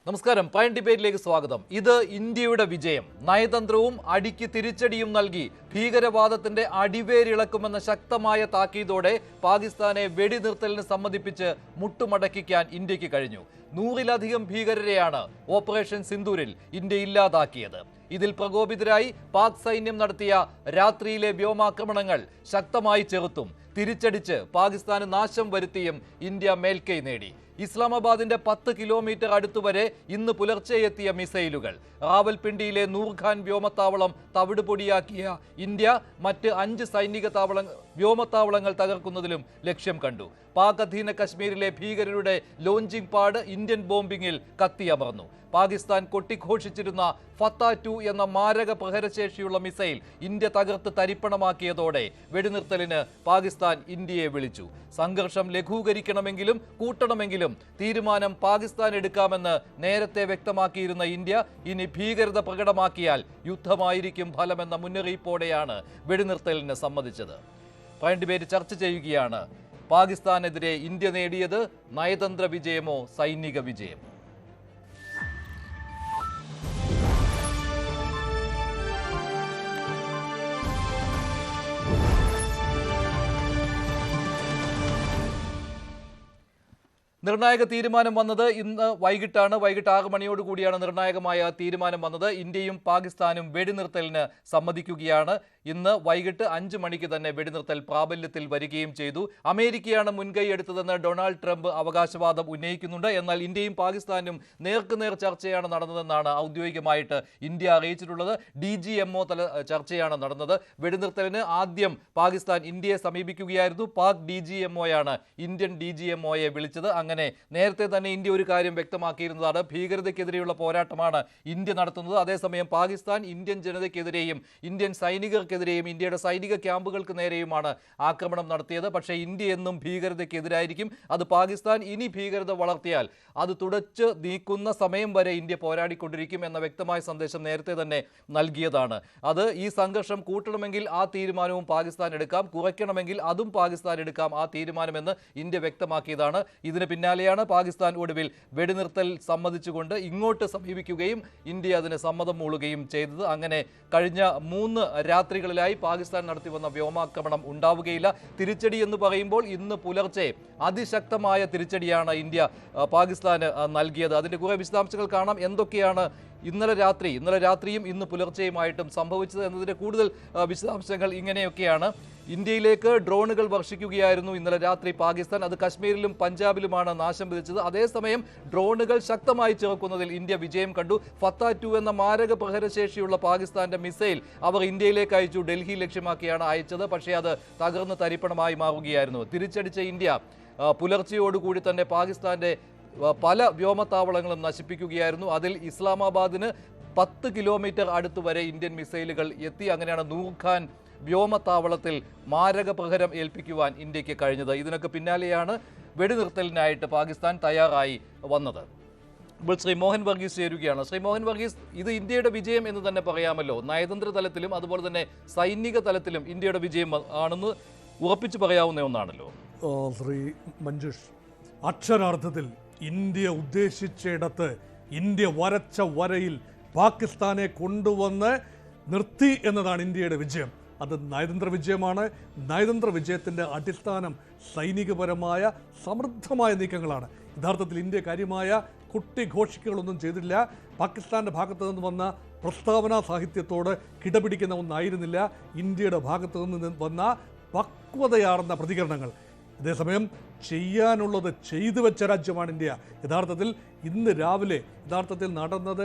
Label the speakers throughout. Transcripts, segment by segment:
Speaker 1: നമസ്കാരം. പ്രൈം ഡിബേറ്റിലേക്ക് സ്വാഗതം. ഇത് ഇന്ത്യയുടെ വിജയം. നയതന്ത്രവും അടിക്ക് തിരിച്ചടിയും നൽകി ഭീകരവാദത്തിന്റെ അടിവേരിളക്കുമെന്ന ശക്തമായ താക്കീതോടെ പാകിസ്ഥാനെ വെടിനിർത്തലിന് സമ്മതിപ്പിച്ച് മുട്ടുമടക്കിക്കാൻ ഇന്ത്യക്ക് കഴിഞ്ഞു. 100-ലധികം ഭീകരരെയാണ് ഓപ്പറേഷൻ സിന്ദൂരിൽ ഇന്ത്യ ഇല്ലാതാക്കിയത്. ഇതിൽ പ്രകോപിതരായി പാക് സൈന്യം നടത്തിയ രാത്രിയിലെ വ്യോമാക്രമണങ്ങൾ ശക്തമായി ചെറുത്തും തിരിച്ചടിച്ച് പാകിസ്ഥാന് നാശം വരുത്തിയും ഇന്ത്യ മേൽക്കൈ നേടി. ഇസ്ലാമാബാദിന്റെ 10 കിലോമീറ്റർ അടുത്തുവരെ ഇന്ന് പുലർച്ചെ എത്തിയ മിസൈലുകൾ റാവൽപിണ്ടിയിലെ നൂർഖാൻ വ്യോമത്താവളം തവിടുപൊടിയാക്കിയ ഇന്ത്യ മറ്റ് 5 സൈനിക വ്യോമത്താവളങ്ങൾ തകർക്കുന്നതിലും ലക്ഷ്യം കണ്ടു. പാക് അധീന കശ്മീരിലെ ഭീകരരുടെ ലോഞ്ചിംഗ് പാഡ് ഇന്ത്യൻ ബോംബിങ്ങിൽ കത്തിയമർന്നു. പാകിസ്ഥാൻ കൊട്ടിഘോഷിച്ചിരുന്ന ഫത്ത-2 എന്ന മാരക പ്രഹരശേഷിയുള്ള മിസൈൽ ഇന്ത്യ തകർത്ത് തരിപ്പണമാക്കിയതോടെ വെടിനിർത്തലിന് പാകിസ്ഥാൻ ഇന്ത്യയെ വിളിച്ചു. സംഘർഷം ലഘൂകരിക്കണമെങ്കിലും കൂട്ടണമെങ്കിലും തീരുമാനം പാകിസ്ഥാൻ എടുക്കാമെന്ന് നേരത്തെ വ്യക്തമാക്കിയിരുന്ന ഇന്ത്യ ഇനി ഭീകരത പ്രകടമാക്കിയാൽ യുദ്ധമായിരിക്കും ഫലമെന്ന മുന്നറിയിപ്പോടെയാണ് വെടിനിർത്തലിന് സമ്മതിച്ചത്. പ്രൈം ഡിബേറ്റ് ചർച്ച ചെയ്യുകയാണ്. പാകിസ്ഥാനെതിരെ ഇന്ത്യ നേടിയത് നയതന്ത്ര വിജയമോ സൈനിക വിജയമോ? നിർണായക തീരുമാനം വന്നത് ഇന്ന് വൈകിട്ടാണ്. വൈകിട്ട് 6 മണിയോടുകൂടിയാണ് നിർണായകമായ തീരുമാനം വന്നത്. ഇന്ത്യയും പാകിസ്ഥാനും വെടിനിർത്തലിന് സമ്മതിക്കുകയാണ്. ഇന്ന് വൈകിട്ട് 5 മണിക്ക് തന്നെ വെടിനിർത്തൽ പ്രാബല്യത്തിൽ വരികയും ചെയ്തു. അമേരിക്കയാണ് മുൻകൈ എടുത്തതെന്ന് ഡൊണാൾഡ് ട്രംപ് അവകാശവാദം ഉന്നയിക്കുന്നുണ്ട്. എന്നാൽ ഇന്ത്യയും പാകിസ്ഥാനും നേർക്കുനേർ ചർച്ചയാണ് നടന്നതെന്നാണ് ഔദ്യോഗികമായിട്ട് ഇന്ത്യ അറിയിച്ചിട്ടുള്ളത്. DGMO തല ചർച്ചയാണ് നടന്നത്. വെടിനിർത്തലിന് ആദ്യം പാകിസ്ഥാൻ ഇന്ത്യയെ സമീപിക്കുകയായിരുന്നു. പാക് DGMOയാണ് ഇന്ത്യൻ DGMOയെ വിളിച്ചത്. അങ്ങനെ നേരത്തെ തന്നെ ഇന്ത്യ ഒരു കാര്യം വ്യക്തമാക്കിയിരുന്നതാണ്, ഭീകരതയ്ക്കെതിരെയുള്ള പോരാട്ടമാണ് ഇന്ത്യ നടത്തുന്നത്. അതേസമയം പാകിസ്ഥാൻ ഇന്ത്യൻ ജനതയ്ക്കെതിരെയും ഇന്ത്യൻ സൈനികർക്കെതിരെയും ഇന്ത്യയുടെ സൈനിക ക്യാമ്പുകൾക്ക് നേരെയുമാണ് ആക്രമണം നടത്തിയത്. പക്ഷേ ഇന്ത്യ എന്നും ഭീകരതയ്ക്കെതിരായിരിക്കും. അത് പാകിസ്ഥാൻ ഇനി ഭീകരത വളർത്തിയാൽ അത് തുടച്ച് നീക്കുന്ന സമയം വരെ ഇന്ത്യ പോരാടിക്കൊണ്ടിരിക്കും എന്ന വ്യക്തമായ സന്ദേശം നേരത്തെ തന്നെ നൽകിയതാണ്. അത് ഈ സംഘർഷം കൂട്ടണമെങ്കിൽ ആ തീരുമാനവും പാകിസ്ഥാൻ എടുക്കാം, കുറയ്ക്കണമെങ്കിൽ അതും പാകിസ്ഥാൻ എടുക്കാം ആ തീരുമാനമെന്ന് ഇന്ത്യ വ്യക്തമാക്കിയതാണ്. ഇതിന് പിന്നാലെയാണ് പാകിസ്ഥാൻ ഒടുവിൽ വെടിനിർത്തൽ സമ്മതിച്ചുകൊണ്ട് ഇങ്ങോട്ട് സമീപിക്കുകയും ഇന്ത്യ അതിന് സമ്മതം മൂളുകയും ചെയ്തത്. അങ്ങനെ കഴിഞ്ഞ 3 രാത്രികളിലായി പാകിസ്ഥാൻ നടത്തി വന്ന വ്യോമാക്രമണം ഉണ്ടാവുകയില്ല. തിരിച്ചടി എന്ന് പറയുമ്പോൾ ഇന്ന് പുലർച്ചെ അതിശക്തമായ തിരിച്ചടിയാണ് ഇന്ത്യ പാകിസ്ഥാന് നൽകിയത്. അതിൻ്റെ കുറേ വിശദാംശങ്ങൾ കാണാം. എന്തൊക്കെയാണ് ഇന്നലെ രാത്രിയും ഇന്ന് പുലർച്ചെയുമായിട്ടും സംഭവിച്ചത് എന്നതിൻ്റെ കൂടുതൽ വിശദാംശങ്ങൾ ഇങ്ങനെയൊക്കെയാണ്. ഇന്ത്യയിലേക്ക് ഡ്രോണുകൾ വർഷിക്കുകയായിരുന്നു ഇന്നലെ രാത്രി പാകിസ്ഥാൻ. അത് കശ്മീരിലും പഞ്ചാബിലുമാണ് നാശം വിധിച്ചത്. അതേസമയം ഡ്രോണുകൾ ശക്തമായി ചെറുക്കുന്നതിൽ ഇന്ത്യ വിജയം കണ്ടു. ഫത്ത-2 എന്ന മാരക പ്രഹരശേഷിയുള്ള പാകിസ്ഥാന്റെ മിസൈൽ അവർ ഇന്ത്യയിലേക്ക് അയച്ചു. ഡൽഹി ലക്ഷ്യമാക്കിയാണ് അയച്ചത്. പക്ഷേ അത് തകർന്ന് തരിപ്പണമായി മാറുകയായിരുന്നു. തിരിച്ചടിച്ച ഇന്ത്യ പുലർച്ചയോടുകൂടി തന്നെ പാകിസ്ഥാന്റെ പല വ്യോമത്താവളങ്ങളും നശിപ്പിക്കുകയായിരുന്നു. അതിൽ ഇസ്ലാമാബാദിന് 10 കിലോമീറ്റർ അടുത്ത് വരെ ഇന്ത്യൻ മിസൈലുകൾ എത്തി. അങ്ങനെയാണ് നൂർഖാൻ വ്യോമത്താവളത്തിൽ മാരക പ്രഹരം ഏൽപ്പിക്കുവാൻ ഇന്ത്യക്ക് കഴിഞ്ഞത്. ഇതിനൊക്കെ പിന്നാലെയാണ് വെടിനിർത്തലിനായിട്ട് പാകിസ്ഥാൻ തയ്യാറായി വന്നത്. ഇപ്പോൾ ശ്രീ മോഹൻ വർഗീസ് ചേരുകയാണ്. ശ്രീ മോഹൻ വർഗീസ്, ഇത് ഇന്ത്യയുടെ വിജയം എന്ന് തന്നെ പറയാമല്ലോ. നയതന്ത്ര തലത്തിലും അതുപോലെ തന്നെ സൈനിക തലത്തിലും ഇന്ത്യയുടെ വിജയം ആണെന്ന് ഉറപ്പിച്ചു പറയാവുന്ന ഒന്നാണല്ലോ.
Speaker 2: ശ്രീ മഞ്ജുഷ്, അക്ഷരാർത്ഥത്തിൽ ഇന്ത്യ ഉദ്ദേശിച്ചിടത്ത് ഇന്ത്യ വരച്ച വരയിൽ പാകിസ്ഥാനെ കൊണ്ടുവന്ന് നിർത്തി എന്നതാണ് ഇന്ത്യയുടെ വിജയം. അത് നയതന്ത്ര വിജയമാണ്. നയതന്ത്ര വിജയത്തിൻ്റെ അടിസ്ഥാനം സൈനികപരമായ സമൃദ്ധമായ നീക്കങ്ങളാണ്. യഥാർത്ഥത്തിൽ ഇന്ത്യ കാര്യമായ കുട്ടിഘോഷിക്കുകളൊന്നും ചെയ്തില്ല. പാകിസ്ഥാൻ്റെ ഭാഗത്തു നിന്ന് വന്ന പ്രസ്താവനാ സാഹിത്യത്തോട് കിടപിടിക്കുന്ന ഒന്നായിരുന്നില്ല ഇന്ത്യയുടെ ഭാഗത്തു നിന്ന് വന്ന പക്വതയാർന്ന പ്രതികരണങ്ങൾ. അതേസമയം ചെയ്യാനുള്ളത് ചെയ്തു വെച്ച രാജ്യമാണ് ഇന്ത്യ. യഥാർത്ഥത്തിൽ ഇന്ന് രാവിലെ നടന്നത്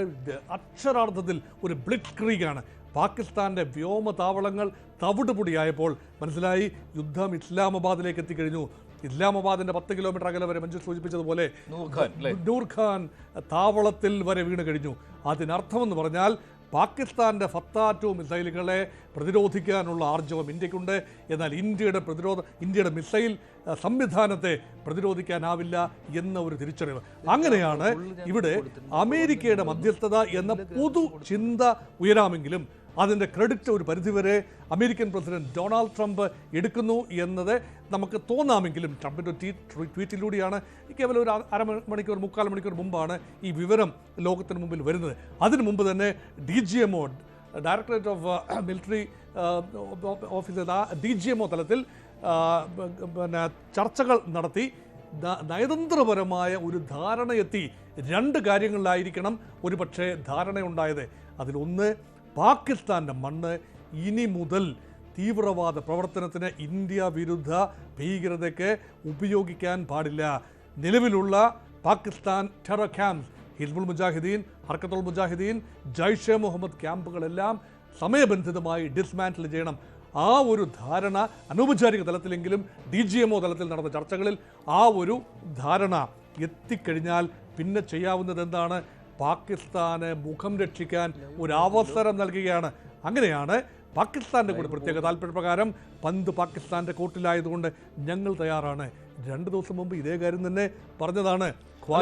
Speaker 2: അക്ഷരാർത്ഥത്തിൽ ഒരു ബ്ലിറ്റ്സ് ക്രീഗാണ്. പാകിസ്ഥാൻ്റെ വ്യോമതാവളങ്ങൾ തവിടുപൊടിയായപ്പോൾ മനസ്സിലായി യുദ്ധം ഇസ്ലാമാബാദിലേക്ക് എത്തിക്കഴിഞ്ഞു. ഇസ്ലാമാബാദിൻ്റെ 10 കിലോമീറ്റർ അകലെ വരെ മഞ്ജു സൂചിപ്പിച്ചതുപോലെ നൂർഖാൻ താവളത്തിൽ വരെ വീണ് കഴിഞ്ഞു. അതിനർത്ഥമെന്ന് പറഞ്ഞാൽ പാകിസ്ഥാൻ്റെ ഫത്ത-2 മിസൈലുകളെ പ്രതിരോധിക്കാനുള്ള ആർജവം ഇന്ത്യക്കുണ്ട്. എന്നാൽ ഇന്ത്യയുടെ മിസൈൽ സംവിധാനത്തെ പ്രതിരോധിക്കാനാവില്ല എന്ന ഒരു തിരിച്ചറിവ്. അങ്ങനെയാണ് ഇവിടെ അമേരിക്കയുടെ മധ്യസ്ഥത എന്ന പൊതു ചിന്ത ഉയരാമെങ്കിലും അതിൻ്റെ ക്രെഡിറ്റ് ഒരു പരിധിവരെ അമേരിക്കൻ പ്രസിഡന്റ് ഡൊണാൾഡ് ട്രംപ് എടുക്കുന്നു എന്നത് നമുക്ക് തോന്നാമെങ്കിലും ട്രംപിൻ്റെ ട്വീറ്റിലൂടെയാണ് കേവലം ഒരു അരമണിക്കൂർ 3/4 മണിക്കൂർ മുമ്പാണ് ഈ വിവരം ലോകത്തിന് മുമ്പിൽ വരുന്നത്. അതിനു മുമ്പ് തന്നെ DGMO directorate of military officer DGMO തലത്തിൽ പിന്നെ ചർച്ചകൾ നടത്തി നയതന്ത്രപരമായ ഒരു ധാരണയെത്തി. 2 കാര്യങ്ങളിലായിരിക്കണം ഒരു പക്ഷേ ധാരണയുണ്ടായത്. അതിലൊന്ന്, പാകിസ്ഥാൻ്റെ മണ്ണ് ഇനി മുതൽ തീവ്രവാദ പ്രവർത്തനത്തിന്, ഇന്ത്യ വിരുദ്ധ ഭീകരതയ്ക്ക് ഉപയോഗിക്കാൻ പാടില്ല. നിലവിലുള്ള പാകിസ്ഥാൻ ടെറർ ക്യാമ്പ്, ഹിസ്ബുൾ മുജാഹിദീൻ, ഹർക്കത്തുൽ മുജാഹിദീൻ, ജയ്ഷെ മുഹമ്മദ് ക്യാമ്പുകളെല്ലാം സമയബന്ധിതമായി ഡിസ്മാൻറ്റിൽ ചെയ്യണം. ആ ഒരു ധാരണ അനൗപചാരിക തലത്തിലെങ്കിലും DGMO തലത്തിൽ നടന്ന ചർച്ചകളിൽ ആ ഒരു ധാരണ എത്തിക്കഴിഞ്ഞാൽ പിന്നെ ചെയ്യാവുന്നത് എന്താണ്? പാകിസ്ഥാന് മുഖം രക്ഷിക്കാൻ ഒരു അവസരം നൽകുകയാണ്. അങ്ങനെയാണ് പാകിസ്ഥാൻ്റെ കൂടെ പ്രത്യേക താല്പര്യപ്രകാരം പന്ത് പാകിസ്ഥാൻ്റെ കോർട്ടിലായതുകൊണ്ട് ഞങ്ങൾ തയ്യാറാണ്. 2 ദിവസം മുമ്പ് ഇതേ കാര്യം തന്നെ പറഞ്ഞതാണ്.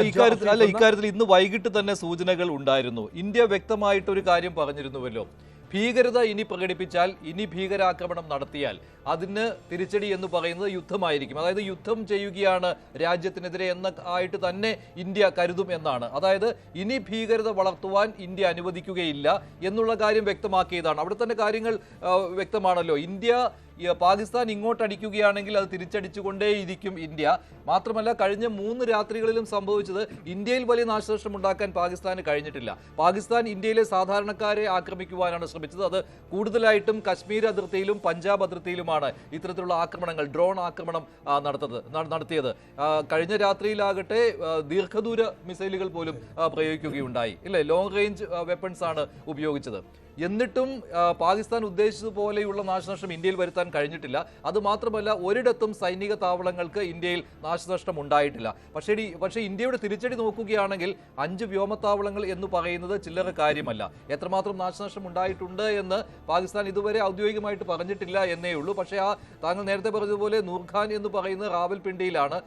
Speaker 1: ഇക്കാര്യത്തിൽ ഇന്ന് വൈകിട്ട് തന്നെ സൂചനകൾ ഉണ്ടായിരുന്നു. ഇന്ത്യ വ്യക്തമായിട്ടൊരു കാര്യം പറഞ്ഞിരുന്നുവല്ലോ, ഭീകരത ഇനി പ്രകടിപ്പിച്ചാൽ, ഇനി ഭീകരാക്രമണം നടത്തിയാൽ അതിന് തിരിച്ചടി എന്ന് പറയുന്നത് യുദ്ധമായിരിക്കും. അതായത് യുദ്ധം ചെയ്യുകയാണ് രാജ്യത്തിനെതിരെ ആയിട്ട് തന്നെ ഇന്ത്യ കരുതും എന്നാണ്. അതായത് ഇനി ഭീകരത വളർത്തുവാൻ ഇന്ത്യ അനുവദിക്കുകയില്ല എന്നുള്ള കാര്യം വ്യക്തമാക്കിയതാണ്. അവിടെ തന്നെ കാര്യങ്ങൾ വ്യക്തമാണല്ലോ. ഇന്ത്യ പാകിസ്ഥാൻ ഇങ്ങോട്ടടിക്കുകയാണെങ്കിൽ അത് തിരിച്ചടിച്ചുകൊണ്ടേയിരിക്കും ഇന്ത്യ. മാത്രമല്ല, കഴിഞ്ഞ 3 രാത്രികളിലും സംഭവിച്ചത് ഇന്ത്യയിൽ വലിയ നാശനഷ്ടം ഉണ്ടാക്കാൻ പാകിസ്ഥാന് കഴിഞ്ഞിട്ടില്ല. പാകിസ്ഥാൻ ഇന്ത്യയിലെ സാധാരണക്കാരെ ആക്രമിക്കുവാനാണ് ശ്രമിച്ചത്. അത് കൂടുതലായിട്ടും കശ്മീർ അതിർത്തിയിലും പഞ്ചാബ് അതിർത്തിയിലുമാണ് ഇത്തരത്തിലുള്ള ആക്രമണങ്ങൾ, ഡ്രോൺ ആക്രമണം നടത്തിയത്. കഴിഞ്ഞ രാത്രിയിലാകട്ടെ ദീർഘദൂര മിസൈലുകൾ പോലും പ്രയോഗിക്കുകയുണ്ടായി. ഇല്ലേ, ലോങ് റേഞ്ച് വെപ്പൺസ് ആണ് ഉപയോഗിച്ചത്. എന്നിട്ടും പാകിസ്ഥാൻ ഉദ്ദേശിച്ചതുപോലെയുള്ള നാശനഷ്ടം ഇന്ത്യയിൽ വരുത്താൻ കഴിഞ്ഞിട്ടില്ല. അതുമാത്രമല്ല, ഒരിടത്തും സൈനിക താവളങ്ങൾക്ക് ഇന്ത്യയിൽ നാശനഷ്ടം ഉണ്ടായിട്ടില്ല. പക്ഷേ ഇന്ത്യയുടെ തിരിച്ചടി നോക്കുകയാണെങ്കിൽ 5 വ്യോമത്താവളങ്ങൾ എന്ന് പറയുന്നത് ചില്ലറ കാര്യമല്ല. എത്രമാത്രം നാശനഷ്ടം ഉണ്ടായിട്ടുണ്ട് എന്ന് പാകിസ്ഥാൻ ഇതുവരെ ഔദ്യോഗികമായിട്ട് പറഞ്ഞിട്ടില്ല എന്നേ ഉള്ളൂ. പക്ഷേ താങ്കൾ നേരത്തെ പറഞ്ഞതുപോലെ നൂർഖാൻ എന്ന് പറയുന്നത് റാവൽപിണ്ടിയിലാണ്.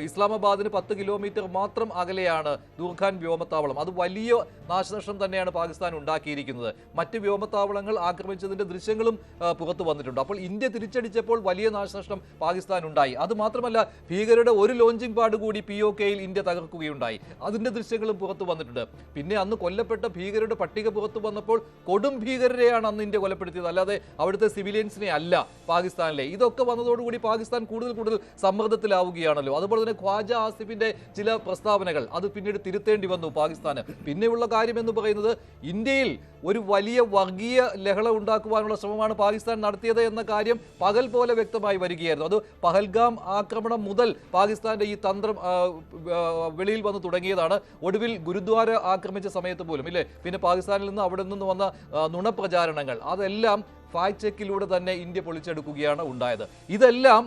Speaker 1: ഇസ്ലാമാബാദിന് 10 കിലോമീറ്റർ മാത്രം അകലെയാണ് നൂർഖാൻ വ്യോമത്താവളം. അത് വലിയ നാശനഷ്ടം തന്നെയാണ് പാകിസ്ഥാൻ ഉണ്ടാക്കിയിരിക്കുന്നത്. മറ്റ് വ്യോമത്താവളങ്ങൾ ആക്രമിച്ചതിന്റെ ദൃശ്യങ്ങളും പുറത്തു വന്നിട്ടുണ്ട്. അപ്പോൾ ഇന്ത്യ തിരിച്ചടിച്ചപ്പോൾ വലിയ നാശനഷ്ടം പാകിസ്ഥാൻ ഉണ്ടായി. അതുമാത്രമല്ല, ഭീകരരുടെ ഒരു ലോഞ്ചിങ് പാഡ് കൂടി POKയിൽ ഇന്ത്യ തകർക്കുകയുണ്ടായി. അതിന്റെ ദൃശ്യങ്ങളും പുറത്തു വന്നിട്ടുണ്ട്. പിന്നെ അന്ന് കൊല്ലപ്പെട്ട ഭീകരരുടെ പട്ടിക പുറത്തു വന്നപ്പോൾ കൊടും ഭീകരരെയാണ് അന്ന് ഇന്ത്യ കൊലപ്പെടുത്തിയത്, അല്ലാതെ അവിടുത്തെ സിവിലിയൻസിനെ അല്ല പാകിസ്ഥാനിലെ. ഇതൊക്കെ വന്നതോടുകൂടി പാകിസ്ഥാൻ കൂടുതൽ സമ്മർദ്ദത്തിലാവുകയാണല്ലോ. അതുപോലെ തന്നെ ഖ്വാജ ആസിഫിന്റെ ചില പ്രസ്താവനകൾ അത് പിന്നീട് തിരുത്തേണ്ടി വന്നു പാകിസ്ഥാന്. പിന്നെയുള്ള കാര്യം എന്ന് പറയുന്നത്, ഇന്ത്യയിൽ ഒരു വലിയ വർഗീയ ലഹള ഉണ്ടാക്കുവാനുള്ള ശ്രമമാണ് പാകിസ്ഥാൻ നടത്തിയത് എന്ന കാര്യം പകൽ പോലെ വ്യക്തമായി വരികയായിരുന്നു. അത് പഹൽഗാം ആക്രമണം മുതൽ പാകിസ്ഥാന്റെ ഈ തന്ത്രം വെളിയിൽ വന്ന് തുടങ്ങിയതാണ്. ഒടുവിൽ ഗുരുദ്വാര ആക്രമിച്ച സമയത്ത് പോലും ഇല്ലേ, പിന്നെ പാകിസ്ഥാനിൽ നിന്ന് അവിടെ നിന്ന് വന്ന നുണപ്രചാരണങ്ങൾ അതെല്ലാം ഫാക്ട് ചെക്കിലൂടെ തന്നെ ഇന്ത്യ പൊളിച്ചെടുക്കുകയാണ് ഉണ്ടായത്. ഇതെല്ലാം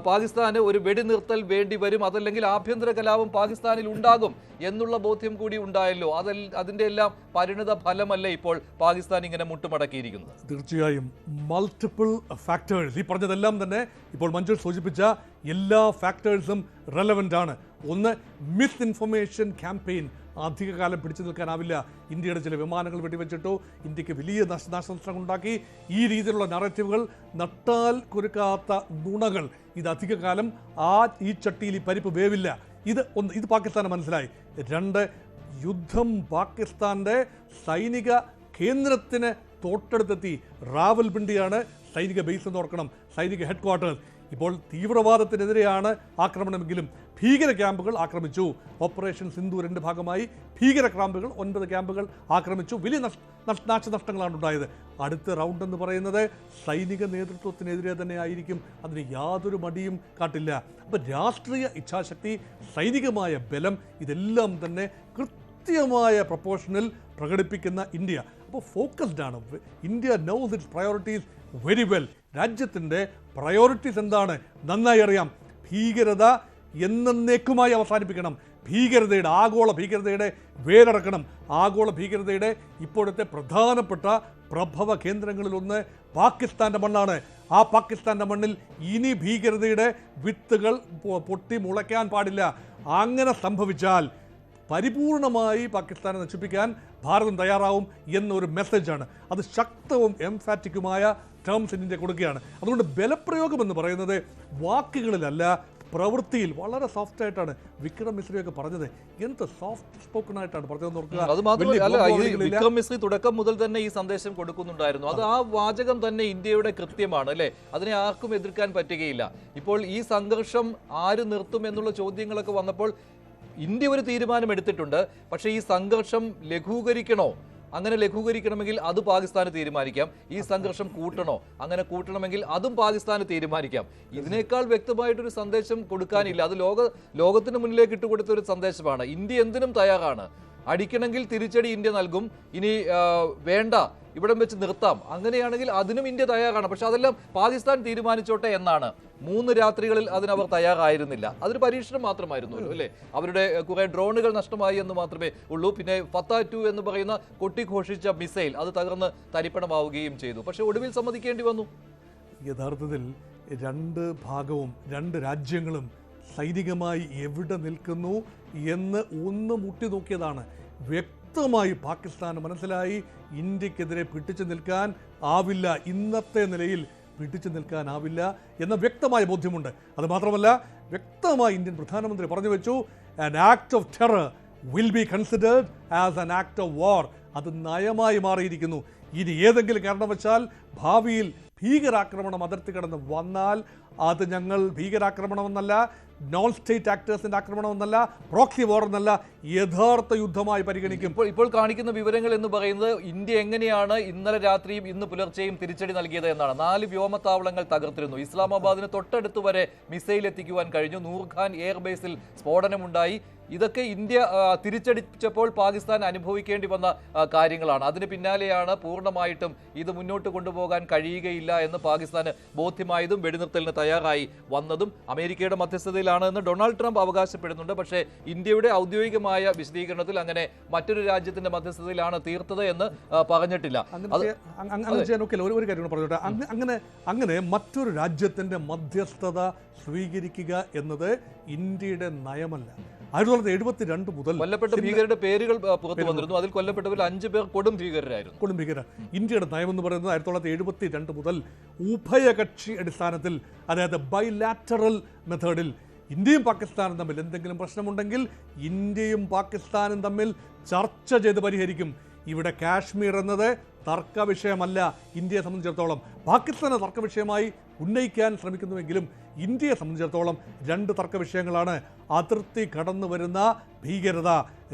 Speaker 1: പാകിസ്ഥാന് ഒരു വെടിനിർത്തൽ വേണ്ടി വരും, അതല്ലെങ്കിൽ ആഭ്യന്തര കലാപം പാകിസ്ഥാനിൽ ഉണ്ടാകും എന്നുള്ള ബോധ്യം കൂടി ഉണ്ടായല്ലോ. അതിന്റെ എല്ലാം പരിണിത ഫലമല്ലേ ഇപ്പോൾ പാകിസ്ഥാൻ ഇങ്ങനെ മുട്ടുമടക്കിയിരിക്കുന്നത്?
Speaker 2: തീർച്ചയായും മൾട്ടിപ്പിൾ ഫാക്ടേഴ്സ്, ഈ പറഞ്ഞതെല്ലാം തന്നെ ഇപ്പോൾ മഞ്ജുഷ് സൂചിപ്പിച്ച എല്ലാ ഫാക്ടേഴ്സും റെലവൻ്റ് ആണ്. ഒന്ന്, മിസ് ഇൻഫർമേഷൻ ക്യാമ്പയിൻ അധികകാലം പിടിച്ചു നിൽക്കാനാവില്ല. ഇന്ത്യയുടെ ചില വിമാനങ്ങൾ വെടിവെച്ചിട്ടു ഇന്ത്യക്ക് വലിയ നാശനഷ്ടങ്ങൾ ഉണ്ടാക്കി. ഈ രീതിയിലുള്ള നറേറ്റീവുകൾ, നട്ടാൽ കുരുക്കാത്ത നുണകൾ, ഇത് അധികകാലം ഈ ചട്ടിയിൽ ഈ പരിപ്പ് വേവില്ല. ഇത് പാകിസ്ഥാന് മനസ്സിലായി. 2, യുദ്ധം പാകിസ്ഥാന്റെ സൈനിക കേന്ദ്രത്തിന് തൊട്ടടുത്തെത്തി. റാവൽപിണ്ടിയാണ് സൈനിക ബേസ് എന്ന് ഓർക്കണം, സൈനിക ഹെഡ് ക്വാർട്ടേഴ്സ്. ഇപ്പോൾ തീവ്രവാദത്തിനെതിരെയാണ് ആക്രമണമെങ്കിലും ഭീകര ക്യാമ്പുകൾ ആക്രമിച്ചു. ഓപ്പറേഷൻ സിന്ദൂരിൻ്റെ ഭാഗമായി ഭീകര ക്യാമ്പുകൾ 9 ക്യാമ്പുകൾ ആക്രമിച്ചു. വലിയ നാശനഷ്ടങ്ങളാണ് ഉണ്ടായത്. അടുത്ത റൗണ്ട് എന്ന് പറയുന്നത് സൈനിക നേതൃത്വത്തിനെതിരെ തന്നെ ആയിരിക്കും. അതിന് യാതൊരു മടിയും കാട്ടില്ല. അപ്പോൾ രാഷ്ട്രീയ ഇച്ഛാശക്തി, സൈനികമായ ബലം, ഇതെല്ലാം തന്നെ കൃത്യമായ പ്രൊപ്പോർഷനിൽ പ്രകടിപ്പിക്കുന്ന ഇന്ത്യ. അപ്പോൾ ഫോക്കസ്ഡ് ആണ് India. Knows its priorities very well. രാജ്യത്തിൻ്റെ പ്രയോറിറ്റീസ് എന്താണ് നന്നായി അറിയാം. ഭീകരത എന്നേക്കുമായി അവസാനിപ്പിക്കണം. ആഗോള ഭീകരതയുടെ വേരടക്കണം. ആഗോള ഭീകരതയുടെ ഇപ്പോഴത്തെ പ്രധാനപ്പെട്ട പ്രഭവ കേന്ദ്രങ്ങളിലൊന്ന് പാകിസ്ഥാൻ്റെ മണ്ണാണ്. ആ പാകിസ്ഥാൻ്റെ മണ്ണിൽ ഇനി ഭീകരതയുടെ വിത്തുകൾ പൊട്ടി മുളയ്ക്കാൻ പാടില്ല. അങ്ങനെ സംഭവിച്ചാൽ പരിപൂർണമായി പാകിസ്ഥാനെ നശിപ്പിക്കാൻ ഭാരതം തയ്യാറാവും എന്നൊരു മെസ്സേജാണ്. അത് ശക്തവും എംഫാറ്റിക്കുമായ ടേംസ് ഇന്ത്യ കൊടുക്കുകയാണ്. അതുകൊണ്ട് ബലപ്രയോഗം എന്ന് പറയുന്നത് വാക്കുകളിലല്ല, പ്രവൃത്തിയിൽ വളരെ സോഫ്റ്റ് ആയിട്ടാണ് വിക്രം മിശ്രയൊക്കെ പറഞ്ഞത്. എന്ത് സോഫ്റ്റ് സ്പോക്കൺ ആയിട്ടാണ് പറഞ്ഞതെന്ന് ഓർക്കുക.
Speaker 1: അത് മാത്രമല്ല, വിക്രം മിശ്രി തുടക്കം മുതൽ തന്നെ ഈ സന്ദേശം കൊടുക്കുന്നുണ്ടായിരുന്നു. അത് ആ വാചകം തന്നെ ഇന്ത്യയുടെ കൃത്യമാണ് അല്ലെ, അതിനെ ആർക്കും എതിർക്കാൻ പറ്റുകയില്ല. ഇപ്പോൾ ഈ സംഘർഷം ആര് നിർത്തും എന്നുള്ള ചോദ്യങ്ങളൊക്കെ വന്നപ്പോൾ ഇന്ത്യ ഒരു തീരുമാനം എടുത്തിട്ടുണ്ട്. പക്ഷേ ഈ സംഘർഷം ലഘൂകരിക്കണോ? അങ്ങനെ ലഘൂകരിക്കണമെങ്കിൽ അത് പാകിസ്ഥാന് തീരുമാനിക്കാം. ഈ സംഘർഷം കൂട്ടണോ? അങ്ങനെ കൂട്ടണമെങ്കിൽ അതും പാകിസ്ഥാന് തീരുമാനിക്കാം. ഇതിനേക്കാൾ വ്യക്തമായിട്ടൊരു സന്ദേശം കൊടുക്കാനില്ല. അത് ലോകത്തിന് മുന്നിലേക്ക് ഇട്ടുകൊടുത്ത ഒരു സന്ദേശമാണ്. ഇന്ത്യ എന്തിനും തയ്യാറാണ്. അടിക്കണമെങ്കിൽ തിരിച്ചടി ഇന്ത്യ നൽകും. ഇനി വേണ്ട, ഇവിടം വെച്ച് നിർത്താം, അങ്ങനെയാണെങ്കിൽ അതിനും ഇന്ത്യ തയ്യാറാണ്. പക്ഷെ അതെല്ലാം പാകിസ്ഥാൻ തീരുമാനിച്ചോട്ടെ എന്നാണ്. 3 രാത്രികളിൽ അതിനവർ തയ്യാറായിരുന്നില്ല. അതൊരു പരീക്ഷണം മാത്രമായിരുന്നല്ലോ അല്ലേ. അവരുടെ കുറെ ഡ്രോണുകൾ നഷ്ടമായി എന്ന് മാത്രമേ ഉള്ളൂ. പിന്നെ ഫത്ത-2 എന്ന് പറയുന്ന കൊട്ടിഘോഷിച്ച മിസൈൽ അത് തകർന്ന് തരിപ്പണമാവുകയും ചെയ്തു. പക്ഷെ ഒടുവിൽ സമ്മതിക്കേണ്ടി വന്നു.
Speaker 2: യഥാർത്ഥത്തിൽ 2 ഭാഗവും 2 രാജ്യങ്ങളും സൈനികമായി എവിടെ നിൽക്കുന്നു എന്ന് ഒന്ന് മുട്ടി നോക്കിയതാണ്. വ്യക്തമായി പാകിസ്ഥാന് മനസ്സിലായി ഇന്ത്യക്കെതിരെ പിടിച്ചു നിൽക്കാൻ ആവില്ല, ഇന്നത്തെ നിലയിൽ പിടിച്ചു നിൽക്കാനാവില്ല എന്ന വ്യക്തമായ ബോധ്യമുണ്ട്. അത് മാത്രമല്ല, വ്യക്തമായി ഇന്ത്യൻ പ്രധാനമന്ത്രി പറഞ്ഞു വെച്ചു, an act of terror will be considered as an act of war. അത് നയമായി മാറിയിരിക്കുന്നു. ഇനി ഏതെങ്കിലും കാരണവശാൽ ഭാവിയിൽ ഭീകരാക്രമണം അതിർത്തി കടന്ന് വന്നാൽ അത് ഞങ്ങൾ ഭീകരാക്രമണമെന്നല്ല, നോൺ സ്റ്റേറ്റ് ആക്ടേഴ്സിന്റെ ആക്രമണമെന്നല്ല, പ്രോക്സി വാർ എന്നല്ല, യഥാർത്ഥ യുദ്ധമായി പരിഗണിക്കും.
Speaker 1: ഇപ്പോൾ കാണിക്കുന്ന വിവരങ്ങൾ എന്ന് പറയുന്നത് ഇന്ത്യ എങ്ങനെയാണ് ഇന്നലെ രാത്രിയും ഇന്ന് പുലർച്ചെയും തിരിച്ചടി നൽകിയത് എന്നാണ്. 4 വ്യോമത്താവളങ്ങൾ തകർത്തിരുന്നു. ഇസ്ലാമാബാദിന് തൊട്ടടുത്ത് വരെ മിസൈൽ എത്തിക്കുവാൻ കഴിഞ്ഞു. നൂർഖാൻ എയർബേസിൽ സ്ഫോടനമുണ്ടായി. ഇതൊക്കെ ഇന്ത്യ തിരിച്ചടിച്ചപ്പോൾ പാകിസ്ഥാൻ അനുഭവിക്കേണ്ടി വന്ന കാര്യങ്ങളാണ്. അതിന് പിന്നാലെയാണ് പൂർണ്ണമായിട്ടും ഇത് മുന്നോട്ട് കൊണ്ടുപോകാൻ കഴിയുകയില്ല എന്ന് പാകിസ്ഥാന് ബോധ്യമായതും വെടിനിർത്തലിന് തയ്യാറായി വന്നതും. അമേരിക്കയുടെ മധ്യസ്ഥതയിലാണ് എന്ന് ഡൊണാൾഡ് ട്രംപ് അവകാശപ്പെടുന്നുണ്ട്. പക്ഷേ ഇന്ത്യയുടെ ഔദ്യോഗികമായ വിശദീകരണത്തിൽ അങ്ങനെ മറ്റൊരു രാജ്യത്തിന്റെ മധ്യസ്ഥതയിലാണ് തീർത്തത് എന്ന് പറഞ്ഞിട്ടില്ല.
Speaker 2: ഒരു കാര്യം പറഞ്ഞോട്ടെ, അങ്ങനെ മറ്റൊരു രാജ്യത്തിന്റെ മധ്യസ്ഥത സ്വീകരിക്കുക എന്നത് ഇന്ത്യയുടെ നയമല്ല. 1972 മുതൽ
Speaker 1: കൊല്ലപ്പെട്ട ഭീകരരുടെ പേരുകൾ പുറത്തു വന്നിരുന്നു. അതിൽ കൊല്ലപ്പെട്ടവരിൽ 5 പേർ കൊടും ഭീകരരായിരുന്നു.
Speaker 2: കൊടും ഭീകര. ഇന്ത്യയുടെ നയമെന്ന് പറയുന്നത് 1972 മുതൽ ഉഭയകക്ഷി അടിസ്ഥാനത്തിൽ, അതായത് ബൈലാറ്ററൽ മെത്തേഡിൽ ഇന്ത്യയും പാകിസ്ഥാനും തമ്മിൽ എന്തെങ്കിലും പ്രശ്നമുണ്ടെങ്കിൽ ഇന്ത്യയും പാകിസ്ഥാനും തമ്മിൽ ചർച്ച ചെയ്ത് പരിഹരിക്കും. ഇവിടെ കാശ്മീർ എന്നത് തർക്ക വിഷയമല്ല ഇന്ത്യയെ സംബന്ധിച്ചിടത്തോളം. പാകിസ്ഥാനെ തർക്ക വിഷയമായി ഉന്നയിക്കാൻ ശ്രമിക്കുന്നുവെങ്കിലും ഇന്ത്യയെ സംബന്ധിച്ചിടത്തോളം 2 തർക്ക വിഷയങ്ങളാണ്. അതിർത്തി കടന്നു വരുന്ന ഭീകരത,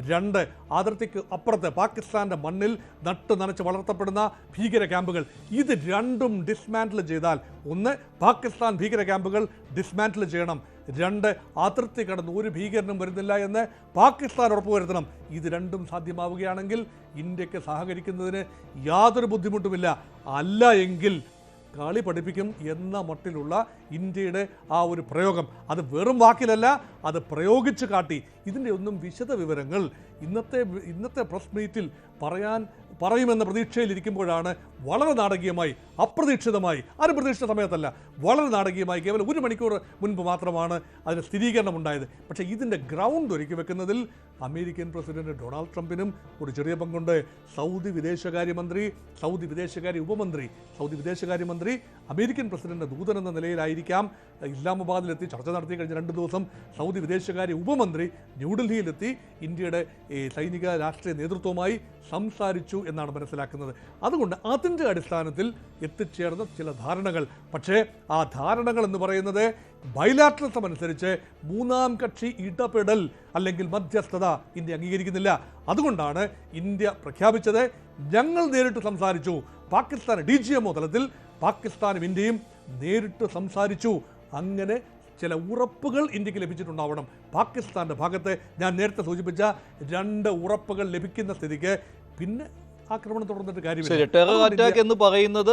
Speaker 2: 2 അതിർത്തിക്ക് അപ്പുറത്ത് പാകിസ്ഥാന്റെ മണ്ണിൽ നട്ട് നനച്ച് വളർത്തപ്പെടുന്ന ഭീകര ക്യാമ്പുകൾ. ഇത് രണ്ടും ഡിസ്മാൻറ്റിൽ ചെയ്താൽ, 1 പാകിസ്ഥാൻ ഭീകര ക്യാമ്പുകൾ ഡിസ്മാൻറ്റിൽ ചെയ്യണം, 2 അതിർത്തി കടന്ന് ഒരു ഭീകരനും വരുന്നില്ല എന്ന് പാകിസ്ഥാൻ ഉറപ്പുവരുത്തണം. ഇത് രണ്ടും സാധ്യമാവുകയാണെങ്കിൽ ഇന്ത്യക്ക് സഹകരിക്കുന്നതിന് യാതൊരു ബുദ്ധിമുട്ടുമില്ല. അല്ല എങ്കിൽ കളി പഠിപ്പിക്കും എന്ന മട്ടിലുള്ള ഇന്ത്യയുടെ ആ ഒരു പ്രയോഗം, അത് വെറും വാക്കിലല്ല, അത് പ്രയോഗിച്ച് കാട്ടി. ഇതിൻ്റെ ഒന്നും വിശദ വിവരങ്ങൾ ഇന്നത്തെ പ്രസ് മീറ്റിൽ പറയുമെന്ന പ്രതീക്ഷയിലിരിക്കുമ്പോഴാണ് വളരെ നാടകീയമായി, അപ്രതീക്ഷിതമായി, ആരും പ്രതീക്ഷിച്ച സമയത്തല്ല, വളരെ നാടകീയമായി കേവലം 1 മണിക്കൂർ മുൻപ് മാത്രമാണ് അതിന് സ്ഥിരീകരണം ഉണ്ടായത്. പക്ഷേ ഇതിൻ്റെ ഗ്രൗണ്ട് ഒരുക്കി വെക്കുന്നതിൽ അമേരിക്കൻ പ്രസിഡന്റ് ഡൊണാൾഡ് ട്രംപിനും ഒരു ചെറിയ പങ്കുണ്ട്. സൗദി വിദേശകാര്യമന്ത്രി, സൗദി വിദേശകാര്യ ഉപമന്ത്രി, സൗദി വിദേശകാര്യമന്ത്രി അമേരിക്കൻ പ്രസിഡന്റ് ദൂതൻ എന്ന നിലയിലായിരിക്കാം ഇസ്ലാമാബാദിലെത്തി ചർച്ച നടത്തി. കഴിഞ്ഞ 2 ദിവസം സൗദി വിദേശകാര്യ ഉപമന്ത്രി ന്യൂഡൽഹിയിലെത്തി ഇന്ത്യയുടെ സൈനിക രാഷ്ട്രീയ നേതൃത്വവുമായി സംസാരിച്ചു എന്നാണ് മനസ്സിലാക്കുന്നത്. അതുകൊണ്ട് അതിൻ്റെ അടിസ്ഥാനത്തിൽ എത്തിച്ചേർന്ന ചില ധാരണകൾ, പക്ഷേ ആ ധാരണകൾ എന്ന് പറയുന്നത് ബൈലാറ്ററലിസം അനുസരിച്ച് 3ാം കക്ഷി ഇടപെടൽ അല്ലെങ്കിൽ മധ്യസ്ഥത ഇന്ത്യ അംഗീകരിക്കുന്നില്ല. അതുകൊണ്ടാണ് ഇന്ത്യ പ്രഖ്യാപിച്ചത്, ഞങ്ങൾ നേരിട്ട് സംസാരിച്ചു. പാകിസ്ഥാൻ DGMO തലത്തിൽ പാകിസ്ഥാനും ഇന്ത്യയും നേരിട്ട് സംസാരിച്ചു. അങ്ങനെ ചില ഉറപ്പുകൾ ഇന്ത്യക്ക് ലഭിച്ചിട്ടുണ്ടാവണം. പാകിസ്ഥാന്റെ ഭാഗത്ത് ഞാൻ നേരത്തെ സൂചിപ്പിച്ച 2 ഉറപ്പുകൾ ലഭിക്കുന്ന സ്ഥിതിക്ക് പിന്നെ ആക്രമണം തുടർന്നിട്ട് കാര്യമില്ല.
Speaker 1: ടെറർ അറ്റാക്ക് എന്ന് പറയുന്നത്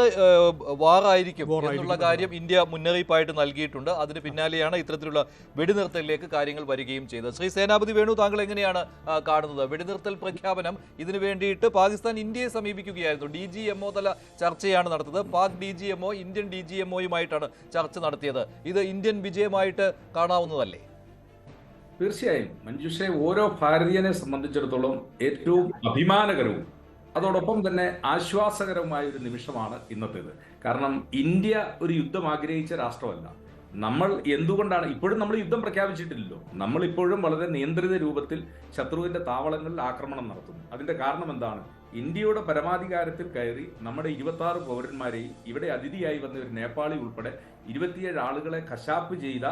Speaker 1: വാറായിരിക്കും എന്നുള്ള കാര്യം ഇന്ത്യ മുന്നറിയിപ്പായിട്ട് നൽകിയിട്ടുണ്ട്. അതിന് പിന്നാലെയാണ് ഇത്തരത്തിലുള്ള വെടിനിർത്തലിലേക്ക് കാര്യങ്ങൾ വരികയും ചെയ്തത്. ശ്രീ സേനാപതി വേണു, താങ്കൾ എങ്ങനെയാണ് കാണുന്നത്? വെടിനിർത്തൽ പ്രഖ്യാപനം ഇതിനു വേണ്ടിയിട്ട് പാകിസ്ഥാൻ ഇന്ത്യയെ സമീപിക്കുകയായിരുന്നു. DGMO തല ചർച്ചയാണ് നടത്തുന്നത്. പാക് DGMO ഇന്ത്യൻ DGMOയുമായിട്ടാണ് ചർച്ച നടത്തിയത്. ഇത് ഇന്ത്യൻ വിജയമായിട്ട് കാണാവുന്നതല്ലേ?
Speaker 3: തീർച്ചയായും മഞ്ജുഷെ ഓരോ ഭാരതീയനെ സംബന്ധിച്ചിടത്തോളം ഏറ്റവും അഭിമാനകരവും അതോടൊപ്പം തന്നെ ആശ്വാസകരവുമായ ഒരു നിമിഷമാണ് ഇന്നത്തേത്. കാരണം ഇന്ത്യ ഒരു യുദ്ധം ആഗ്രഹിച്ച രാഷ്ട്രമല്ല. നമ്മൾ എന്തുകൊണ്ടാണ് ഇപ്പോഴും നമ്മൾ യുദ്ധം പ്രഖ്യാപിച്ചിട്ടില്ലല്ലോ. നമ്മൾ ഇപ്പോഴും വളരെ നിയന്ത്രിത രൂപത്തിൽ ശത്രുവിന്റെ താവളങ്ങളിൽ ആക്രമണം നടത്തുന്നു. അതിന്റെ കാരണം എന്താണ്? ഇന്ത്യയുടെ പരമാധികാരത്തിൽ കയറി നമ്മുടെ 26 പൗരന്മാരെയും ഇവിടെ അതിഥിയായി വന്ന ഒരു നേപ്പാളി ഉൾപ്പെടെ 27 ആളുകളെ കശാപ്പ് ചെയ്ത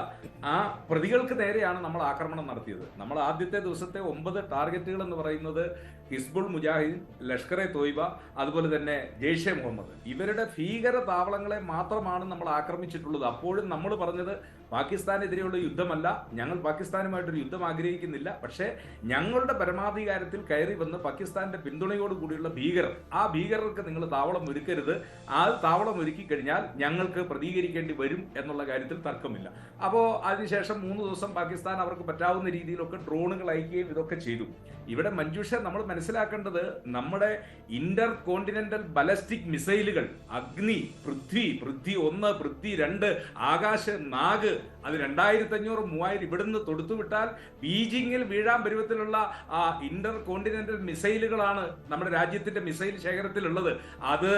Speaker 3: ആ പ്രതികൾക്ക് നേരെയാണ് നമ്മൾ ആക്രമണം നടത്തിയത്. നമ്മൾ ആദ്യത്തെ ദിവസത്തെ 9 ടാർഗറ്റുകൾ എന്ന് പറയുന്നത് ഹിസ്ബുൾ മുജാഹിദീൻ, ലഷ്കർ എ തോയ്ബ, അതുപോലെ തന്നെ ജെയ്ഷെ മുഹമ്മദ്, ഇവരുടെ ഭീകര താവളങ്ങളെ മാത്രമാണ് നമ്മൾ ആക്രമിച്ചിട്ടുള്ളത്. അപ്പോഴും നമ്മൾ പറഞ്ഞത് പാകിസ്ഥാനെതിരെയുള്ള യുദ്ധമല്ല, ഞങ്ങൾ പാകിസ്ഥാനുമായിട്ടൊരു യുദ്ധം ആഗ്രഹിക്കുന്നില്ല, പക്ഷേ ഞങ്ങളുടെ പരമാധികാരത്തിൽ കയറി വന്ന് പാകിസ്ഥാന്റെ പിന്തുണയോട് കൂടിയുള്ള ഭീകരർ, ആ ഭീകരർക്ക് നിങ്ങൾ താവളം ഒരുക്കരുത്, ആ താവളം ഒരുക്കി കഴിഞ്ഞാൽ ഞങ്ങൾക്ക് പ്രതികരിക്കേണ്ടി വരും എന്നുള്ള കാര്യത്തിൽ തർക്കമില്ല. അപ്പോൾ അതിനുശേഷം 3 ദിവസം പാകിസ്ഥാൻ അവർക്ക് പറ്റാവുന്ന രീതിയിലൊക്കെ ഡ്രോണുകൾ അയക്കുകയും ഇതൊക്കെ ചെയ്തു. ഇവിടെ മഞ്ജുഷ നമ്മൾ മനസ്സിലാക്കേണ്ടത് നമ്മുടെ ഇന്റർ കോണ്ടിനെന്റൽ ബലസ്റ്റിക് മിസൈലുകൾ അഗ്നി, പൃഥ്വി 1, പൃഥ്വി 2, ആകാശ്, നാഗ്, അത് 2500-3000 ഇവിടുന്ന് തൊടുത്തുവിട്ടാൽ ബീജിംഗിൽ വീഴാൻ പരുവത്തിലുള്ള ഇന്റർ കോണ്ടിനെന്റൽ മിസൈലുകളാണ് നമ്മുടെ രാജ്യത്തിന്റെ മിസൈൽ ശേഖരത്തിലുള്ളത്. അത്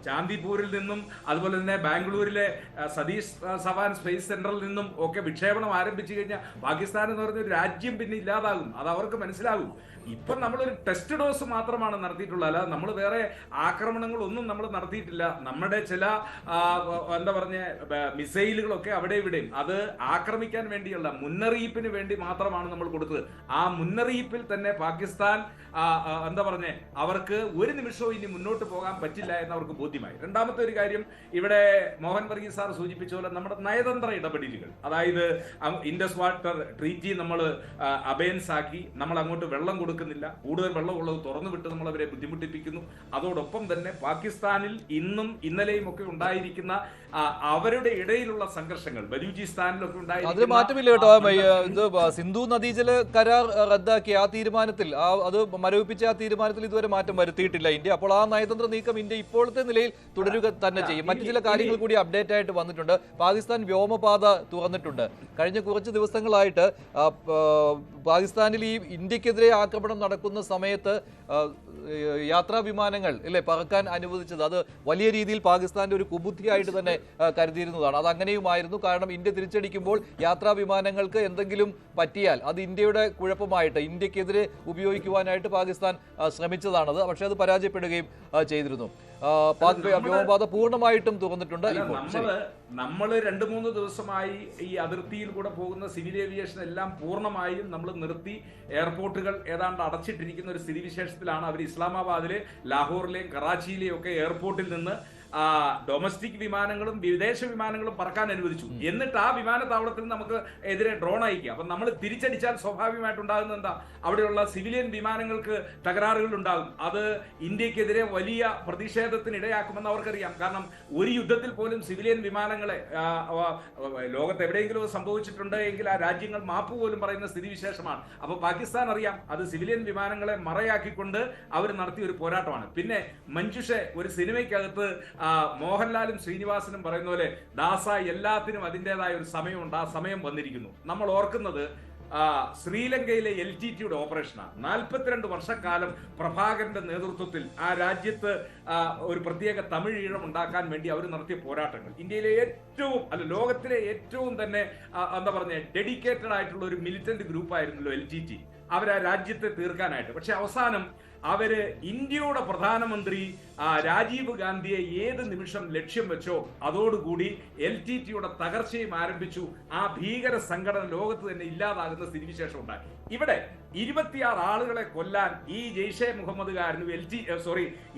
Speaker 3: ചാന്ദിപൂരിൽ നിന്നും അതുപോലെ തന്നെ ബാംഗ്ലൂരിലെ സതീഷ് ധവാൻ സ്പേസ് സെന്ററിൽ നിന്നും ഒക്കെ വിക്ഷേപണം ആരംഭിച്ചു കഴിഞ്ഞാൽ പാകിസ്ഥാൻ എന്ന് പറഞ്ഞ ഒരു രാജ്യം പിന്നെ ഇല്ലാതാകും. അത് അവർക്ക് മനസ്സിലാകും. ഇപ്പം നമ്മളൊരു ടെസ്റ്റ് ഡോസ് മാത്രമാണ് നടത്തിയിട്ടുള്ളത്, അല്ലാതെ നമ്മൾ വേറെ ആക്രമണങ്ങളൊന്നും നമ്മൾ നടത്തിയിട്ടില്ല. നമ്മുടെ ചില എന്താ പറഞ്ഞ മിസൈലുകളൊക്കെ അവിടെ ഇവിടെയും അത് ആക്രമിക്കാൻ വേണ്ടിയുള്ള മുന്നറിയിപ്പിന് വേണ്ടി മാത്രമാണ് നമ്മൾ കൊടുത്തത്. ആ മുന്നറിയിപ്പിൽ തന്നെ പാകിസ്ഥാൻ എന്താ പറഞ്ഞേ അവർക്ക് ഒരു നിമിഷവും ഇനി മുന്നോട്ട് പോകാൻ പറ്റില്ല എന്ന് അവർക്ക് ബോധ്യമായി. രണ്ടാമത്തെ ഒരു കാര്യം, ഇവിടെ മോഹൻ വർഗീസ് സാർ സൂചിപ്പിച്ച പോലെ നമ്മുടെ നയതന്ത്ര ഇടപെടലുകൾ, അതായത് ഇൻഡസ് വാട്ടർ ട്രീറ്റി നമ്മൾ അബയൻസ് ആക്കി, നമ്മൾ അങ്ങോട്ട് വെള്ളം കൊടുക്കുന്നില്ല, കൂടുതൽ വെള്ളമുള്ളത് തുറന്നു വിട്ട് നമ്മൾ അവരെ ബുദ്ധിമുട്ടിപ്പിക്കുന്നു. അതോടൊപ്പം തന്നെ പാകിസ്ഥാനിൽ ഇന്നും ഇന്നലെയും ഒക്കെ ഉണ്ടായിരിക്കുന്ന അവരുടെ ഇടയിലുള്ള സംഘർഷങ്ങൾ, ബലൂചിസ്ഥാനിലൊക്കെ
Speaker 1: അതിൽ മാറ്റമില്ല കേട്ടോ. ഇത് സിന്ധു നദീജല കരാർ റദ്ദാക്കിയ ആ തീരുമാനത്തിൽ, അത് മരവിപ്പിച്ച ആ തീരുമാനത്തിൽ ഇതുവരെ മാറ്റം വരുത്തിയിട്ടില്ല ഇന്ത്യ. അപ്പോൾ ആ നയതന്ത്ര നീക്കം ഇന്ത്യ ഇപ്പോഴത്തെ നിലയിൽ തുടരുക തന്നെ ചെയ്യും. മറ്റു ചില കാര്യങ്ങൾ കൂടി അപ്ഡേറ്റ് ആയിട്ട് വന്നിട്ടുണ്ട്. പാകിസ്ഥാൻ വ്യോമപാത തുറന്നിട്ടുണ്ട്. കഴിഞ്ഞ കുറച്ച് ദിവസങ്ങളായിട്ട് പാകിസ്ഥാനിൽ ഈ ഇന്ത്യക്കെതിരെ ആക്രമണം നടക്കുന്ന സമയത്ത് യാത്രാ വിമാനങ്ങൾ അല്ലേ പറക്കാൻ അനുവദിച്ചത്, അത് വലിയ രീതിയിൽ പാകിസ്ഥാന്റെ ഒരു കുബുദ്ധിയായിട്ട് തന്നെ കരുതിയിരുന്നതാണ്. അത് അങ്ങനെയുമായിരുന്നു. കാരണം ഇന്ത്യ തിരിച്ചടിക്കുമ്പോൾ യാത്രാ വിമാനങ്ങൾക്ക് എന്തെങ്കിലും പറ്റിയാൽ അത് ഇന്ത്യയുടെ കുഴപ്പമായിട്ട് ഇന്ത്യക്കെതിരെ ഉപയോഗിക്കുവാനായിട്ട് പാകിസ്ഥാൻ ശ്രമിച്ചതാണത്. പക്ഷെ അത് പരാജയപ്പെടുകയും ചെയ്തിരുന്നു. വ്യോമപാത പൂർണ്ണമായിട്ടും തുറന്നിട്ടുണ്ട്.
Speaker 3: നമ്മൾ 2-3 ദിവസമായി ഈ അതിർത്തിയിൽ കൂടെ പോകുന്ന സിവിൽ ഏവിയേഷൻ എല്ലാം പൂർണ്ണമായും നമ്മൾ നിർത്തി എയർപോർട്ടുകൾ ഏതാണ്ട് അടച്ചിട്ടിരിക്കുന്ന ഒരു സ്ഥിതിവിശേഷത്തിലാണ്. അവർ ഇസ്ലാമാബാദിലെ, ലാഹോറിലെയും കറാച്ചിയിലെയും ഒക്കെ എയർപോർട്ടിൽ നിന്ന് ഡൊമസ്റ്റിക് വിമാനങ്ങളും വിദേശ വിമാനങ്ങളും പറക്കാൻ അനുവദിച്ചു. എന്നിട്ട് ആ വിമാനത്താവളത്തിൽ നമുക്ക് എതിരെ ഡ്രോൺ അയക്കുക. അപ്പം നമ്മൾ തിരിച്ചടിച്ചാൽ സ്വാഭാവികമായിട്ടുണ്ടാകുന്നത് എന്താ? അവിടെയുള്ള സിവിലിയൻ വിമാനങ്ങൾക്ക് തകരാറുകൾ ഉണ്ടാകും. അത് ഇന്ത്യക്കെതിരെ വലിയ പ്രതിഷേധത്തിന് ഇടയാക്കുമെന്ന് അവർക്കറിയാം. കാരണം ഒരു യുദ്ധത്തിൽ പോലും സിവിലിയൻ വിമാനങ്ങളെ ലോകത്ത് എവിടെയെങ്കിലും സംഭവിച്ചിട്ടുണ്ട് എങ്കിൽ ആ രാജ്യങ്ങൾ മാപ്പ് പോലും പറയുന്ന സ്ഥിതിവിശേഷമാണ്. അപ്പോൾ പാകിസ്ഥാൻ അറിയാം അത് സിവിലിയൻ വിമാനങ്ങളെ മറയാക്കിക്കൊണ്ട് അവർ നടത്തിയ ഒരു പോരാട്ടമാണ്. പിന്നെ മഞ്ജുഷെ, ഒരു സിനിമയ്ക്കകത്ത് മോഹൻലാലും ശ്രീനിവാസനും പറയുന്ന പോലെ ദാസ എല്ലാത്തിനും അതിൻ്റെതായ ഒരു സമയമുണ്ട്, ആ സമയം വന്നിരിക്കുന്നു. നമ്മൾ ഓർക്കുന്നത് ശ്രീലങ്കയിലെ LTTയുടെ ഓപ്പറേഷനാണ്. 42 വർഷക്കാലം പ്രഭാകരന്റെ നേതൃത്വത്തിൽ ആ രാജ്യത്ത് ഒരു പ്രത്യേക തമിഴ് ഈഴം ഉണ്ടാക്കാൻ വേണ്ടി അവർ നടത്തിയ പോരാട്ടങ്ങൾ. ഇന്ത്യയിലെ ഏറ്റവും ലോകത്തിലെ ഏറ്റവും തന്നെ എന്താ പറഞ്ഞ ഡെഡിക്കേറ്റഡ് ആയിട്ടുള്ള ഒരു മിലിറ്റന്റ് ഗ്രൂപ്പായിരുന്നല്ലോ LTT. അവർ ആ രാജ്യത്തെ തീർക്കാനായിട്ട്. പക്ഷെ അവസാനം അവര് ഇന്ത്യയുടെ പ്രധാനമന്ത്രി രാജീവ് ഗാന്ധിയെ ഏത് നിമിഷം ലക്ഷ്യം വെച്ചോ അതോടുകൂടി LTTയുടെ തകർച്ചയും ആരംഭിച്ചു. ആ ഭീകര സംഘടന ലോകത്ത് തന്നെ ഇല്ലാതാകുന്ന സ്ഥിതിവിശേഷം ഉണ്ടായി. ഇവിടെ 26 ആളുകളെ കൊല്ലാൻ ഈ ജെയ്ഷെ മുഹമ്മദുകാരനും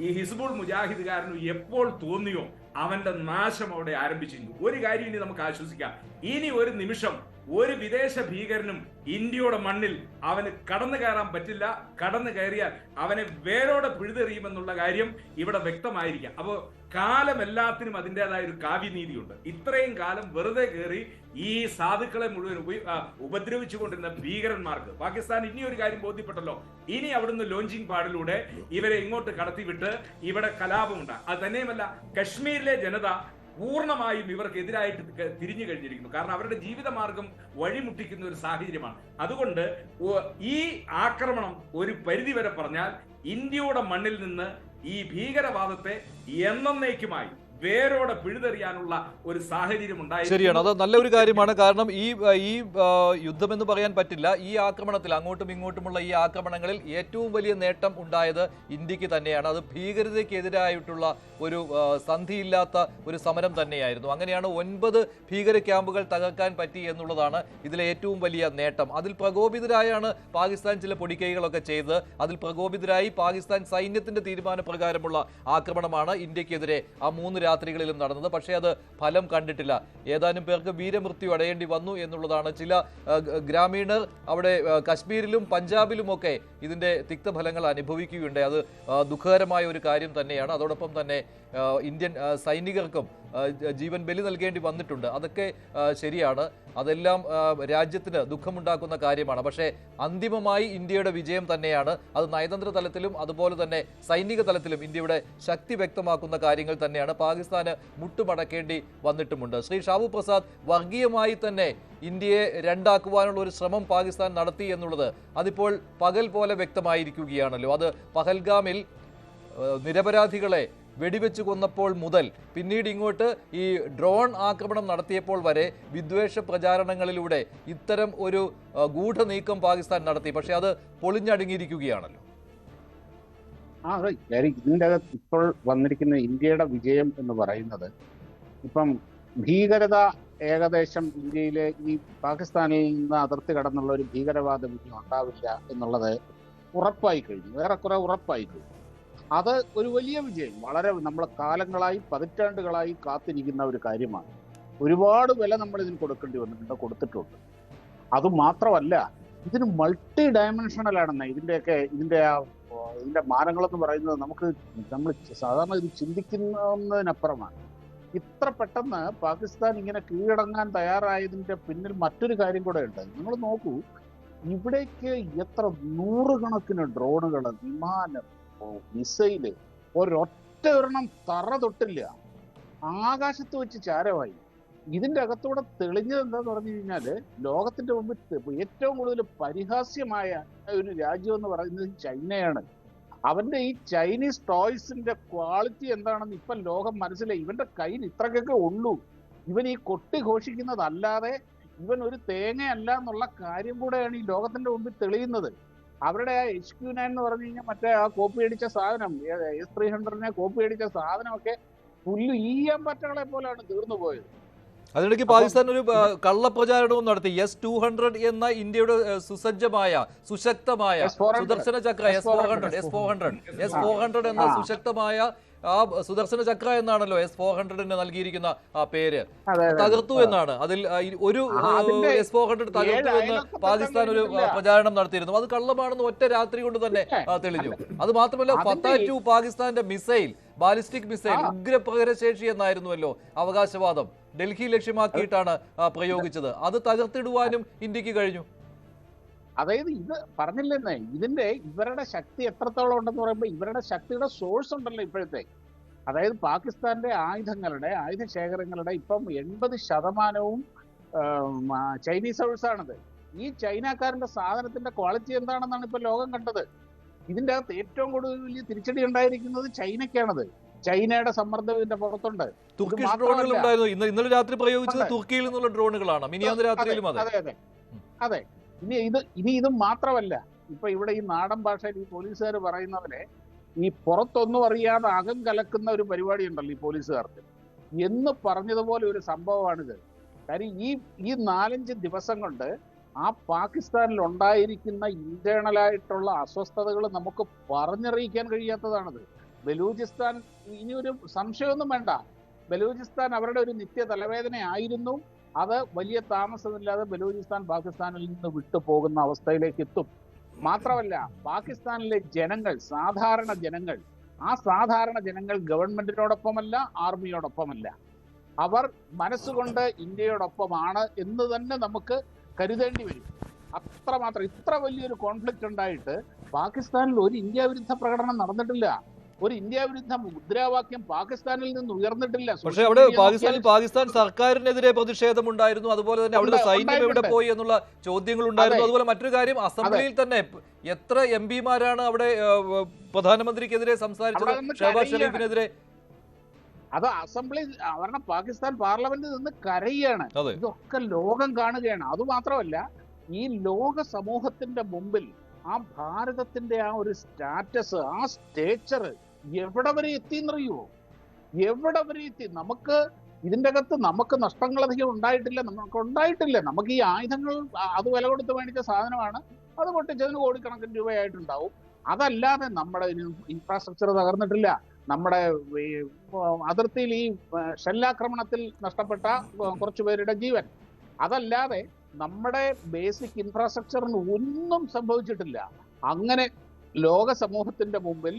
Speaker 3: ഈ ഹിസ്ബുൾ മുജാഹിദുകാരനും എപ്പോൾ തോന്നിയോ അവന്റെ നാശം അവിടെ ആരംഭിച്ചിരുന്നു. ഒരു കാര്യം ഇനി നമുക്ക് ആശ്വസിക്കാം, ഇനി ഒരു നിമിഷം ഒരു വിദേശ ഭീകരനും ഇന്ത്യയുടെ മണ്ണിൽ അവന് കടന്നു കയറാൻ പറ്റില്ല. കടന്നു കയറിയാൽ അവനെ വേരോടെ പിഴുതെറിയുമെന്നുള്ള കാര്യം ഇവിടെ വ്യക്തമായിരിക്കാം. അപ്പോൾ കാലം എല്ലാത്തിനും അതിൻ്റെതായ ഒരു കാവ്യനീതിയുണ്ട്. ഇത്രയും കാലം വെറുതെ കയറി ഈ സാധുക്കളെ മുഴുവൻ ഉപദ്രവിച്ചുകൊണ്ടിരുന്ന ഭീകരന്മാർക്ക് പാകിസ്ഥാൻ ഇനി ഒരു കാര്യം ബോധ്യപ്പെട്ടല്ലോ, ഇനി അവിടുന്ന് ലോഞ്ചിങ് പാഡിലൂടെ ഇവരെ ഇങ്ങോട്ട് കടത്തിവിട്ട് ഇവിടെ കലാപമുണ്ടാകും. അത് തന്നെയുമല്ല, കശ്മീരിലെ ജനത പൂർണ്ണമായും ഇവർക്കെതിരായിട്ട് തിരിഞ്ഞു കഴിഞ്ഞിരിക്കുന്നു. കാരണം അവരുടെ ജീവിതമാർഗം വഴിമുട്ടിക്കുന്ന ഒരു സാഹചര്യമാണ്. അതുകൊണ്ട് ഈ ആക്രമണം ഒരു പരിധിവരെ പറഞ്ഞാൽ ഇന്ത്യയുടെ മണ്ണിൽ നിന്ന് ഈ ഭീകരവാദത്തെ എന്നേക്കുമായി വേരോടെ പിഴുതെറിയാനുള്ള ഒരു സാഹചര്യം ഉണ്ടായി.
Speaker 1: ശരിയാണ്, അത് നല്ലൊരു കാര്യമാണ്. കാരണം ഈ യുദ്ധം എന്ന് പറയാൻ പറ്റില്ല. ഈ ആക്രമണത്തിൽ അങ്ങോട്ടും ഇങ്ങോട്ടുമുള്ള ഈ ആക്രമണങ്ങളിൽ ഏറ്റവും വലിയ നേട്ടം ഉണ്ടായത് ഇന്ത്യക്ക് തന്നെയാണ്. അത് ഭീകരതയ്ക്കെതിരായിട്ടുള്ള ഒരു സന്ധിയില്ലാത്ത ഒരു സമരം തന്നെയായിരുന്നു. അങ്ങനെയാണ് 9 ഭീകര ക്യാമ്പുകൾ തകർക്കാൻ പറ്റി എന്നുള്ളതാണ് ഇതിലെ ഏറ്റവും വലിയ നേട്ടം. അതിൽ പ്രകോപിതരായാണ് പാകിസ്ഥാൻ ചില പൊടിക്കൈകളൊക്കെ ചെയ്തത്. അതിൽ പ്രകോപിതരായി പാകിസ്ഥാൻ സൈന്യത്തിന്റെ തീരുമാനപ്രകാരമുള്ള ആക്രമണമാണ് ഇന്ത്യക്കെതിരെ ആ 3 രാത്രികളിലും നടന്നത്. പക്ഷേ അത് ഫലം കണ്ടിട്ടില്ല. ഏതാനും പേർക്ക് വീരമൃത്യു അടയേണ്ടി വന്നു എന്നുള്ളതാണ്. ചില ഗ്രാമീണർ അവിടെ കശ്മീരിലും പഞ്ചാബിലുമൊക്കെ ഇതിന്റെ തിക്തഫലങ്ങൾ അനുഭവിക്കുകയുണ്ടായി. അത് ദുഃഖകരമായ ഒരു കാര്യം തന്നെയാണ്. അതോടൊപ്പം തന്നെ ഇന്ത്യൻ സൈനികർക്കും ജീവൻ ബലി നൽകേണ്ടി വന്നിട്ടുണ്ട്. അതൊക്കെ ശരിയാണ്. അതെല്ലാം രാജ്യത്തിന് ദുഃഖമുണ്ടാക്കുന്ന കാര്യമാണ്. പക്ഷേ അന്തിമമായി ഇന്ത്യയുടെ വിജയം തന്നെയാണ്. അത് നയതന്ത്ര തലത്തിലും അതുപോലെ തന്നെ സൈനിക തലത്തിലും ഇന്ത്യയുടെ ശക്തി വ്യക്തമാക്കുന്ന കാര്യങ്ങൾ തന്നെയാണ്. പാകിസ്ഥാന് മുട്ടുമടക്കേണ്ടി വന്നിട്ടുമുണ്ട്. ശ്രീ ഷാബു പ്രസാദ്, വർഗീയമായി തന്നെ ഇന്ത്യയെ രണ്ടാക്കുവാനുള്ള ഒരു ശ്രമം പാകിസ്ഥാൻ നടത്തി എന്നുള്ളത് അതിപ്പോൾ പകൽ പോലെ വ്യക്തമായിരിക്കുകയാണല്ലോ. അത് പഹൽഗാമിൽ നിരപരാധികളെ വെടിവെച്ച് കൊന്നപ്പോൾ മുതൽ പിന്നീട് ഇങ്ങോട്ട് ഈ ഡ്രോൺ ആക്രമണം നടത്തിയപ്പോൾ വരെ വിദ്വേഷ പ്രചാരണങ്ങളിലൂടെ ഇത്തരം ഒരു ഗൂഢനീക്കം പാകിസ്ഥാൻ നടത്തി. പക്ഷെ അത് പൊളിഞ്ഞടുങ്ങിയിരിക്കുകയാണല്ലോ.
Speaker 4: അതെ, ഇതിൻ്റെ അകത്ത് ഇപ്പോൾ വന്നിരിക്കുന്ന ഇന്ത്യയുടെ വിജയം എന്ന് പറയുന്നത്, ഇപ്പം ഭീകരത ഏകദേശം ഇന്ത്യയിലെ ഈ പാകിസ്ഥാനിൽ നിന്ന് അതിർത്തി കടന്നുള്ള ഒരു ഭീകരവാദ വിജയം ഉണ്ടാവില്ല എന്നുള്ളത് ഉറപ്പായി കഴിഞ്ഞു, ഏറെക്കുറെ ഉറപ്പായി കഴിഞ്ഞു. അത് ഒരു വലിയ വിജയം, വളരെ നമ്മൾ കാലങ്ങളായി പതിറ്റാണ്ടുകളായി കാത്തിരിക്കുന്ന ഒരു കാര്യമാണ്. ഒരുപാട് വില നമ്മൾ ഇതിന് കൊടുക്കേണ്ടി വന്നിട്ടുണ്ട്, കൊടുത്തിട്ടുണ്ട്. അതുമാത്രമല്ല, ഇതിന് മൾട്ടി ഡയമെൻഷണലാണെന്ന് ഇതിന്റെ മാനങ്ങളെന്ന് പറയുന്നത് നമ്മൾ സാധാരണ ഇത് ചിന്തിക്കുന്നതിനപ്പുറമാണ്. ഇത്ര പെട്ടെന്ന് പാകിസ്ഥാൻ ഇങ്ങനെ കീഴടങ്ങാൻ തയ്യാറായതിന്റെ പിന്നിൽ മറ്റൊരു കാര്യം കൂടെ ഉണ്ട്. നിങ്ങൾ നോക്കൂ, ഇവിടേക്ക് എത്ര നൂറുകണക്കിന് ഡ്രോണുകൾ, വിമാനം, മിസൈല്, ഒരൊറ്റ ഒരെണ്ണം തറ തൊട്ടില്ല, ആകാശത്ത് വെച്ച് ചാരമായി. ഇതിന്റെ അകത്തൂടെ തെളിഞ്ഞത് എന്താന്ന് പറഞ്ഞു കഴിഞ്ഞാല്, ലോകത്തിന്റെ മുമ്പിൽ ഏറ്റവും കൂടുതൽ പരിഹാസ്യമായ ഒരു രാജ്യം എന്ന് പറയുന്നത് ചൈനയാണ്. അവന്റെ ഈ ചൈനീസ് ടോയ്സിന്റെ ക്വാളിറ്റി എന്താണെന്ന് ഇപ്പൊ ലോകം മനസ്സിലായി. ഇവന്റെ കയ്യിൽ ഇത്രക്കൊക്കെ ഉള്ളൂ. ഇവൻ ഈ കൊട്ടി ഘോഷിക്കുന്നതല്ലാതെ ഇവൻ ഒരു തേങ്ങയല്ല എന്നുള്ള കാര്യം കൂടെയാണ് ഈ ലോകത്തിന്റെ മുമ്പിൽ തെളിയുന്നത്. അവരുടെ ആ HQ-9 എന്ന് പറഞ്ഞു കഴിഞ്ഞാൽ മറ്റേ ആ കോപ്പി അടിച്ച സാധനം, S-300 കോപ്പി അടിച്ച സാധനമൊക്കെ പുല്ല് ഈയാൻ പറ്റകളെ പോലെയാണ് തീർന്നു പോയത്.
Speaker 1: അതിനിടയ്ക്ക് പാകിസ്ഥാൻ ഒരു കള്ളപ്രചാരണവും നടത്തി. S-200 എന്ന ഇന്ത്യയുടെ സുസജ്ജമായ സുശക്തമായ സുദർശന ചക്ര S-400 എന്ന സുശക്തമായ ആ സുദർശന ചക്ര എന്നാണല്ലോ S-400 നൽകിയിരിക്കുന്ന ആ പേര്. തകർത്തു എന്നാണ്. അതിൽ ഒരു S-400 തകർത്തു എന്ന് പാകിസ്ഥാൻ ഒരു പ്രചാരണം നടത്തിയിരുന്നു. അത് കള്ളമാണെന്ന് ഒറ്റ രാത്രി കൊണ്ട് തന്നെ തെളിഞ്ഞു. അത് മാത്രമല്ല, ഫത്താ-2 പാകിസ്ഥാന്റെ മിസൈൽ, ബാലിസ്റ്റിക് മിസൈൽ, ഉഗ്രപ്രഹരശേഷി എന്നായിരുന്നുവല്ലോ അവകാശവാദം, ഡൽഹി ലക്ഷ്യമാക്കിയിട്ടാണ് പ്രയോഗിച്ചത്. അത് തകർത്തിടുവാനും ഇന്ത്യക്ക് കഴിഞ്ഞു.
Speaker 4: അതായത് ഇത് പറഞ്ഞില്ലെന്നേ, ഇവരുടെ ശക്തി എത്രത്തോളം ഉണ്ടെന്ന് പറയുമ്പോൾ ഇവരുടെ ശക്തിയുടെ സോഴ്സ് ഉണ്ടല്ലോ ഇപ്പോഴത്തെ. അതായത് പാകിസ്ഥാന്റെ ആയുധ ശേഖരങ്ങളുടെ ഇപ്പം 80% ചൈനീസ് സോഴ്സാണത്. ഈ ചൈനക്കാരന്റെ സാധനത്തിന്റെ ക്വാളിറ്റി എന്താണെന്നാണ് ഇപ്പൊ ലോകം കണ്ടത്. ഇതിന്റെ അകത്ത് ഏറ്റവും കൂടുതൽ വലിയ തിരിച്ചടി ഉണ്ടായിരിക്കുന്നത് ചൈനയ്ക്കാണത്. ചൈനയുടെ സമ്മർദ്ദം ഇതിന്റെ പുറത്തുണ്ട്.
Speaker 1: തുർക്കിഷ് ഡ്രോണുകൾ ഉണ്ടായിരുന്നു. ഇന്നലെ രാത്രി പ്രയോഗിച്ചത് തുർക്കിയിൽ നിന്നുള്ള ഡ്രോണുകളാണ്. മിനിയാന്ന് രാത്രിയിലും
Speaker 4: അതെ. ഇനി ഇത് മാത്രമല്ല, ഇപ്പൊ ഇവിടെ ഈ നാടൻ ഭാഷയിൽ ഈ പോലീസുകാർ പറയുന്നവരെ ഈ പുറത്തൊന്നും അറിയാതെ അകം കലക്കുന്ന ഒരു പരിപാടി ഉണ്ടല്ലോ ഈ പോലീസുകാർക്ക് എന്ന് പറഞ്ഞതുപോലെ ഒരു സംഭവമാണിത്. കാര്യം ഈ 4-5 ദിവസം കൊണ്ട് ആ പാകിസ്ഥാനിൽ ഉണ്ടായിരിക്കുന്ന ഇന്റേണലായിട്ടുള്ള അസ്വസ്ഥതകൾ നമുക്ക് പറഞ്ഞറിയിക്കാൻ കഴിയാത്തതാണിത്. ബലൂചിസ്ഥാൻ, ഇനി ഒരു സംശയമൊന്നും വേണ്ട, ബലൂചിസ്ഥാൻ അവരുടെ ഒരു നിത്യ തലവേദനയായിരുന്നു. അത് വലിയ താമസമില്ലാതെ ബലൂചിസ്ഥാൻ പാകിസ്ഥാനിൽ നിന്ന് വിട്ടു പോകുന്ന അവസ്ഥയിലേക്ക് എത്തും. മാത്രമല്ല, പാകിസ്ഥാനിലെ ജനങ്ങൾ, സാധാരണ ജനങ്ങൾ ഗവൺമെന്റിനോടൊപ്പമല്ല, ആർമിയോടൊപ്പമല്ല. അവർ മനസ്സുകൊണ്ട് ഇന്ത്യയോടൊപ്പമാണ് എന്ന് തന്നെ നമുക്ക് കരുതേണ്ടി വരും. അത്രമാത്രം ഇത്ര വലിയൊരു കോൺഫ്ലിക്റ്റ് ഉണ്ടായിട്ട് പാകിസ്ഥാനിൽ ഒരു ഇന്ത്യ വിരുദ്ധ പ്രകടനം നടന്നിട്ടില്ല. ഒരു ഇന്ത്യ വിരുദ്ധ മുദ്രാവാക്യം പാകിസ്ഥാനിൽ നിന്ന് ഉയർന്നിട്ടില്ല.
Speaker 1: പക്ഷേ അവിടെ പാകിസ്ഥാൻ സർക്കാരിനെതിരെ പ്രതിഷേധമുണ്ടായിരുന്നു. അതുപോലെ തന്നെ അവിടുത്തെ സൈന്യം എവിടെ പോയി എന്നുള്ള ചോദ്യങ്ങൾ ഉണ്ടായിരുന്നു. അതുപോലെ മറ്റൊരു കാര്യം, അസംബ്ലിയിൽ തന്നെ എത്ര എംപിമാരാണ് അവിടെ പ്രധാനമന്ത്രിക്കെതിരെ സംസാരിച്ചത്, ഷഹബാസ് ഷെരീഫിനെതിരെ?
Speaker 4: അത് അസംബ്ലി അവരുടെ പാകിസ്ഥാൻ പാർലമെന്റിൽ നിന്ന് കരയാണ്. ഇതൊക്കെ ലോകം കാണുകയാണ്. അതുമാത്രമല്ല, ഈ ലോക സമൂഹത്തിന്റെ മുമ്പിൽ ആ ഭാരതത്തിന്റെ ആ ഒരു സ്റ്റാറ്റസ്, ആ സ്റ്റേച്ചർ എവിടെ വരെ എത്തിയെന്നറിയുമോ? എവിടെ വരെ എത്തി? നമുക്ക് ഇതിന്റെ അകത്ത് നമുക്ക് നഷ്ടങ്ങളധികം ഉണ്ടായിട്ടില്ല. നമുക്ക് ഈ ആയുധങ്ങൾ അത് വില കൊടുത്ത് മേടിച്ച സാധനമാണ്. അത് പൊട്ടിച്ചതിന് കോടിക്കണക്കിന് രൂപയായിട്ടുണ്ടാവും. അതല്ലാതെ നമ്മുടെ ഇൻഫ്രാസ്ട്രക്ചർ തകർന്നിട്ടില്ല. നമ്മുടെ അതിർത്തിയിൽ ഈ ഷെല്ലാക്രമണത്തിൽ നഷ്ടപ്പെട്ട കുറച്ചു പേരുടെ ജീവൻ, അതല്ലാതെ നമ്മുടെ ബേസിക് ഇൻഫ്രാസ്ട്രക്ചറിന് ഒന്നും സംഭവിച്ചിട്ടില്ല. അങ്ങനെ ലോക സമൂഹത്തിന്റെ മുമ്പിൽ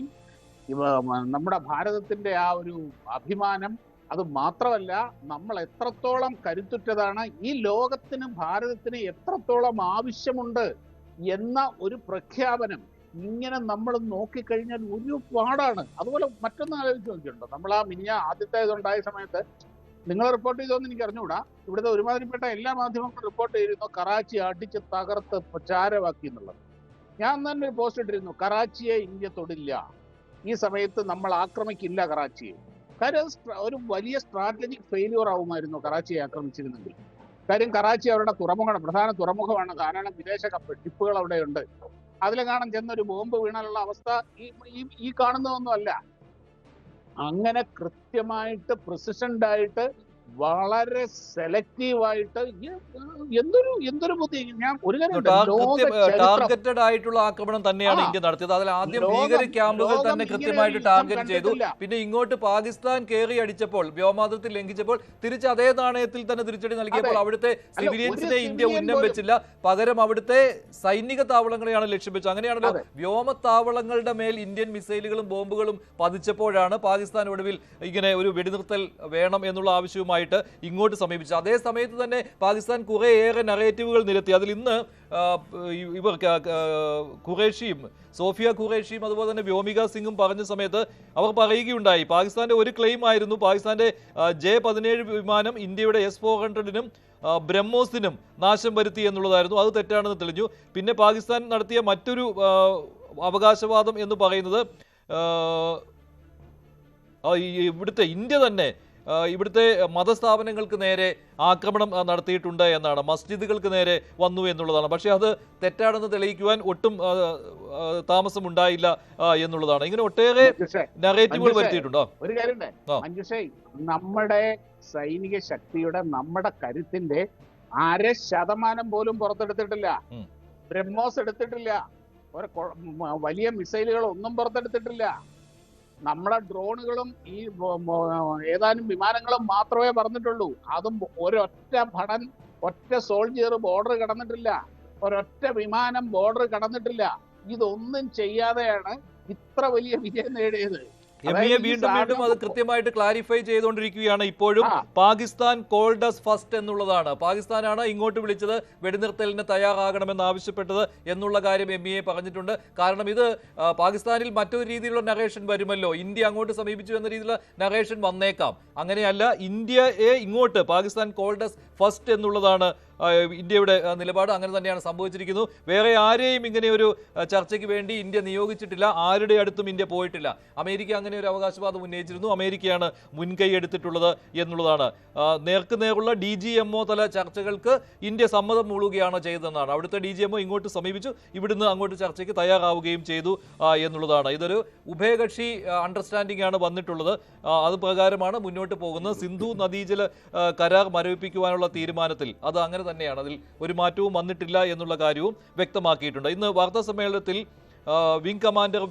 Speaker 4: നമ്മുടെ ഭാരതത്തിന്റെ ആ ഒരു അഭിമാനം, അത് മാത്രമല്ല നമ്മൾ എത്രത്തോളം കരുത്തുറ്റതാണ്, ഈ ലോകത്തിന് ഭാരതത്തിന് എത്രത്തോളം ആവശ്യമുണ്ട് എന്ന ഒരു പ്രഖ്യാപനം ഇങ്ങനെ നമ്മൾ നോക്കിക്കഴിഞ്ഞാൽ ഒരുപാടാണ്. അതുപോലെ മറ്റൊന്ന് ആലോചിച്ച് നോക്കിയിട്ടുണ്ടോ? നമ്മൾ ആ ആദ്യത്തെ ഇതുണ്ടായ സമയത്ത് നിങ്ങൾ റിപ്പോർട്ട് ചെയ്തോന്ന് എനിക്ക് അറിഞ്ഞുകൂടാ, ഇവിടുത്തെ ഒരുമാതിരിപ്പെട്ട എല്ലാ മാധ്യമങ്ങളും റിപ്പോർട്ട് ചെയ്തിരുന്നു കറാച്ചി അടിച്ച് തകർത്ത് ചാരമാക്കി എന്നുള്ളത്. ഞാൻ തന്നെ ഒരു പോസ്റ്റ് ഇട്ടിരുന്നു, കറാച്ചിയെ ഇന്ത്യ തൊടില്ല, ഈ സമയത്ത് നമ്മൾ ആക്രമിക്കില്ല കറാച്ചിയെ. കാര്യം ഒരു വലിയ സ്ട്രാറ്റജിക് ഫെയിലിയർ ആവുമായിരുന്നു കറാച്ചിയെ ആക്രമിച്ചിരുന്നെങ്കിൽ. കാര്യം കറാച്ചി അവരുടെ തുറമുഖമാണ്, പ്രധാന തുറമുഖമാണ്. ധാരാളം വിദേശ ഷിപ്പുകൾ അവിടെയുണ്ട്. അതിലെങ്ങാനും ചെന്നൊരു ബോംബ് വീണാലുള്ള അവസ്ഥ ഈ കാണുന്നതൊന്നും അല്ല. അങ്ങനെ കൃത്യമായിട്ട് പ്രിസിഷൻഡായിട്ട് വളരെ സെലക്റ്റീവായിട്ട് എന്തൊരു ബുദ്ധി. ഞാൻ ഒരു
Speaker 1: ടാർഗറ്റഡ് ആയിട്ടുള്ള ആക്രമണം തന്നെയാണ് ഇന്ത്യ നടത്തിയത്. അതിൽ ആദ്യം ഭീകര ക്യാമ്പുകൾ തന്നെ കൃത്യമായിട്ട് ടാർഗറ്റ് ചെയ്തു. പിന്നെ ഇങ്ങോട്ട് പാകിസ്ഥാൻ കയറി അടിച്ചപ്പോൾ, വ്യോമാതിർത്തി ലംഘിച്ചപ്പോൾ തിരിച്ച് അതേ നാണയത്തിൽ തന്നെ തിരിച്ചടി നൽകിയപ്പോൾ അവിടുത്തെ സിവിലിയൻസിനെ ഇന്ത്യ ഉന്നം വെച്ചില്ല, പകരം അവിടുത്തെ സൈനിക താവളങ്ങളെയാണ് ലക്ഷ്യം വെച്ചത്. അങ്ങനെയാണല്ലോ വ്യോമത്താവളങ്ങളുടെ മേൽ ഇന്ത്യൻ മിസൈലുകളും ബോംബുകളും പതിച്ചപ്പോഴാണ് പാകിസ്ഥാൻ ഒടുവിൽ ഇങ്ങനെ ഒരു വെടിനിർത്തൽ വേണം എന്നുള്ള ആവശ്യവുമായി ഇങ്ങോട്ട് സമീപിച്ചു. അതേ സമയത്ത് തന്നെ പാകിസ്ഥാൻ കുറേയേറെ നറേറ്റീവുകൾ നിരത്തി. അതിൽ ഇന്ന് ഇവർ ഖുറേഷിയും സോഫിയ ഖുറേഷിയും അതുപോലെ തന്നെ വ്യോമിക സിംഗും പറഞ്ഞ സമയത്ത് അവർ പറയുകയുണ്ടായി, പാകിസ്ഥാന്റെ ഒരു ക്ലെയിം ആയിരുന്നു പാകിസ്ഥാന്റെ J-17 വിമാനം ഇന്ത്യയുടെ S-400നും ബ്രഹ്മോസിനും നാശം വരുത്തി എന്നുള്ളതായിരുന്നു. അത് തെറ്റാണെന്ന് തെളിഞ്ഞു. പിന്നെ പാകിസ്ഥാൻ നടത്തിയ മറ്റൊരു അവകാശവാദം എന്ന് പറയുന്നത് ഇവിടുത്തെ ഇന്ത്യ തന്നെ ഇവിടുത്തെ മതസ്ഥാപനങ്ങൾക്ക് നേരെ ആക്രമണം നടത്തിയിട്ടുണ്ട് എന്നാണ്, മസ്ജിദുകൾക്ക് നേരെ വന്നു എന്നുള്ളതാണ്. പക്ഷേ അത് തെറ്റാണെന്ന് തെളിയിക്കുവാൻ ഒട്ടും താമസം ഉണ്ടായില്ല എന്നുള്ളതാണ്. ഇങ്ങനെ ഒട്ടേറെ നറേറ്റീവുകൾ വരുത്തിയിട്ടുണ്ടോ?
Speaker 4: ഒരു കാര്യം നമ്മുടെ സൈനിക ശക്തിയുടെ, നമ്മുടെ കരുത്തിന്റെ 0.5% പോലും പുറത്തെടുത്തിട്ടില്ല. ബ്രഹ്മോസ് എടുത്തിട്ടില്ല, വലിയ മിസൈലുകൾ ഒന്നും പുറത്തെടുത്തിട്ടില്ല. നമ്മുടെ ഡ്രോണുകളും ഈ ഏതാനും വിമാനങ്ങളും മാത്രമേ പറഞ്ഞിട്ടുള്ളൂ. അതും ഒറ്റ സോൾജിയർ ബോർഡർ കടന്നിട്ടില്ല, ഒരൊറ്റ വിമാനം ബോർഡർ കടന്നിട്ടില്ല. ഇതൊന്നും ചെയ്യാതെയാണ് ഇത്ര വലിയ വിജയം നേടിയത്.
Speaker 1: വീണ്ടും അത് കൃത്യമായിട്ട് ക്ലാരിഫൈ ചെയ്തുകൊണ്ടിരിക്കുകയാണ്. ഇപ്പോഴും പാകിസ്ഥാൻ കോൾഡ് അസ് ഫസ്റ്റ് എന്നുള്ളതാണ്. പാകിസ്ഥാനാണ് ഇങ്ങോട്ട് വിളിച്ചത്, വെടിനിർത്തലിന് തയ്യാറാകണമെന്ന് ആവശ്യപ്പെട്ടത് എന്നുള്ള കാര്യം MEA പറഞ്ഞിട്ടുണ്ട്. കാരണം ഇത് പാകിസ്ഥാനിൽ മറ്റൊരു രീതിയിലുള്ള നറേഷൻ വരുമല്ലോ, ഇന്ത്യ അങ്ങോട്ട് സമീപിച്ചു എന്ന രീതിയിലുള്ള നറേഷൻ വന്നേക്കാം. അങ്ങനെയല്ല, ഇന്ത്യയെ ഇങ്ങോട്ട് പാകിസ്ഥാൻ കോൾഡ് അസ് ഫസ്റ്റ് എന്നുള്ളതാണ് ഇന്ത്യയുടെ നിലപാട്. അങ്ങനെ തന്നെയാണ് സംഭവിച്ചിരിക്കുന്നു. വേറെ ആരെയും ഇങ്ങനെ ഒരു ചർച്ചയ്ക്ക് വേണ്ടി ഇന്ത്യ നിയോഗിച്ചിട്ടില്ല, ആരുടെ അടുത്തും ഇന്ത്യ പോയിട്ടില്ല. അമേരിക്ക അങ്ങനെ ഒരു അവകാശവാദം ഉന്നയിച്ചിരുന്നു, അമേരിക്കയാണ് മുൻകൈ എടുത്തിട്ടുള്ളത് എന്നുള്ളതാണ്. നേർക്കുനേറുള്ള DGMO തല ചർച്ചകൾക്ക് ഇന്ത്യ സമ്മതം മൂളുകയാണ് ചെയ്തതെന്നാണ്. അവിടുത്തെ DGMO ഇങ്ങോട്ട് സമീപിച്ചു, ഇവിടുന്ന് അങ്ങോട്ട് ചർച്ചയ്ക്ക് തയ്യാറാവുകയും ചെയ്തു എന്നുള്ളതാണ്. ഇതൊരു ഉഭയകക്ഷി അണ്ടർസ്റ്റാൻഡിംഗ് ആണ് വന്നിട്ടുള്ളത്. അത് പ്രകാരമാണ് മുന്നോട്ട് പോകുന്നത്. സിന്ധു നദീജല കരാർ മരവിപ്പിക്കുവാനുള്ള തീരുമാനത്തിൽ അത് അങ്ങനെ തന്നെയാണ്, അതിൽ ഒരു മാറ്റവും വന്നിട്ടില്ല എന്നുള്ള കാര്യവും വ്യക്തമാക്കിയിട്ടുണ്ട്. ഇന്ന് വാർത്താ സമ്മേളനത്തിൽ വിംഗ് കമാൻഡർ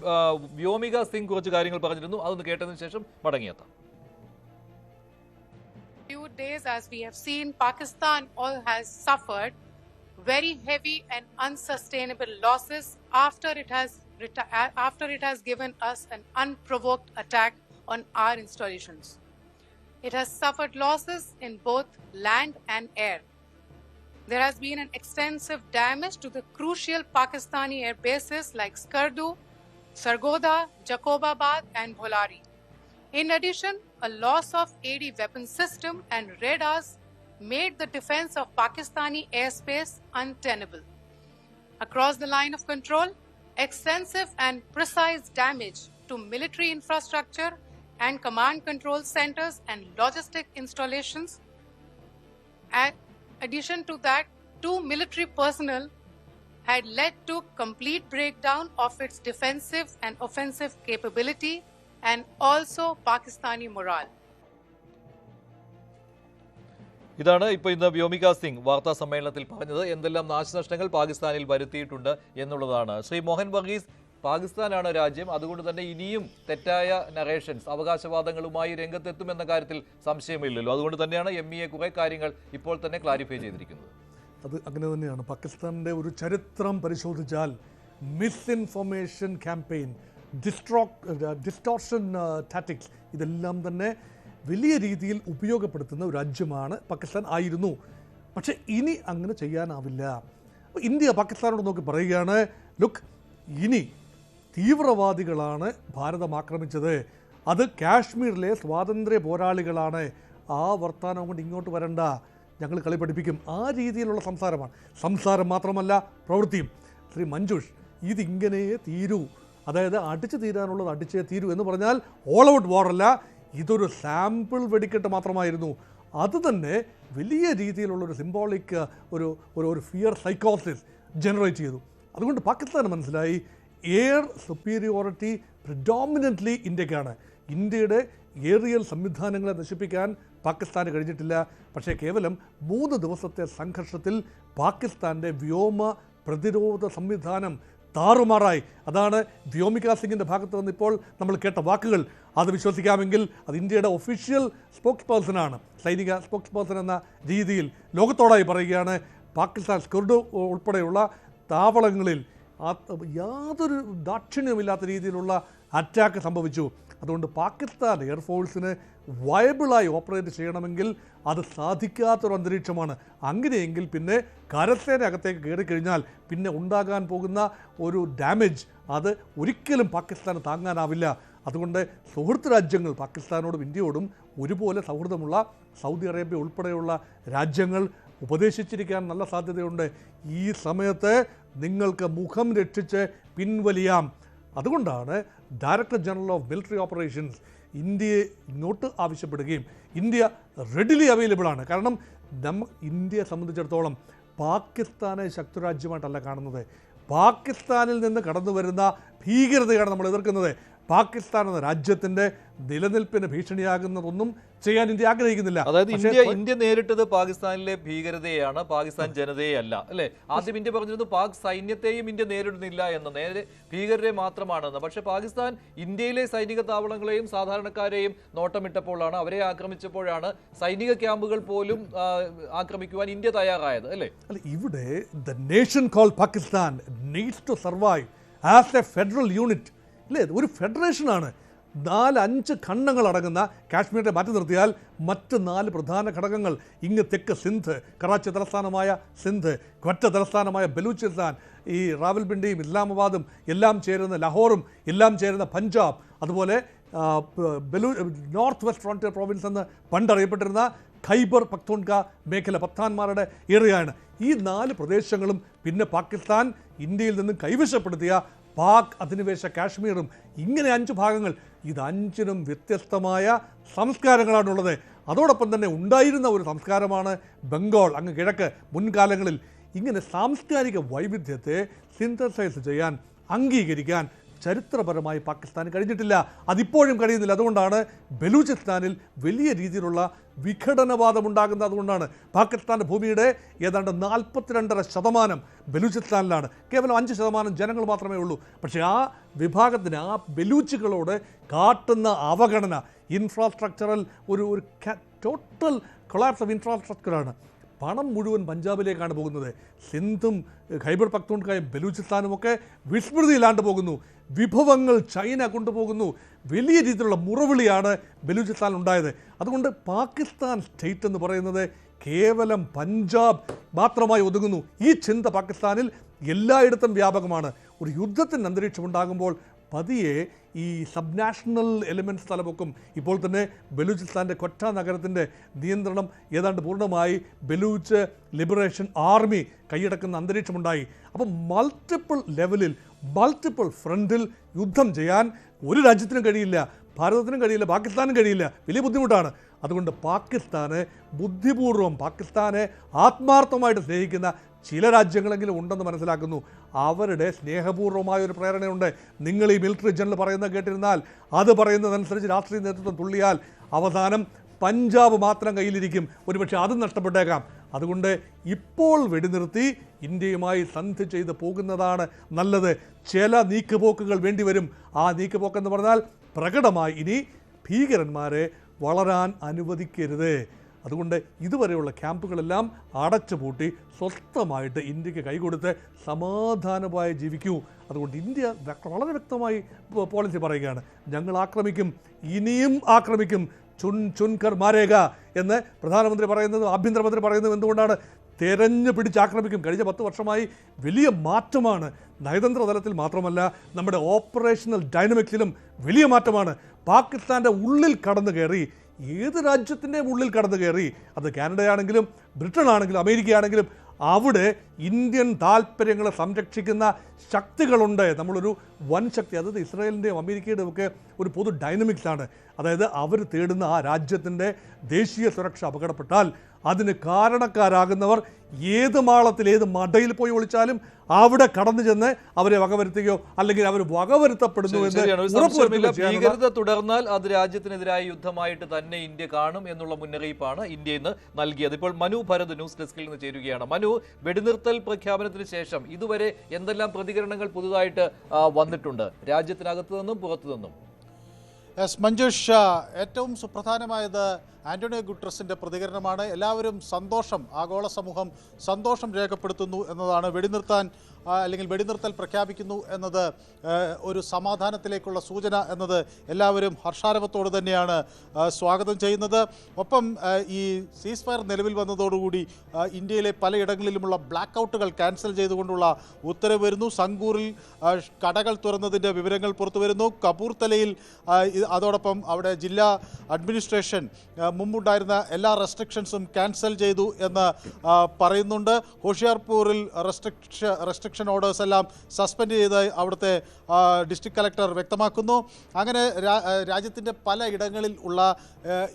Speaker 1: വ്യോമിക സിംഗ് കുറച്ച് കാര്യങ്ങൾ പറഞ്ഞിരുന്നു. അതൊന്ന് കേട്ടതിന് ശേഷം മടങ്ങിയെത്താം.
Speaker 5: Few days, as we have seen, Pakistan all has suffered very heavy and unsustainable losses after it has given us an unprovoked attack on our installations. It has suffered losses in both land and air. There has been an extensive damage to the crucial Pakistani air bases like Skardu, Sargodha, Jacobabad, and Bholari. In addition, a loss of AD weapon system and radars made the defense of Pakistani airspace untenable. Across the line of control, extensive and precise damage to military infrastructure and command control centers and logistic installations. In addition to that, 2 military personnel had led to complete breakdown of its defensive and offensive capability and also Pakistani morale.
Speaker 1: ഇതാണ് ഇപ്പോൾ ഇന്ന് വ്യോമിക സിംഗ് വാർത്താ സമ്മേളനത്തിൽ പറഞ്ഞത്. എന്തെല്ലാം നാശനഷ്ടങ്ങൾ പാകിസ്ഥാനിൽ വരുത്തിയിട്ടുണ്ട് എന്നുള്ളതാണ്. ശ്രീ മോഹൻ വർഗീസ്, പാകിസ്ഥാനാണ് രാജ്യം, അതുകൊണ്ട് തന്നെ ഇനിയും തെറ്റായ നറേഷൻസ്, അവകാശവാദങ്ങളുമായി രംഗത്തെത്തുമെന്ന കാര്യത്തിൽ സംശയമില്ലല്ലോ. അതുകൊണ്ട് തന്നെയാണ് MEA കുറെ കാര്യങ്ങൾ ഇപ്പോൾ തന്നെ ക്ലാരിഫൈ ചെയ്തിരിക്കുന്നത്.
Speaker 2: അത് അങ്ങനെ തന്നെയാണ്. പാകിസ്ഥാൻ്റെ ഒരു ചരിത്രം പരിശോധിച്ചാൽ മിസ്ഇൻഫർമേഷൻ ക്യാമ്പയിൻ, ഡിസ്റ്റോർഷൻ ടാറ്റിക്സ്, ഇതെല്ലാം തന്നെ വലിയ രീതിയിൽ ഉപയോഗപ്പെടുത്തുന്ന ഒരു രാജ്യമാണ് പാകിസ്ഥാൻ ആയിരുന്നു. പക്ഷേ ഇനി അങ്ങനെ ചെയ്യാനാവില്ല. ഇന്ത്യ പാകിസ്ഥാനോട് നോക്കി പറയുകയാണ്, ലുക്ക്, ഇനി തീവ്രവാദികളാണ് ഭാരതം ആക്രമിച്ചത്, അത് കാശ്മീരിലെ സ്വാതന്ത്ര്യ പോരാളികളാണ്, ആ വർത്തമാനം കൊണ്ട് ഇങ്ങോട്ട് വരണ്ട, ഞങ്ങൾ കളി പഠിപ്പിക്കും. ആ രീതിയിലുള്ള സംസാരം മാത്രമല്ല പ്രവൃത്തിയും. ശ്രീ മഞ്ജുഷ്, ഇതിങ്ങനെ തീരൂ, അതായത് അടിച്ചു തീരാനുള്ളത് അടിച്ചേ തീരൂ എന്ന് പറഞ്ഞാൽ ഓൾ ഔട്ട് വാറല്ല, ഇതൊരു സാമ്പിൾ വെടിക്കെട്ട് മാത്രമായിരുന്നു. അത് തന്നെ വലിയ രീതിയിലുള്ളൊരു സിംബോളിക് ഒരു ഫിയർ സൈക്കോസിസ് ജനറേറ്റ് ചെയ്തു. അതുകൊണ്ട് പാകിസ്ഥാന് മനസ്സിലായി എയർ സുപ്പീരിയോറിറ്റി പ്രിഡോമിനൻ്റ്ലി ഇന്ത്യക്കാണ്. ഇന്ത്യയുടെ ഏറിയൽ സംവിധാനങ്ങളെ നശിപ്പിക്കാൻ പാകിസ്ഥാന് കഴിഞ്ഞിട്ടില്ല. പക്ഷേ കേവലം 3 ദിവസത്തെ സംഘർഷത്തിൽ പാകിസ്ഥാൻ്റെ വ്യോമ പ്രതിരോധ സംവിധാനം താറുമാറായി. അതാണ് വ്യോമിക സിംഗിൻ്റെ ഭാഗത്ത് നിന്ന് ഇപ്പോൾ നമ്മൾ കേട്ട വാക്കുകൾ. അത് വിശ്വസിക്കാമെങ്കിൽ അത് ഇന്ത്യയുടെ ഒഫീഷ്യൽ സ്പോക്സ് പേഴ്സണാണ്, സൈനിക സ്പോക്സ് പേഴ്സൺ എന്ന രീതിയിൽ ലോകത്തോടായി പറയുകയാണ്, പാകിസ്ഥാൻ സ്കുർദു ഉൾപ്പെടെയുള്ള താവളങ്ങളിൽ യാതൊരു ദാക്ഷിണ്യമില്ലാത്ത രീതിയിലുള്ള അറ്റാക്ക് സംഭവിച്ചു. അതുകൊണ്ട് പാകിസ്ഥാൻ എയർഫോഴ്സിന് വയബിളായി ഓപ്പറേറ്റ് ചെയ്യണമെങ്കിൽ അത് സാധിക്കാത്തൊരു അന്തരീക്ഷമാണ്. അങ്ങനെയെങ്കിൽ പിന്നെ കരസേന അകത്തേക്ക് കയറിക്കഴിഞ്ഞാൽ പിന്നെ ഉണ്ടാകാൻ പോകുന്ന ഒരു ഡാമേജ് അത് ഒരിക്കലും പാകിസ്ഥാന് താങ്ങാനാവില്ല. അതുകൊണ്ട് സുഹൃത്ത് രാജ്യങ്ങൾ പാകിസ്ഥാനോടും ഇന്ത്യയോടും ഒരുപോലെ സൗഹൃദമുള്ള സൗദി അറേബ്യ ഉൾപ്പെടെയുള്ള രാജ്യങ്ങൾ ഉപദേശിച്ചിരിക്കാൻ നല്ല സാധ്യതയുണ്ട്. ഈ സമയത്ത് നിങ്ങൾക്ക് മുഖം രക്ഷിച്ച് പിൻവലിയാം. അതുകൊണ്ടാണ് director general of military operations ഇന്ത്യയെ ഇങ്ങോട്ട് ആവശ്യപ്പെടുകയും ഇന്ത്യ റെഡിലി അവൈലബിൾ ആണ്. കാരണം ഇന്ത്യയെ സംബന്ധിച്ചിടത്തോളം പാകിസ്ഥാനെ ശക്തരാജ്യമായിട്ടല്ല കാണുന്നത്, പാകിസ്ഥാനിൽ നിന്ന് കടന്നു വരുന്ന ഭീകരതയാണ് നമ്മൾ എതിർക്കുന്നത്. പാകിസ്ഥാൻ എന്ന രാജ്യത്തിൻ്റെ നിലനിൽപ്പിന് ഭീഷണിയാകുന്നതൊന്നും ചെയ്യാൻ ഇന്ത്യ ആഗ്രഹിക്കുന്നില്ല.
Speaker 1: അതായത് ഇന്ത്യ നേരിട്ടത് പാകിസ്ഥാനിലെ ഭീകരതയെയാണ്, പാകിസ്ഥാൻ ജനതയെ അല്ല, അല്ലേ? ആദ്യം ഇന്ത്യ പറഞ്ഞിരുന്നു പാക് സൈന്യത്തെയും ഇന്ത്യ നേരിടുന്നില്ല എന്ന്, നേരെ ഭീകരരെ മാത്രമാണെന്ന്. പക്ഷേ പാകിസ്ഥാൻ ഇന്ത്യയിലെ സൈനിക താവളങ്ങളെയും സാധാരണക്കാരെയും നോട്ടമിട്ടപ്പോഴാണ്, അവരെ ആക്രമിച്ചപ്പോഴാണ് സൈനിക ക്യാമ്പുകൾ പോലും ആക്രമിക്കുവാൻ ഇന്ത്യ തയ്യാറായത്, അല്ലേ?
Speaker 2: അല്ല, ഇവിടെ the nation call Pakistan needs to survive as a federal unit, അല്ലേ? ഒരു ഫെഡറേഷനാണ്. 4-5 ഖണ്ഡങ്ങൾ അടങ്ങുന്ന കാശ്മീരിനെ മാറ്റി നിർത്തിയാൽ മറ്റ് 4 പ്രധാന ഘടകങ്ങൾ, ഇങ്ങ് തെക്ക് സിന്ധ്, കറാച്ചി തലസ്ഥാനമായ സിന്ധ്, ക്വറ്റ തലസ്ഥാനമായ ബലൂചിസ്ഥാൻ, ഈ റാവൽപിണ്ടിയും ഇസ്ലാമാബാദും എല്ലാം ചേരുന്ന ലാഹോറും എല്ലാം ചേരുന്ന പഞ്ചാബ്, അതുപോലെ നോർത്ത് വെസ്റ്റ് ഫ്രോണ്ടിയർ പ്രോവിൻസ് എന്ന് പണ്ടറിയപ്പെട്ടിരുന്ന ഖൈബർ പഖ്തൂൺഖ മേഖല പത്താന്മാരുടെ ഏറിയാണ്. ഈ 4 പ്രദേശങ്ങളും പിന്നെ പാകിസ്ഥാൻ ഇന്ത്യയിൽ നിന്ന് കൈവശപ്പെടുത്തിയ പാക് അധിനിവേശ കാശ്മീറും, ഇങ്ങനെ 5 ഭാഗങ്ങൾ. ഇത് 5നും വ്യത്യസ്തമായ സംസ്കാരങ്ങളാണുള്ളത്. അതോടൊപ്പം തന്നെ ഉണ്ടായിരുന്ന ഒരു സംസ്കാരമാണ് ബംഗാൾ അങ്ങ് കിഴക്ക്. മുൻകാലങ്ങളിൽ ഇങ്ങനെ സാംസ്കാരിക വൈവിധ്യത്തെ സിന്തസൈസ് ചെയ്യാൻ, അംഗീകരിക്കാൻ ചരിത്രപരമായി പാകിസ്ഥാന് കഴിഞ്ഞിട്ടില്ല, അതിപ്പോഴും കഴിയുന്നില്ല. അതുകൊണ്ടാണ് ബലൂചിസ്ഥാനിൽ വലിയ രീതിയിലുള്ള വിഘടനവാദം ഉണ്ടാകുന്നത്. അതുകൊണ്ടാണ് പാകിസ്ഥാൻ്റെ ഭൂമിയുടെ ഏതാണ്ട് 42.5% ബലൂചിസ്ഥാനിലാണ്, കേവലം 5% ജനങ്ങൾ മാത്രമേ ഉള്ളൂ. പക്ഷേ ആ വിഭാഗത്തിന്, ആ ബലൂച്ചുകളോട് കാട്ടുന്ന അവഗണന, ഇൻഫ്രാസ്ട്രക്ചറൽ ഒരു ടോട്ടൽ കൊളാപ്സ് ഓഫ് ഇൻഫ്രാസ്ട്രക്ചറാണ്. പണം മുഴുവൻ പഞ്ചാബിലേക്കാണ് പോകുന്നത്. സിന്ധും ഖൈബർ പഖ്തൂൺഖയും ബലൂചിസ്ഥാനും ഒക്കെ വിസ്മൃതിയിലാണ്ട് പോകുന്നു. വിഭവങ്ങൾ ചൈന കൊണ്ടുപോകുന്നു. വലിയ രീതിയിലുള്ള മുറവിളിയാണ് ബലൂചിസ്ഥാനിൽ ഉണ്ടായത്. അതുകൊണ്ട് പാകിസ്ഥാൻ സ്റ്റേറ്റ് എന്ന് പറയുന്നത് കേവലം പഞ്ചാബ് മാത്രമായി ഒതുങ്ങുന്നു. ഈ ചിന്ത പാകിസ്ഥാനിൽ എല്ലായിടത്തും വ്യാപകമാണ്. ഒരു യുദ്ധത്തിൻ്റെ അന്തരീക്ഷം ഉണ്ടാകുമ്പോൾ പതിയെ ഈ സബ് നാഷണൽ എലിമെൻറ്റ്സ് തലപൊക്കും. ഇപ്പോൾ തന്നെ ബലൂചിസ്ഥാൻ്റെ കൊറ്റ നഗരത്തിൻ്റെ നിയന്ത്രണം ഏതാണ്ട് പൂർണ്ണമായി ബലൂച്ച് ലിബറേഷൻ ആർമി കൈയടക്കുന്ന അന്തരീക്ഷമുണ്ടായി. അപ്പം മൾട്ടിപ്പിൾ ലെവലിൽ മൾട്ടിപ്പിൾ ഫ്രണ്ടിൽ യുദ്ധം ചെയ്യാൻ ഒരു രാജ്യത്തിനും കഴിയില്ല, ഭാരതത്തിനും കഴിയില്ല, പാകിസ്ഥാനും കഴിയില്ല. വലിയ ബുദ്ധിമുട്ടാണ്. അതുകൊണ്ട് പാകിസ്ഥാന് ബുദ്ധിപൂർവ്വം, പാകിസ്ഥാനെ ആത്മാർത്ഥമായിട്ട് സ്നേഹിക്കുന്ന ചില രാജ്യങ്ങളെങ്കിലും ഉണ്ടെന്ന് മനസ്സിലാക്കുന്നു. അവരുടെ സ്നേഹപൂർവ്വമായ ഒരു പ്രേരണയുണ്ട്. നിങ്ങൾ ഈ മിലിറ്ററി ജനറൽ പറയുന്നത് കേട്ടിരുന്നാൽ, അത് പറയുന്നതനുസരിച്ച് രാഷ്ട്രീയ നേതൃത്വം തുള്ളിയാൽ അവസാനം പഞ്ചാബ് മാത്രം കയ്യിലിരിക്കും, ഒരുപക്ഷെ അതും നഷ്ടപ്പെട്ടേക്കാം. അതുകൊണ്ട് ഇപ്പോൾ വെടിനിർത്തി ഇന്ത്യയുമായി സന്ധി ചെയ്ത് പോകുന്നതാണ് നല്ലത്. ചില നീക്കുപോക്കുകൾ വേണ്ടിവരും. ആ നീക്കുപോക്കെന്ന് പറഞ്ഞാൽ പ്രകടമായി ഇനി ഭീകരന്മാരെ വളരാൻ അനുവദിക്കരുത്. അതുകൊണ്ട് ഇതുവരെയുള്ള ക്യാമ്പുകളെല്ലാം അടച്ചുപൂട്ടി സ്വസ്ഥമായിട്ട് ഇന്ത്യക്ക് കൈകൊടുത്ത് സമാധാനമായി ജീവിക്കൂ. അതുകൊണ്ട് ഇന്ത്യ വളരെ വ്യക്തമായി പോളിസി പറയുകയാണ്, ഞങ്ങൾ ആക്രമിക്കും, ഇനിയും ആക്രമിക്കും, ചുൻകർ മാരേഗ എന്ന് പ്രധാനമന്ത്രി പറയുന്നതും ആഭ്യന്തരമന്ത്രി പറയുന്നതും എന്തുകൊണ്ടാണ്? തെരഞ്ഞു പിടിച്ച് ആക്രമിക്കും. കഴിഞ്ഞ 10 വർഷമായി വലിയ മാറ്റമാണ്. നയതന്ത്ര തലത്തിൽ മാത്രമല്ല, നമ്മുടെ ഓപ്പറേഷണൽ ഡൈനമിക്സിലും വലിയ മാറ്റമാണ്. പാകിസ്ഥാൻ്റെ ഉള്ളിൽ കടന്നു കയറി, ഏത് രാജ്യത്തിൻ്റെയും ഉള്ളിൽ കടന്നു കയറി, അത് കാനഡയാണെങ്കിലും ബ്രിട്ടൻ ആണെങ്കിലും അമേരിക്കയാണെങ്കിലും അവിടെ ഇന്ത്യൻ താല്പര്യങ്ങളെ സംരക്ഷിക്കുന്ന ശക്തികളുണ്ട്. നമ്മളൊരു വൻ ശക്തി, അതായത് ഇസ്രായേലിൻ്റെയും അമേരിക്കയുടെയും ഒക്കെ ഒരു പൊതു ഡൈനമിക്സാണ്. അതായത് അവർ തേടുന്ന ആ രാജ്യത്തിൻ്റെ ദേശീയ സുരക്ഷ അപകടപ്പെട്ടാൽ അതിന് കാരണക്കാരാകുന്നവർ ഏത് മാളത്തിൽ, ഏത് മടയിൽ പോയി ഒളിച്ചാലും അവിടെ കടന്നു ചെന്ന് അവരെ വകവരുത്തുകയോ അല്ലെങ്കിൽ അവർ വകവരുത്തപ്പെടുന്നു എന്ന്
Speaker 1: ഭീകരത തുടർന്നാൽ അത് രാജ്യത്തിനെതിരായ യുദ്ധമായിട്ട് തന്നെ ഇന്ത്യ കാണും എന്നുള്ള മുന്നറിയിപ്പാണ് ഇന്ത്യ ഇന്ന് നൽകിയത്. ഇപ്പോൾ മനു ഭരത് ന്യൂസ് ഡെസ്കിൽ നിന്ന് ചേരുകയാണ്. മനു, വെടിനിർത്തൽ പ്രഖ്യാപനത്തിന് ശേഷം ഇതുവരെ എന്തെല്ലാം പ്രതികരണങ്ങൾ പുതുതായിട്ട് വന്നിട്ടുണ്ട് രാജ്യത്തിനകത്തു നിന്നും പുറത്തു നിന്നും?
Speaker 6: എസ് മഞ്ജുഷ, ഏറ്റവും സുപ്രധാനമായത് ആന്റണിയോ ഗുട്ടറസിൻ്റെ പ്രതികരണമാണ്. എല്ലാവരും സന്തോഷം, ആഗോള സമൂഹം സന്തോഷം രേഖപ്പെടുത്തുന്നു എന്നതാണ്. അല്ലെങ്കിൽ വെടിനിർത്തൽ പ്രഖ്യാപിക്കുന്നു എന്നത് ഒരു സമാധാനത്തിലേക്കുള്ള സൂചന എന്നത് എല്ലാവരും ഹർഷാരവത്തോடு തന്നെയാണ് സ്വാഗതം ചെയ്യുന്നത്. ഒപ്പം ഈ സീസ് ഫയർ നിലവിൽ വന്നതോടുകൂടി ഇന്ത്യയിലെ പലയിടങ്ങളിലുമുള്ള ബ്ലാക്ക് ഔട്ടുകൾ ക്യാൻസൽ ചെയ്തുകൊണ്ടുള്ള ഉത്തരവ് വരുന്നു. സംഗൂറിൽ കടകൾ തുറന്നതിൻ്റെ വിവരങ്ങൾ പുറത്തു വരുന്നു. കപൂർത്തലയിൽ അതോടൊപ്പം അവിടെ ജില്ലാ അഡ്മിനിസ്ട്രേഷൻ മുമ്പുണ്ടായിരുന്ന എല്ലാ റെസ്ട്രിക്ഷൻസും ക്യാൻസൽ ചെയ്തു എന്ന് പറയുന്നുണ്ട്. ഹോഷിയാർപൂരിൽ റെസ്ട്രിക്ഷൻ ഓർഡേഴ്സ് എല്ലാം സസ്പെൻഡ് ചെയ്തതായി അവിടുത്തെ ഡിസ്ട്രിക്ട് കളക്ടർ വ്യക്തമാക്കുന്നു. അങ്ങനെ രാജ്യത്തിൻ്റെ പല ഇടങ്ങളിൽ ഉള്ള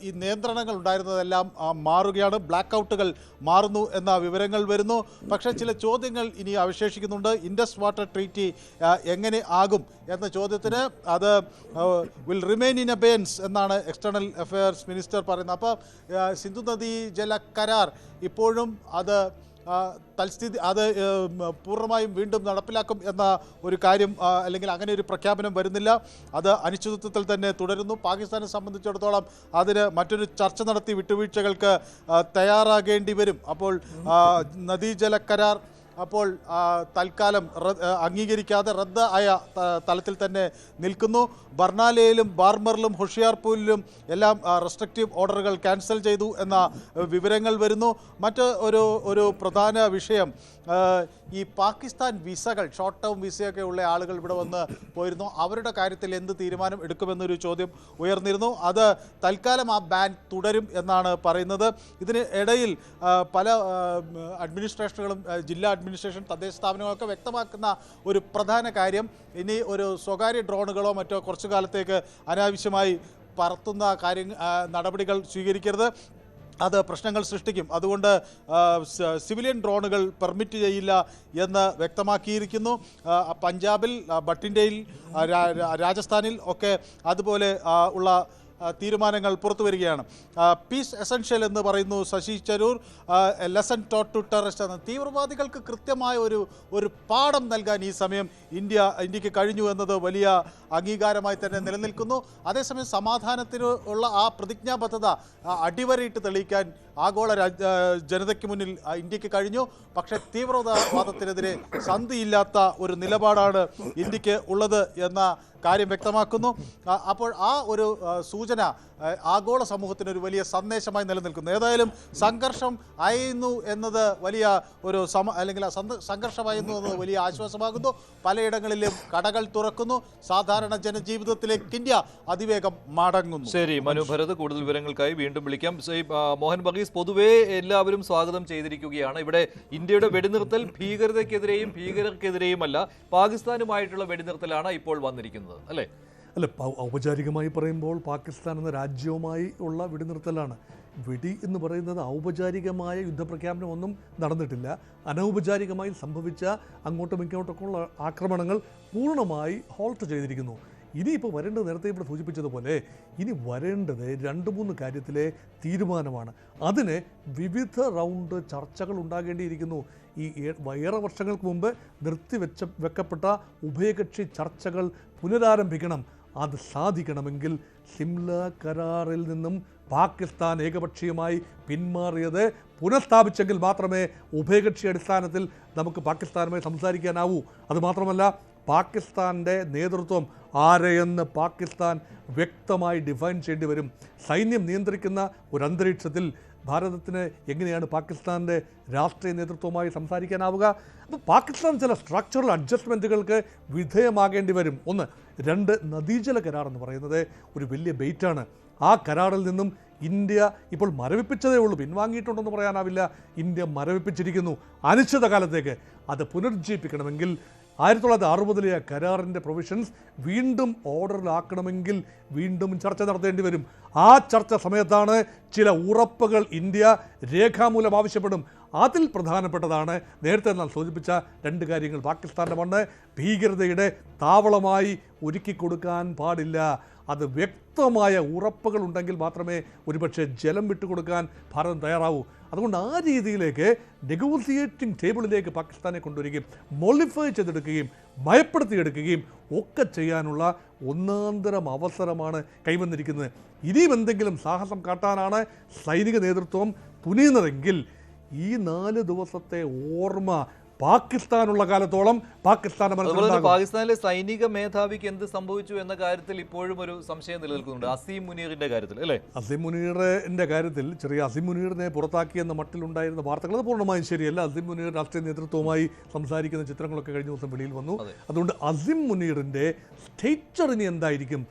Speaker 6: ഈ നിയന്ത്രണങ്ങൾ ഉണ്ടായിരുന്നതെല്ലാം മാറുകയാണ്. ബ്ലാക്ക് ഔട്ടുകൾ മാറുന്നു എന്ന വിവരങ്ങൾ വരുന്നു. പക്ഷേ ചില ചോദ്യങ്ങൾ ഇനി അവശേഷിക്കുന്നുണ്ട്. ഇൻഡസ് വാട്ടർ ട്രീറ്റി എങ്ങനെ ആകും എന്ന ചോദ്യത്തിന് അത് വിൽ റിമെയിൻ ഇൻ അബെയൻസ് എന്നാണ് എക്സ്റ്റേണൽ അഫയേഴ്സ് മിനിസ്റ്റർ പറയുന്നത്. അപ്പോൾ സിന്ധു നദീ ജല കരാർ ഇപ്പോഴും അത് പൂർണ്ണമായും വീണ്ടും നടപ്പിലാക്കും എന്ന ഒരു കാര്യം അല്ലെങ്കിൽ അങ്ങനെ ഒരു പ്രഖ്യാപനം വരുന്നില്ല. അത് അനിശ്ചിതത്വത്തിൽ തന്നെ തുടരുന്നു. പാകിസ്ഥാനെ സംബന്ധിച്ചിടത്തോളം അതിന് മറ്റൊരു ചർച്ച നടത്തി വിട്ടുവീഴ്ചകൾക്ക് തയ്യാറാകേണ്ടി വരും. അപ്പോൾ നദീജല കരാർ അപ്പോൾ തൽക്കാലം അംഗീകരിക്കാതെ റദ്ദ് ആയ തലത്തിൽ തന്നെ നിൽക്കുന്നു. ബർണാലയിലും ബാർമറിലും ഹോഷിയാർപൂരിലും എല്ലാം റെസ്ട്രിക്റ്റീവ് ഓർഡറുകൾ ക്യാൻസൽ ചെയ്തു എന്ന വിവരങ്ങൾ വരുന്നു. മറ്റ് ഒരു പ്രധാന വിഷയം ഈ പാകിസ്ഥാൻ വിസകൾ, ഷോർട്ട് ടേം വിസയൊക്കെ ഉള്ള ആളുകൾ ഇവിടെ വന്ന് പോയിരുന്നു. അവരുടെ കാര്യത്തിൽ എന്ത് തീരുമാനം എടുക്കുമെന്നൊരു ചോദ്യം ഉയർന്നിരുന്നു. അത് തൽക്കാലം ആ ബാൻ തുടരും എന്നാണ് പറയുന്നത്. ഇതിന് ഇടയിൽ പല അഡ്മിനിസ്ട്രേഷനുകളും ജില്ലാ അഡ്മിനിസ്ട്രേഷൻ, തദ്ദേശ സ്ഥാപനങ്ങളൊക്കെ വ്യക്തമാക്കുന്ന ഒരു പ്രധാന കാര്യം, ഇനി ഒരു സ്വകാര്യ ഡ്രോണുകളോ മറ്റോ കുറച്ചു കാലത്തേക്ക് അനാവശ്യമായി പറത്തുന്ന നടപടികൾ സ്വീകരിക്കരുത്. അത് പ്രശ്നങ്ങൾ സൃഷ്ടിക്കും. അതുകൊണ്ട് സിവിലിയൻ ഡ്രോണുകൾ പെർമിറ്റ് ചെയ്യില്ല എന്ന് വ്യക്തമാക്കിയിരിക്കുന്നു. പഞ്ചാബിൽ, ബട്ടിൻഡയിൽ, രാജസ്ഥാനിൽ ഒക്കെ അതുപോലെ ഉള്ള തീരുമാനങ്ങൾ പുറത്തു വരികയാണ്. പീസ് എസൻഷ്യൽ എന്ന് പറയുന്നു Shashi Tharoor. Lesson taught to terrorist എന്ന തീവ്രവാദികൾക്ക് കൃത്യമായ ഒരു പാഠം നൽകാൻ ഈ സമയം ഇന്ത്യക്ക് കഴിഞ്ഞു എന്നത് വലിയ അംഗീകാരമായി തന്നെ നിലനിൽക്കുന്നു. അതേസമയം സമാധാനത്തിന് ഉള്ള ആ പ്രതിജ്ഞാബദ്ധത അടിവരയിട്ട് തെളിയിക്കാൻ ആഗോള ജനതയ്ക്ക് മുന്നിൽ ഇന്ത്യക്ക് കഴിഞ്ഞു. പക്ഷേ തീവ്രവാദത്തിനെതിരെ സന്ധിയില്ലാത്ത ഒരു നിലപാടാണ് ഇന്ത്യക്ക് ഉള്ളത് എന്ന കാര്യം വ്യക്തമാക്കുന്നു. അപ്പോൾ ആ ഒരു സൂചന ആഗോള സമൂഹത്തിന് ഒരു വലിയ സന്ദേശമായി നിലനിൽക്കുന്നു. ഏതായാലും സംഘർഷം അയയുന്നു എന്നത് വലിയ ഒരു അല്ലെങ്കിൽ സംഘർഷമായിരുന്നു എന്നത് വലിയ ആശ്വാസമാകുന്നു. പലയിടങ്ങളിലും കടകൾ തുറക്കുന്നു. സാധാരണ ജനജീവിതത്തിലേക്ക് ഇന്ത്യ അതിവേഗം മടങ്ങുന്നു.
Speaker 1: ശരി മനു ഭരത്, കൂടുതൽ വിവരങ്ങൾക്കായി വീണ്ടും വിളിക്കാം. മോഹൻ ബഗീസ്, പൊതുവേ എല്ലാവരും സ്വാഗതം ചെയ്തിരിക്കുകയാണ്. ഇവിടെ ഇന്ത്യയുടെ വെടിനിർത്തൽ ഭീകരതയ്ക്കെതിരെയും ഭീകരർക്കെതിരെയുമല്ല, പാകിസ്ഥാനുമായിട്ടുള്ള വെടിനിർത്തലാണ് ഇപ്പോൾ വന്നിരിക്കുന്നത്, അല്ലേ?
Speaker 2: അല്ല, ഔപചാരികമായി പറയുമ്പോൾ പാകിസ്ഥാൻ എന്ന രാജ്യവുമായി ഉള്ള വെടിനിർത്തലാണ്. വെടി എന്ന് പറയുന്നത് ഔപചാരികമായ യുദ്ധപ്രഖ്യാപനം ഒന്നും നടന്നിട്ടില്ല. അനൗപചാരികമായി സംഭവിച്ച അങ്ങോട്ടും ഇങ്ങോട്ടൊക്കെയുള്ള ആക്രമണങ്ങൾ പൂർണ്ണമായി ഹോൾട്ട് ചെയ്തിരിക്കുന്നു. ഇനിയിപ്പോൾ വരേണ്ടത്, നേരത്തെ ഇവിടെ സൂചിപ്പിച്ചതുപോലെ, ഇനി വരേണ്ടത് 2-3 കാര്യത്തിലെ തീരുമാനമാണ്. അതിന് വിവിധ റൗണ്ട് ചർച്ചകൾ ഉണ്ടാകേണ്ടിയിരിക്കുന്നു. ഈ ഏറെ വർഷങ്ങൾക്ക് മുമ്പ് വെക്കപ്പെട്ട ഉഭയകക്ഷി ചർച്ചകൾ പുനരാരംഭിക്കണം. അത് സാധിക്കണമെങ്കിൽ സിംല കരാറിൽ നിന്നും പാകിസ്ഥാൻ ഏകപക്ഷീയമായി പിന്മാറിയത് പുനഃസ്ഥാപിച്ചെങ്കിൽ മാത്രമേ ഉഭയകക്ഷി അടിസ്ഥാനത്തിൽ നമുക്ക് പാകിസ്ഥാനുമായി സംസാരിക്കാനാവൂ. അതുമാത്രമല്ല, പാകിസ്ഥാൻ്റെ നേതൃത്വം ആരെയെന്ന് പാകിസ്ഥാൻ വ്യക്തമായി ഡിഫൈൻ ചെയ്യേണ്ടി വരും. സൈന്യം നിയന്ത്രിക്കുന്ന ഒരു അന്തരീക്ഷത്തിൽ ഭാരതത്തിന് എങ്ങനെയാണ് പാകിസ്ഥാൻ്റെ രാഷ്ട്രീയ നേതൃത്വവുമായി സംസാരിക്കാനാവുക? അപ്പോൾ പാകിസ്ഥാൻ ചില സ്ട്രക്ചറൽ അഡ്ജസ്റ്റ്മെൻറ്റുകൾക്ക് വിധേയമാകേണ്ടി വരും. 1. 2, നദീജല കരാർ എന്ന് പറയുന്നത് ഒരു വലിയ ബെയ്റ്റാണ്. ആ കരാറിൽ നിന്നും ഇന്ത്യ ഇപ്പോൾ മരവിപ്പിച്ചതേ ഉള്ളൂ, പിൻവാങ്ങിയിട്ടുണ്ടെന്ന് പറയാനാവില്ല. ഇന്ത്യ മരവിപ്പിച്ചിരിക്കുന്നു അനിശ്ചിതകാലത്തേക്ക്. അത് പുനരുജ്ജീവിപ്പിക്കണമെങ്കിൽ 1960 കരാറിൻ്റെ പ്രൊവിഷൻസ് വീണ്ടും ഓർഡറിലാക്കണമെങ്കിൽ വീണ്ടും ചർച്ച നടത്തേണ്ടി വരും. ആ ചർച്ച സമയത്താണ് ചില ഉറപ്പുകൾ ഇന്ത്യ രേഖാമൂലം ആവശ്യപ്പെടും. അതിൽ പ്രധാനപ്പെട്ടതാണ് നേരത്തെ നാം സൂചിപ്പിച്ച 2 കാര്യങ്ങൾ. പാകിസ്ഥാൻ്റെ മണ്ണ് ഭീകരതയുടെ താവളമായി ഒരുക്കി കൊടുക്കാൻ പാടില്ല. അത് വ്യക്തമായ ഉറപ്പുകൾ ഉണ്ടെങ്കിൽ മാത്രമേ ഒരുപക്ഷെ ജലം വിട്ടുകൊടുക്കാൻ ഭാരതം തയ്യാറാവൂ. അതുകൊണ്ട് ആ രീതിയിലേക്ക് നെഗോസിയേറ്റിംഗ് ടേബിളിലേക്ക് പാകിസ്ഥാനെ കൊണ്ടുവരികയും മോളിഫൈ ചെയ്തെടുക്കുകയും ഭയപ്പെടുത്തിയെടുക്കുകയും ഒക്കെ ചെയ്യാനുള്ള ഒന്നാന്തരം അവസരമാണ് കൈവന്നിരിക്കുന്നത്. ഇനിയും എന്തെങ്കിലും സാഹസം കാട്ടാനാണ് സൈനിക നേതൃത്വം തുനിയുന്നതെങ്കിൽ ഈ 4 ദിവസത്തെ ഓർമ്മ പാകിസ്ഥാനുള്ള കാലത്തോളം
Speaker 1: പാകിസ്ഥാനിലെ സൈനിക മേധാവിക്ക് എന്ത് സംഭവിച്ചു എന്ന കാര്യത്തിൽ ഇപ്പോഴും ഒരു സംശയം നിലനിൽക്കുന്നുണ്ട്. അസീം മുനീറിന്റെ കാര്യത്തിൽ, അല്ലേ?
Speaker 2: അസീം മുനീറിന്റെ കാര്യത്തിൽ അസീം മുനീറിനെ പുറത്താക്കിയെന്ന മട്ടിലുണ്ടായിരുന്ന വാർത്തകൾ അത് പൂർണ്ണമായും ശരിയല്ല. അസീം മുനീർ രാഷ്ട്രീയ നേതൃത്വവുമായി സംസാരിക്കുന്ന ചിത്രങ്ങളൊക്കെ കഴിഞ്ഞ ദിവസം വെളിയിൽ വന്നു. അതുകൊണ്ട് അസീം മുനീറിന്റെ സ്റ്റേച്ചർ ഇനി എന്തായിരിക്കും?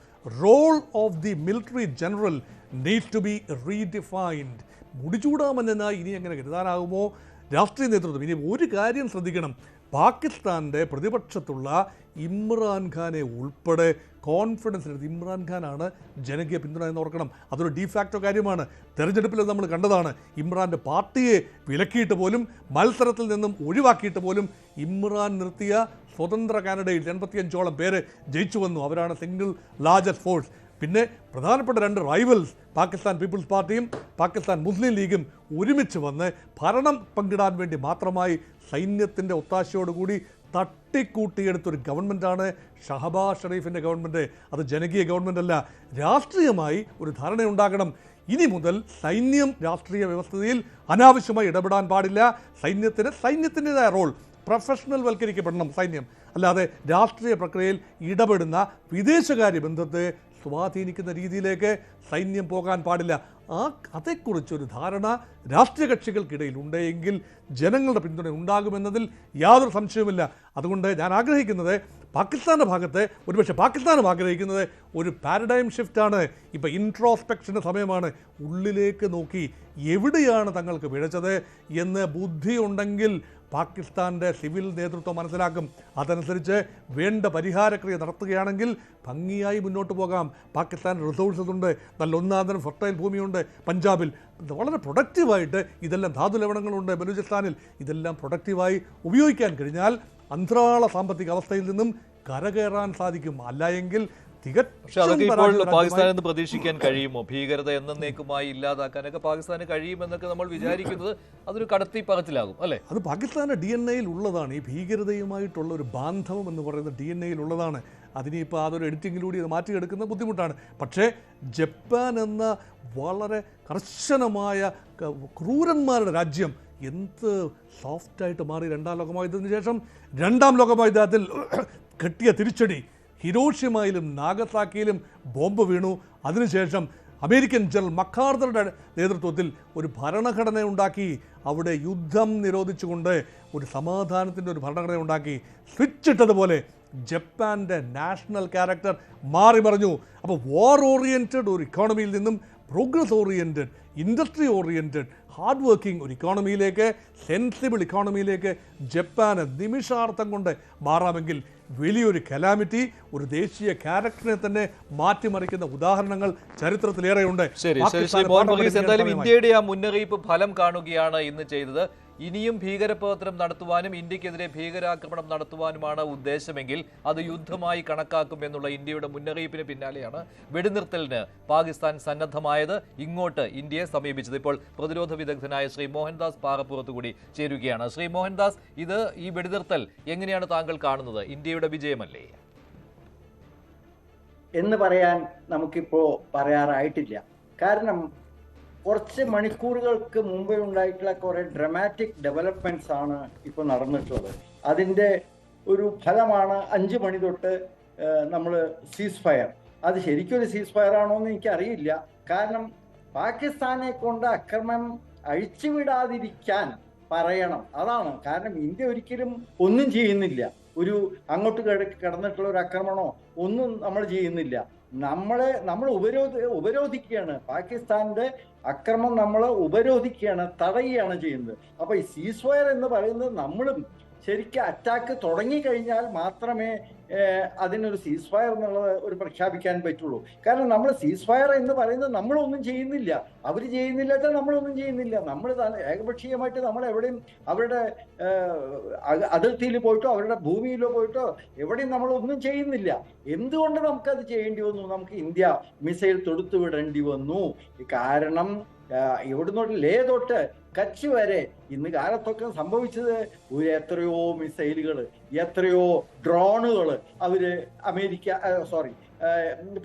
Speaker 2: Role of the military general needs to be redefined. മുടിചൂടാമന്നായി ഇനി എങ്ങനെ കരുതാനാകുമോ രാഷ്ട്രീയ നേതൃത്വം? ഇനി ഒരു കാര്യം ശ്രദ്ധിക്കണം, പാകിസ്ഥാൻ്റെ പ്രതിപക്ഷത്തുള്ള ഇമ്രാൻഖാനെ ഉൾപ്പെടെ കോൺഫിഡൻസ് എടുത്ത്, ഇമ്രാൻഖാനാണ് ജനകീയ പിന്തുണ എന്ന് ഓർക്കണം. അതൊരു ഡിഫാക്റ്റോ കാര്യമാണ്. തെരഞ്ഞെടുപ്പിൽ നമ്മൾ കണ്ടതാണ്. ഇമ്രാൻ്റെ പാർട്ടിയെ വിലക്കിയിട്ട് പോലും, മത്സരത്തിൽ നിന്നും ഒഴിവാക്കിയിട്ട് പോലും ഇമ്രാൻ നിർത്തിയ സ്വതന്ത്ര കാൻഡിഡേറ്റ് 85ഓളം പേര് ജയിച്ചു വന്നു. അവരാണ് സിംഗിൾ ലാർജസ്റ്റ് ഫോഴ്സ്. പിന്നെ പ്രധാനപ്പെട്ട 2 റൈവൽസ്, പാകിസ്ഥാൻ പീപ്പിൾസ് പാർട്ടിയും പാകിസ്ഥാൻ മുസ്ലിം ലീഗും ഒരുമിച്ച് വന്ന് ഭരണം പങ്കിടാൻ വേണ്ടി മാത്രമായി സൈന്യത്തിൻ്റെ ഒത്താശയോടുകൂടി തട്ടിക്കൂട്ടിയെടുത്തൊരു ഗവൺമെൻറ്റാണ് ഷഹബാസ് ഷെരീഫിൻ്റെ ഗവൺമെൻറ്. അത് ജനകീയ ഗവൺമെൻറ് അല്ല. രാഷ്ട്രീയമായി ഒരു ധാരണയുണ്ടാകണം. ഇനി മുതൽ സൈന്യം രാഷ്ട്രീയ വ്യവസ്ഥയിൽ അനാവശ്യമായി ഇടപെടാൻ പാടില്ല. സൈന്യത്തിൻ്റെതായ റോൾ പ്രൊഫഷണൽ വൽക്കരിക്കപ്പെടണം സൈന്യം. അല്ലാതെ രാഷ്ട്രീയ പ്രക്രിയയിൽ ഇടപെടുന്ന വിദേശകാര്യ ബന്ധത്തെ സ്വാധീനിക്കുന്ന രീതിയിലേക്ക് സൈന്യം പോകാൻ പാടില്ല. അതേക്കുറിച്ചൊരു ധാരണ രാഷ്ട്രീയ കക്ഷികൾക്കിടയിൽ ഉണ്ടെങ്കിൽ ജനങ്ങളുടെ പിന്തുണ ഉണ്ടാകുമെന്നതിൽ യാതൊരു സംശയവുമില്ല. അതുകൊണ്ട് ഞാൻ ആഗ്രഹിക്കുന്നത്, പാകിസ്ഥാൻ്റെ ഭാഗത്ത് ഒരുപക്ഷെ പാകിസ്ഥാനും ആഗ്രഹിക്കുന്നത് ഒരു പാരഡൈം ഷിഫ്റ്റാണ്. ഇപ്പോൾ ഇൻട്രോസ്പെക്ഷൻ്റെ സമയമാണ്. ഉള്ളിലേക്ക് നോക്കി എവിടെയാണ് തങ്ങൾക്ക് പിഴച്ചത് എന്ന് ബുദ്ധിയുണ്ടെങ്കിൽ പാകിസ്ഥാൻ്റെ സിവിൽ നേതൃത്വം മനസ്സിലാക്കും. അതനുസരിച്ച് വേണ്ട പരിഹാരക്രിയ നടത്തുകയാണെങ്കിൽ ഭംഗിയായി മുന്നോട്ട് പോകാം. പാകിസ്ഥാൻ റിസോഴ്സസ് ഉണ്ട്, നല്ല ഒന്നാന്തരം ഫെർട്ടൈൽ ഭൂമിയുണ്ട് പഞ്ചാബിൽ. വളരെ പ്രൊഡക്റ്റീവായിട്ട് ഇതെല്ലാം, ധാതു ലവണങ്ങളുണ്ട് ബലൂചിസ്ഥാനിൽ. ഇതെല്ലാം പ്രൊഡക്റ്റീവായി ഉപയോഗിക്കാൻ കഴിഞ്ഞാൽ അന്തരാള സാമ്പത്തിക അവസ്ഥയിൽ നിന്നും കരകയറാൻ സാധിക്കും. അല്ല എങ്കിൽ
Speaker 1: പക്ഷെ അതൊക്കെ ഇപ്പോൾ പാകിസ്ഥാനിൽ നിന്ന് പ്രതീക്ഷിക്കാൻ കഴിയുമോ? ഭീകരത എന്നേക്കുമായി ഇല്ലാതാക്കാനൊക്കെ പാകിസ്ഥാന് കഴിയുമെന്നൊക്കെ നമ്മൾ വിചാരിക്കുന്നത് അതൊരു കടത്തി പറച്ചിലാകും, അല്ലേ?
Speaker 2: അത് പാകിസ്ഥാൻ്റെ DNA-യിൽ ഉള്ളതാണ്. ഈ ഭീകരതയുമായിട്ടുള്ള ഒരു ബാന്ധവം എന്ന് പറയുന്നത് DNA-യിൽ ഉള്ളതാണ്. അതിനിപ്പോൾ അതൊരു എഡിറ്റിങ്ങിലൂടെ അത് മാറ്റിയെടുക്കുന്നത് ബുദ്ധിമുട്ടാണ്. പക്ഷേ ജപ്പാൻ എന്ന വളരെ കർശനമായ ക്രൂരന്മാരുടെ രാജ്യം എന്ത് സോഫ്റ്റായിട്ട് മാറി 2ാം ലോകമഹായുദ്ധത്തിന് ശേഷം. 2ാം ലോകമഹായുദ്ധത്തിൽ കിട്ടിയ തിരിച്ചടി, ഹിരോഷിമയിലും നാഗസാക്കിയിലും ബോംബ് വീണു. അതിനുശേഷം അമേരിക്കൻ ജനറൽ മക്കാർത്തറുടെ നേതൃത്വത്തിൽ ഒരു ഭരണഘടന ഉണ്ടാക്കി. അവിടെ യുദ്ധം നിരോധിച്ചുകൊണ്ട് ഒരു സമാധാനത്തിൻ്റെ ഒരു ഭരണഘടന ഉണ്ടാക്കി. സ്വിച്ച് ഇട്ടതുപോലെ ജപ്പാൻ്റെ നാഷണൽ ക്യാരക്ടർ മാറി മറിഞ്ഞു. അപ്പോൾ വാർ ഓറിയൻറ്റഡ് ഒരു ഇക്കോണമിയിൽ നിന്നും progress oriented, industry oriented, hard working ഒരു ഇക്കോണമിയിലേക്ക്, സെൻസിബിൾ ഇക്കോണമിയിലേക്ക് ജപ്പാന് നിമിഷാർത്ഥം കൊണ്ട് മാറാമെങ്കിൽ വലിയൊരു കലാമിറ്റി, ഒരു ദേശീയ ക്യാരക്ടറിനെ തന്നെ മാറ്റിമറിക്കുന്ന ഉദാഹരണങ്ങൾ ചരിത്രത്തിലേറെയുണ്ട്.
Speaker 1: ശരി ശരി ശ്രീ മോഹൻ വർഗീസ്, എന്തായാലും ഇന്ത്യയുടെ ആ മുന്നറിയിപ്പ് ഫലം കാണുകയാണ് ഇന്ന് ചെയ്തത്. ഇനിയും ഭീകരപ്രവർത്തനം നടത്തുവാനും ഇന്ത്യക്കെതിരെ ഭീകരാക്രമണം നടത്തുവാനുമാണ് ഉദ്ദേശമെങ്കിൽ അത് യുദ്ധമായി കണക്കാക്കും എന്നുള്ള ഇന്ത്യയുടെ മുന്നറിയിപ്പിന് പിന്നാലെയാണ് വെടിനിർത്തലിന് പാകിസ്ഥാൻ സന്നദ്ധമായത്, ഇങ്ങോട്ട് ഇന്ത്യയെ സമീപിച്ചത്. ഇപ്പോൾ പ്രതിരോധ വിദഗ്ധനായ ശ്രീ മോഹൻദാസ് പാറപ്പുറത്ത് കൂടി ചേരുകയാണ്. ശ്രീ മോഹൻദാസ്, ഈ വെടിനിർത്തൽ എങ്ങനെയാണ് താങ്കൾ കാണുന്നത്? ഇന്ത്യയുടെ വിജയമല്ലേ
Speaker 7: എന്ന് പറയാൻ നമുക്കിപ്പോ പറയാറായിട്ടില്ല. കാരണം കുറച്ച് മണിക്കൂറുകൾക്ക് മുമ്പേ ഉണ്ടായിട്ടുള്ള കുറെ ഡ്രമാറ്റിക് ഡെവലപ്മെന്റ്സ് ആണ് ഇപ്പോൾ നടന്നിട്ടുള്ളത്. അതിൻ്റെ ഒരു ഫലമാണ് 5 മണി തൊട്ട് നമ്മൾ സീസ് ഫയർ. അത് ശരിക്കും ഒരു സീസ് ഫയർ ആണോ എന്ന് എനിക്കറിയില്ല. കാരണം പാകിസ്ഥാനെ കൊണ്ട് അക്രമം അഴിച്ചുവിടാതിരിക്കാൻ പറയണം, അതാണ്. കാരണം ഇന്ത്യ ഒരിക്കലും ഒന്നും ചെയ്യുന്നില്ല. ഒരു അങ്ങോട്ട് കിടന്നിട്ടുള്ള ഒരു ആക്രമണമോ ഒന്നും നമ്മൾ ചെയ്യുന്നില്ല. നമ്മൾ ഉപരോധിക്കുകയാണ്. പാകിസ്ഥാന്റെ അക്രമം നമ്മൾ ഉപരോധിക്കുകയാണ്, തടയുകയാണ് ചെയ്യുന്നത്. അപ്പൊ ഈ സീസ് ഫയർ എന്ന് പറയുന്നത് നമ്മളും ശരിക്കും അറ്റാക്ക് തുടങ്ങിക്കഴിഞ്ഞാൽ മാത്രമേ അതിനൊരു സീസ് ഫയർ എന്നുള്ളത് ഒരു പ്രഖ്യാപിക്കാൻ പറ്റുള്ളൂ. കാരണം നമ്മൾ സീസ് ഫയർ എന്ന് പറയുന്നത് നമ്മളൊന്നും ചെയ്യുന്നില്ല, അവർ ചെയ്യുന്നില്ലാത്ത നമ്മളൊന്നും ചെയ്യുന്നില്ല. നമ്മൾ ഏകപക്ഷീയമായിട്ട് നമ്മൾ എവിടെയും അവരുടെ അതിർത്തിയിൽ പോയിട്ടോ അവരുടെ ഭൂമിയിലോ പോയിട്ടോ എവിടെയും നമ്മളൊന്നും ചെയ്യുന്നില്ല. എന്തുകൊണ്ട് നമുക്കത് ചെയ്യേണ്ടി വന്നു? നമുക്ക് ഇന്ത്യ മിസൈൽ തൊടുത്തു വിടേണ്ടി വന്നു. കാരണം ഇവിടുന്ന് ലേ തൊട്ട് കച്ച് വരെ ഇന്ന് കാലത്തൊക്കെ സംഭവിച്ചത് എത്രയോ മിസൈലുകൾ, എത്രയോ ഡ്രോണുകൾ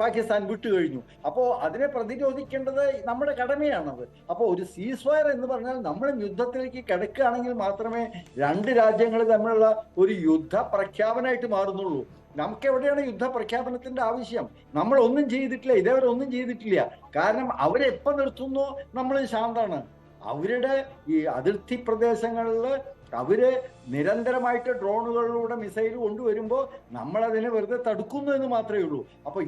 Speaker 7: പാകിസ്ഥാൻ വിട്ടുകഴിഞ്ഞു. അപ്പോൾ അതിനെ പ്രതിരോധിക്കേണ്ടത് നമ്മുടെ കടമയാണത്. അപ്പോൾ ഒരു സീസ് ഫയർ എന്ന് പറഞ്ഞാൽ നമ്മളും യുദ്ധത്തിലേക്ക് കിടക്കുകയാണെങ്കിൽ മാത്രമേ 2 രാജ്യങ്ങൾ തമ്മിലുള്ള ഒരു യുദ്ധ പ്രഖ്യാപനമായിട്ട് മാറുന്നുള്ളൂ. നമുക്ക് എവിടെയാണ് യുദ്ധ പ്രഖ്യാപനത്തിന്റെ ആവശ്യം? നമ്മൾ ഒന്നും ചെയ്തിട്ടില്ല, ഇതേവരെ ഒന്നും ചെയ്തിട്ടില്ല. കാരണം അവരെപ്പോ നിർത്തുന്നോ നമ്മൾ ശാന്താണ്. അവരുടെ ഈ അതിർത്തി പ്രദേശങ്ങളിൽ അവര് നിരന്തരമായിട്ട് ഡ്രോണുകളിലൂടെ മിസൈൽ കൊണ്ടുവരുമ്പോൾ നമ്മളതിനെ വെറുതെ തടുക്കുന്നു എന്ന് മാത്രമേ ഉള്ളൂ. അപ്പൊ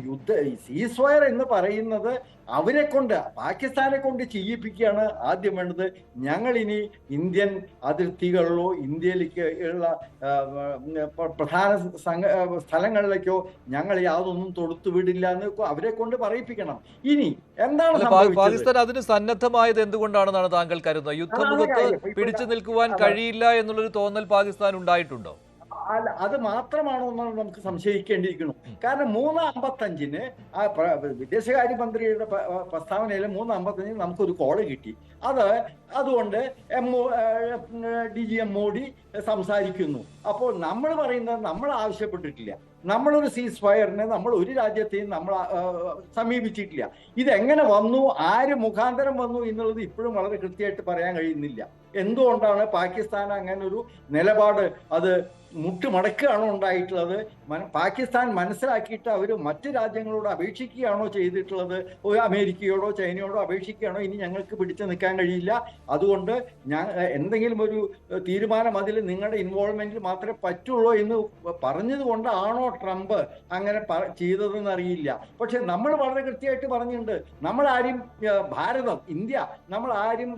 Speaker 7: സീസ് ഫയർ എന്ന് പറയുന്നത് അവരെ കൊണ്ട്, പാകിസ്ഥാനെ കൊണ്ട് ചെയ്യിപ്പിക്കുകയാണ് ആദ്യം വേണ്ടത്. ഞങ്ങൾ ഇനി ഇന്ത്യൻ അതിർത്തികളിലോ ഇന്ത്യയിലേക്ക് ഉള്ള പ്രധാന സ്ഥലങ്ങളിലേക്കോ ഞങ്ങൾ യാതൊന്നും തൊടുത്തു വിടില്ല എന്ന് അവരെ കൊണ്ട് പറയിപ്പിക്കണം. ഇനി എന്താണ്
Speaker 1: പാകിസ്ഥാൻ അതിന് സന്നദ്ധമായത് എന്തുകൊണ്ടാണെന്നാണ് താങ്കൾ കരുതുന്നത്? യുദ്ധമുഖത്ത് പിടിച്ചു നിൽക്കുവാൻ കഴിയില്ല എന്നുള്ളൊരു തോന്നൽ പാകിസ്ഥാൻ ഉണ്ടായിട്ടുണ്ടോ?
Speaker 7: അത് മാത്രമാണോ എന്നാണ് നമുക്ക് സംശയിക്കേണ്ടിയിരിക്കുന്നു. കാരണം 3:55 വിദേശകാര്യമന്ത്രിയുടെ പ്രസ്താവനയിൽ 3:55 നമുക്കൊരു കോള് കിട്ടി. അതുകൊണ്ട് DGM മോഡി സംസാരിക്കുന്നു. അപ്പോൾ നമ്മൾ പറയുന്നത് നമ്മൾ ആവശ്യപ്പെട്ടിട്ടില്ല. നമ്മളൊരു സീസ് ഫയറിനെ നമ്മൾ ഒരു രാജ്യത്തെയും നമ്മൾ സമീപിച്ചിട്ടില്ല. ഇതെങ്ങനെ വന്നു, ആര് മുഖാന്തരം വന്നു എന്നുള്ളത് ഇപ്പോഴും വളരെ കൃത്യമായിട്ട് പറയാൻ കഴിയുന്നില്ല. എന്തുകൊണ്ടാണ് പാകിസ്ഥാൻ അങ്ങനെ ഒരു നിലപാട് അത് മുട്ടുമടക്കുകയാണോ ഉണ്ടായിട്ടുള്ളത്? പാകിസ്ഥാൻ മനസ്സിലാക്കിയിട്ട് അവർ മറ്റു രാജ്യങ്ങളോട് അപേക്ഷിക്കുകയാണോ ചെയ്തിട്ടുള്ളത്? അമേരിക്കയോടോ ചൈനയോടോ അപേക്ഷിക്കുകയാണോ ഇനി ഞങ്ങൾക്ക് പിടിച്ചു നിൽക്കാൻ കഴിയില്ല, അതുകൊണ്ട് എന്തെങ്കിലും ഒരു തീരുമാനം അതിൽ നിങ്ങളുടെ ഇൻവോൾവ്മെന്റിൽ മാത്രമേ പറ്റുള്ളൂ എന്ന് പറഞ്ഞത് കൊണ്ടാണോ ട്രംപ് അങ്ങനെ ചെയ്തതെന്ന് അറിയില്ല. പക്ഷെ നമ്മൾ വളരെ കൃത്യമായിട്ട് പറഞ്ഞിട്ടുണ്ട്, നമ്മളാരും ഭാരതം, ഇന്ത്യ നമ്മളാരും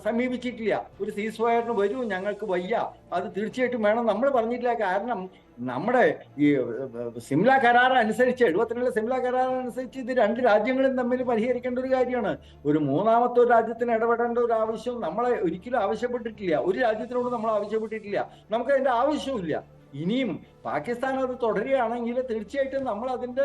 Speaker 7: സമീപിച്ചിട്ടില്ല. ഒരു സീസ് ഫയറിന് വരൂ, ഞങ്ങൾക്ക് വയ്യ, അത് തീർച്ചയായിട്ടും വേണം നമ്മൾ പറഞ്ഞിട്ടില്ല. കാരണം നമ്മുടെ ഈ സിംല കരാർ അനുസരിച്ച് 72 സിംല കരാർ അനുസരിച്ച് ഇത് 2 രാജ്യങ്ങളും തമ്മിൽ പരിഹരിക്കേണ്ട ഒരു കാര്യമാണ്. ഒരു മൂന്നാമത്തെ ഒരു രാജ്യത്തിന് ഇടപെടേണ്ട ഒരു ആവശ്യം നമ്മളെ ഒരിക്കലും ആവശ്യപ്പെട്ടിട്ടില്ല. ഒരു രാജ്യത്തിനോട് നമ്മൾ ആവശ്യപ്പെട്ടിട്ടില്ല, നമുക്ക് അതിന്റെ ആവശ്യമില്ല. ഇനിയും പാകിസ്ഥാൻ അത് തുടരുകയാണെങ്കിൽ തീർച്ചയായിട്ടും നമ്മൾ അതിന്റെ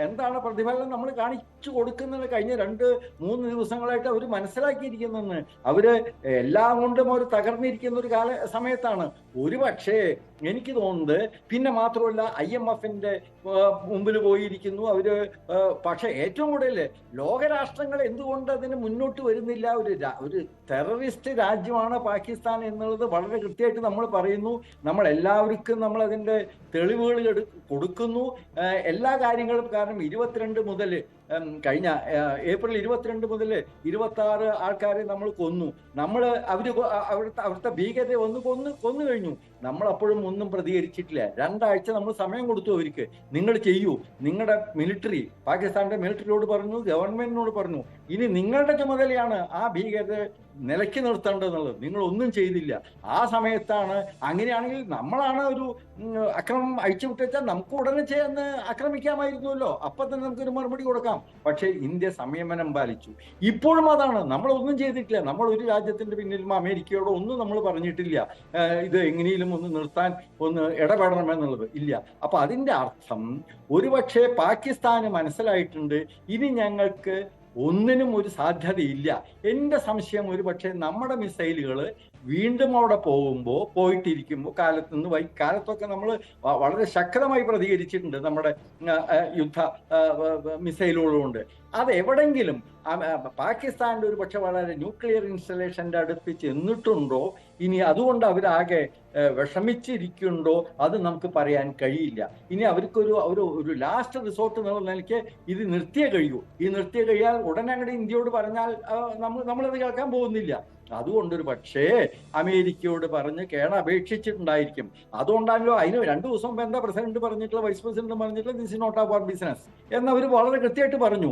Speaker 7: എന്താണ് പ്രതിഫലനം നമ്മൾ കാണിച്ചു കൊടുക്കുന്നത്. കഴിഞ്ഞ 2-3 ദിവസങ്ങളായിട്ട് അവർ മനസ്സിലാക്കിയിരിക്കുന്നെന്ന്. അവര് എല്ലാം കൊണ്ടും അവർ തകർന്നിരിക്കുന്ന ഒരു സമയത്താണ്. ഒരു പക്ഷേ എനിക്ക് തോന്നുന്നത്, പിന്നെ മാത്രമല്ല IMFന്റെ മുമ്പിൽ പോയിരിക്കുന്നു അവര്. പക്ഷെ ഏറ്റവും കൂടുതൽ ലോകരാഷ്ട്രങ്ങൾ എന്തുകൊണ്ട് അതിന് മുന്നോട്ട് വരുന്നില്ല? ഒരു ടെററിസ്റ്റ് രാജ്യമാണ് പാകിസ്ഥാൻ എന്നുള്ളത് വളരെ കൃത്യമായിട്ട് നമ്മൾ പറയുന്നു. നമ്മൾ എല്ലാവർക്കും നമ്മൾ അതിന്റെ തെളിവുകൾ കൊടുക്കുന്നു, എല്ലാ കാര്യങ്ങളും. കാരണം 22 മുതൽ കഴിഞ്ഞ ഏപ്രിൽ 22 മുതൽ 26 ആൾക്കാരെ നമ്മൾ കൊന്നു. നമ്മൾ അവിടുത്തെ ഭീകരരെ കൊന്നു കഴിഞ്ഞു. നമ്മൾ അപ്പോഴും ഒന്നും പ്രതികരിച്ചിട്ടില്ല. 2 ആഴ്ച നമ്മൾ സമയം കൊടുത്തു അവർക്ക്. നിങ്ങൾ ചെയ്യൂ. നിങ്ങളുടെ മിലിറ്ററി, പാകിസ്ഥാന്റെ മിലിറ്ററിയോട് പറഞ്ഞു, ഗവൺമെന്റിനോട് പറഞ്ഞു, ഇനി നിങ്ങളുടെ ചുമതലയാണ് ആ ഭീകരരെ നിലയ്ക്ക് നിർത്തേണ്ടതെന്നുള്ളത്. നിങ്ങൾ ഒന്നും ചെയ്തില്ല. ആ സമയത്താണ്, അങ്ങനെയാണെങ്കിൽ നമ്മളാണ് ഒരു അക്രമം അഴിച്ചുവിട്ടാൽ നമുക്ക് ഉടനെ ചേർന്ന് ആക്രമിക്കാമായിരുന്നല്ലോ, അപ്പൊ തന്നെ നമുക്കൊരു മറുപടി കൊടുക്കാം. പക്ഷേ ഇന്ത്യ സംയമനം പാലിച്ചു. ഇപ്പോഴും അതാണ്, നമ്മളൊന്നും ചെയ്തിട്ടില്ല. നമ്മൾ ഒരു രാജ്യത്തിന്റെ പിന്നിലും അമേരിക്കയോടോ ഒന്നും നമ്മൾ പറഞ്ഞിട്ടില്ല ഇത് എങ്ങനെയും ഒന്ന് നിർത്താൻ ഒന്ന് ഇടപെടണമെന്നുള്ളത് ഇല്ല. അപ്പൊ അതിന്റെ അർത്ഥം ഒരുപക്ഷെ പാകിസ്ഥാന് മനസ്സിലായിട്ടുണ്ട് ഇനി ഞങ്ങൾക്ക് ഒന്നിനും ഒരു സാധ്യതയില്ല. എൻ്റെ സംശയം ഒരുപക്ഷെ നമ്മുടെ മിസൈലുകൾ വീണ്ടും അവിടെ പോയിട്ടിരിക്കുമ്പോൾ കാലത്തൊക്കെ നമ്മൾ വളരെ ശക്തമായി പ്രതികരിച്ചിട്ടുണ്ട് നമ്മുടെ യുദ്ധ മിസൈലുകളുകൊണ്ട്. അത് എവിടെങ്കിലും പാകിസ്ഥാന്റെ ഒരു പക്ഷെ വളരെ ന്യൂക്ലിയർ ഇൻസ്റ്റലേഷന്റെ അടുത്ത് ചെന്നിട്ടുണ്ടോ, ഇനി അതുകൊണ്ട് അവരാകെ വിഷമിച്ചിരിക്കുന്നുണ്ടോ, അത് നമുക്ക് പറയാൻ കഴിയില്ല. ഇനി അവർക്കൊരു ലാസ്റ്റ് റിസോർട്ട് എന്നുള്ള നിലയ്ക്ക് ഇത് നിർത്തിയേ കഴിയൂ. ഈ നിർത്തിയേ കഴിയാൽ ഉടനെ അങ്ങോട്ട് ഇന്ത്യയോട് പറഞ്ഞാൽ നമ്മളത് കേൾക്കാൻ പോകുന്നില്ല. അതുകൊണ്ടൊരു പക്ഷേ അമേരിക്കയോട് പറഞ്ഞ് അപേക്ഷിച്ചിട്ടുണ്ടായിരിക്കും. അതുകൊണ്ടാണല്ലോ അതിന് 2 ദിവസം മുമ്പ് എന്താ പ്രസിഡന്റ് പറഞ്ഞിട്ടുള്ള, വൈസ് പ്രസിഡന്റ് പറഞ്ഞിട്ടുള്ള this is not our business എന്നവർ വളരെ കൃത്യമായിട്ട് പറഞ്ഞു.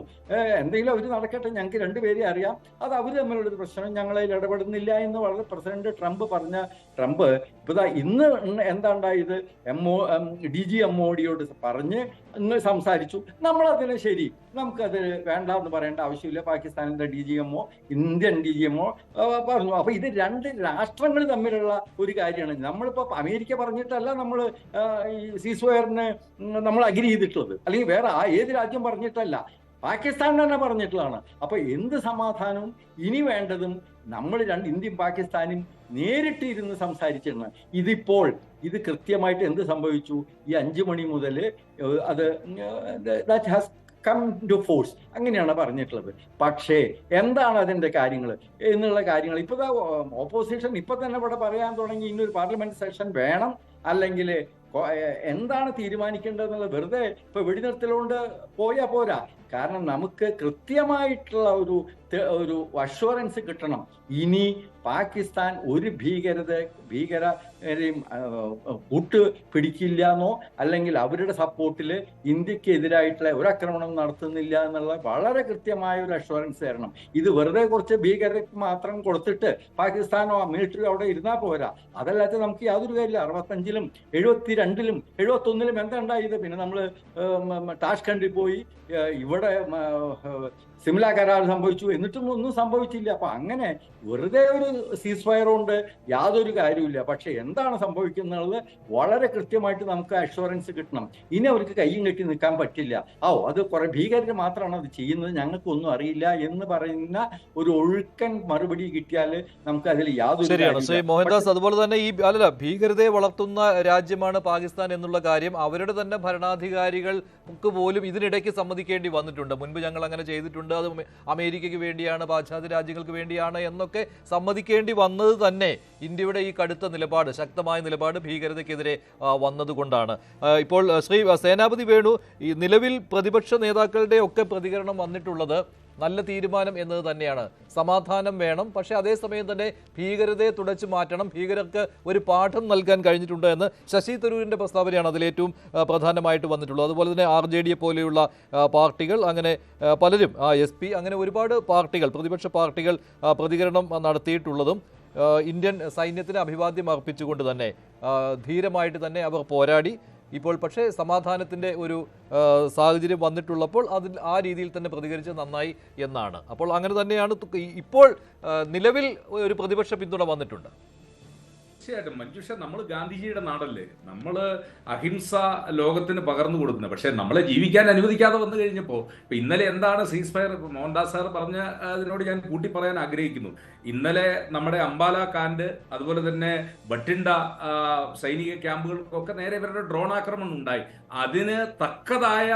Speaker 7: എന്തെങ്കിലും അവർ നടക്കട്ടെ, ഞങ്ങൾക്ക് 2 പേരെ അറിയാം, അത് അവർ തമ്മിലുള്ളൊരു പ്രശ്നം, ഞങ്ങളതിൽ ഇടപെടുന്നില്ല എന്ന് വളരെ പ്രസിഡന്റ് ട്രംപ് ഇപ്പൊ ഇന്ന് എന്താ ഉണ്ടായത്, DG MODയോട് പറഞ്ഞ് ഇന്ന് സംസാരിച്ചു. നമ്മളതിന് ശരി, നമുക്കത് വേണ്ട എന്ന് പറയേണ്ട ആവശ്യമില്ല. പാകിസ്ഥാനിന്റെ DGMO, ഇന്ത്യൻ DGMO പറഞ്ഞു. അപ്പൊ ഇത് 2 രാഷ്ട്രങ്ങൾ തമ്മിലുള്ള ഒരു കാര്യമാണ്. നമ്മളിപ്പോ അമേരിക്ക പറഞ്ഞിട്ടല്ല നമ്മൾ ഈ സീസ്വയറിന് നമ്മൾ അഗ്രി ചെയ്തിട്ടുള്ളത്, അല്ലെങ്കിൽ വേറെ ഏത് രാജ്യം പറഞ്ഞിട്ടല്ല, പാകിസ്ഥാൻ തന്നെ പറഞ്ഞിട്ടുള്ളതാണ്. അപ്പൊ എന്ത് സമാധാനവും ഇനി വേണ്ടതും നമ്മൾ ഇന്ത്യയും പാകിസ്ഥാനും നേരിട്ട് ഇരുന്ന് സംസാരിച്ചിരുന്നു. ഇത് കൃത്യമായിട്ട് എന്ത് സംഭവിച്ചു, ഈ 5 മണി മുതൽ അത് that has come to force അങ്ങനെയാണ് പറഞ്ഞിട്ടുള്ളത്. പക്ഷേ എന്താണ് അതിന്റെ കാര്യങ്ങൾ എന്നുള്ള കാര്യങ്ങൾ ഇപ്പൊ ഓപ്പോസിഷൻ ഇപ്പൊ തന്നെ ഇവിടെ പറയാൻ തുടങ്ങി, ഇന്നൊരു പാർലമെന്റ് സെഷൻ വേണം, അല്ലെങ്കിൽ എന്താണ് തീരുമാനിക്കേണ്ടതെന്നുള്ളത്. വെറുതെ ഇപ്പൊ വെടിനിർത്തലുകൊണ്ട് പോരാ. കാരണം നമുക്ക് കൃത്യമായിട്ടുള്ള ഒരു അഷ്വറൻസ് കിട്ടണം. ഇനി പാകിസ്ഥാൻ ഒരു ഭീകരരെയും പിടിക്കില്ല എന്നോ, അല്ലെങ്കിൽ അവരുടെ സപ്പോർട്ടിൽ ഇന്ത്യക്കെതിരായിട്ടുള്ള ഒരു ആക്രമണം നടത്തുന്നില്ല എന്നുള്ള വളരെ കൃത്യമായ ഒരു അഷ്വറൻസ് തരണം. ഇത് വെറുതെ കുറച്ച് ഭീകരർക്ക് മാത്രം കൊടുത്തിട്ട് പാകിസ്ഥാനോ മിലിറ്ററി അവിടെ ഇരുന്നാൽ പോരാ. അതല്ലാതെ നമുക്ക് യാതൊരു കാര്യമില്ല. 65-ലും 72-ലും 71-ലും എന്താ ഉണ്ടായത്? പിന്നെ നമ്മൾ ടാഷ്കണ്ടിൽ പോയി, ഇവിടെ സിംല കരാർ സംഭവിച്ചു, എന്നിട്ടും ഒന്നും സംഭവിച്ചില്ല. അപ്പൊ അങ്ങനെ വെറുതെ ഒരു സീസ് ഫയർ കൊണ്ട് യാതൊരു കാര്യമില്ല. പക്ഷെ എന്താണ് സംഭവിക്കുന്നത് വളരെ കൃത്യമായിട്ട് നമുക്ക് അഷ്വറൻസ് കിട്ടണം. ഇനി അവർക്ക് കയ്യും കെട്ടി നിൽക്കാൻ പറ്റില്ല. അത് കുറെ ഭീകരർ മാത്രമാണ് അത് ചെയ്യുന്നത്, ഞങ്ങൾക്കൊന്നും അറിയില്ല എന്ന് പറയുന്ന ഒരു ഒഴുക്കൻ മറുപടി കിട്ടിയാൽ നമുക്ക് അതിൽ യാതൊരു.
Speaker 1: ശരിയാണ് ശ്രീ മോഹൻദാസ്. അതുപോലെ തന്നെ ഈ ഭീകരതയെ വളർത്തുന്ന രാജ്യമാണ് പാകിസ്ഥാൻ എന്നുള്ള കാര്യം അവരുടെ തന്നെ ഭരണാധികാരികൾക്ക് പോലും ഇതിനിടയ്ക്ക് സമ്മതിക്കേണ്ടി വന്നിട്ടുണ്ട്. മുൻപ് ഞങ്ങൾ അങ്ങനെ ചെയ്തിട്ടുണ്ട്, അത് അമേരിക്കയ്ക്ക് വേണ്ടിയാണ്, പാശ്ചാത്യ രാജ്യങ്ങൾക്ക് വേണ്ടിയാണ് എന്നൊക്കെ സമ്മതിക്കേണ്ടി വന്നത് തന്നെ ഇന്ത്യയുടെ ഈ കടുത്ത നിലപാട്, ശക്തമായ നിലപാട് ഭീകരതയ്ക്കെതിരെ വന്നതുകൊണ്ടാണ്. ഇപ്പോൾ ശ്രീ സേനാപതി വേണു, ഈ നിലവിൽ പ്രതിപക്ഷ നേതാക്കളുടെ ഒക്കെ പ്രതികരണം വന്നിട്ടുള്ളത് നല്ല തീരുമാനം എന്നത് തന്നെയാണ്. സമാധാനം വേണം, പക്ഷേ അതേസമയം തന്നെ ഭീകരതയെ തുടച്ചു മാറ്റണം, ഭീകരർക്ക് ഒരു പാഠം നൽകാൻ കഴിഞ്ഞിട്ടുണ്ട് എന്ന് ശശി തരൂരിൻ്റെ പ്രസ്താവനയാണ് അതിലേറ്റവും പ്രധാനമായിട്ട് വന്നിട്ടുള്ളത്. അതുപോലെ തന്നെ RJD പോലെയുള്ള പാർട്ടികൾ, അങ്ങനെ പലരും SP, അങ്ങനെ ഒരുപാട് പാർട്ടികൾ, പ്രതിപക്ഷ പാർട്ടികൾ പ്രതികരണം നടത്തിയിട്ടുള്ളതും ഇന്ത്യൻ സൈന്യത്തിന് അഭിവാദ്യം അർപ്പിച്ചുകൊണ്ട് തന്നെ ധീരമായിട്ട് തന്നെ അവർ പോരാടി. ഇപ്പോൾ പക്ഷേ സമാധാനത്തിൻ്റെ ഒരു സാഹചര്യം വന്നിട്ടുള്ളപ്പോൾ അതിൽ ആ രീതിയിൽ തന്നെ പ്രതികരിച്ച് നന്നായി എന്നാണ്. അപ്പോൾ അങ്ങനെ തന്നെയാണ് ഇപ്പോൾ നിലവിൽ ഒരു പ്രതിപക്ഷ പിന്തുണ വന്നിട്ടുണ്ട്.
Speaker 3: തീർച്ചയായിട്ടും മഞ്ജുഷ, നമ്മൾ ഗാന്ധിജിയുടെ നാടല്ലേ, നമ്മൾ അഹിംസ ലോകത്തിന് പകർന്നു കൊടുക്കുന്നത്. പക്ഷെ നമ്മളെ ജീവിക്കാൻ അനുവദിക്കാതെ വന്നു കഴിഞ്ഞപ്പോൾ ഇപ്പൊ ഇന്നലെ എന്താണ് സീസ് ഫയർ, മോഹൻദാസ് സാർ പറഞ്ഞ അതിനോട് ഞാൻ കൂട്ടി പറയാൻ ആഗ്രഹിക്കുന്നു. ഇന്നലെ നമ്മുടെ അംബാല കാൻഡ്, അതുപോലെ തന്നെ ബട്ടിണ്ട സൈനിക ക്യാമ്പുകൾക്കൊക്കെ നേരെ ഇവരുടെ ഡ്രോൺ ആക്രമണം ഉണ്ടായി. അതിന് തക്കതായ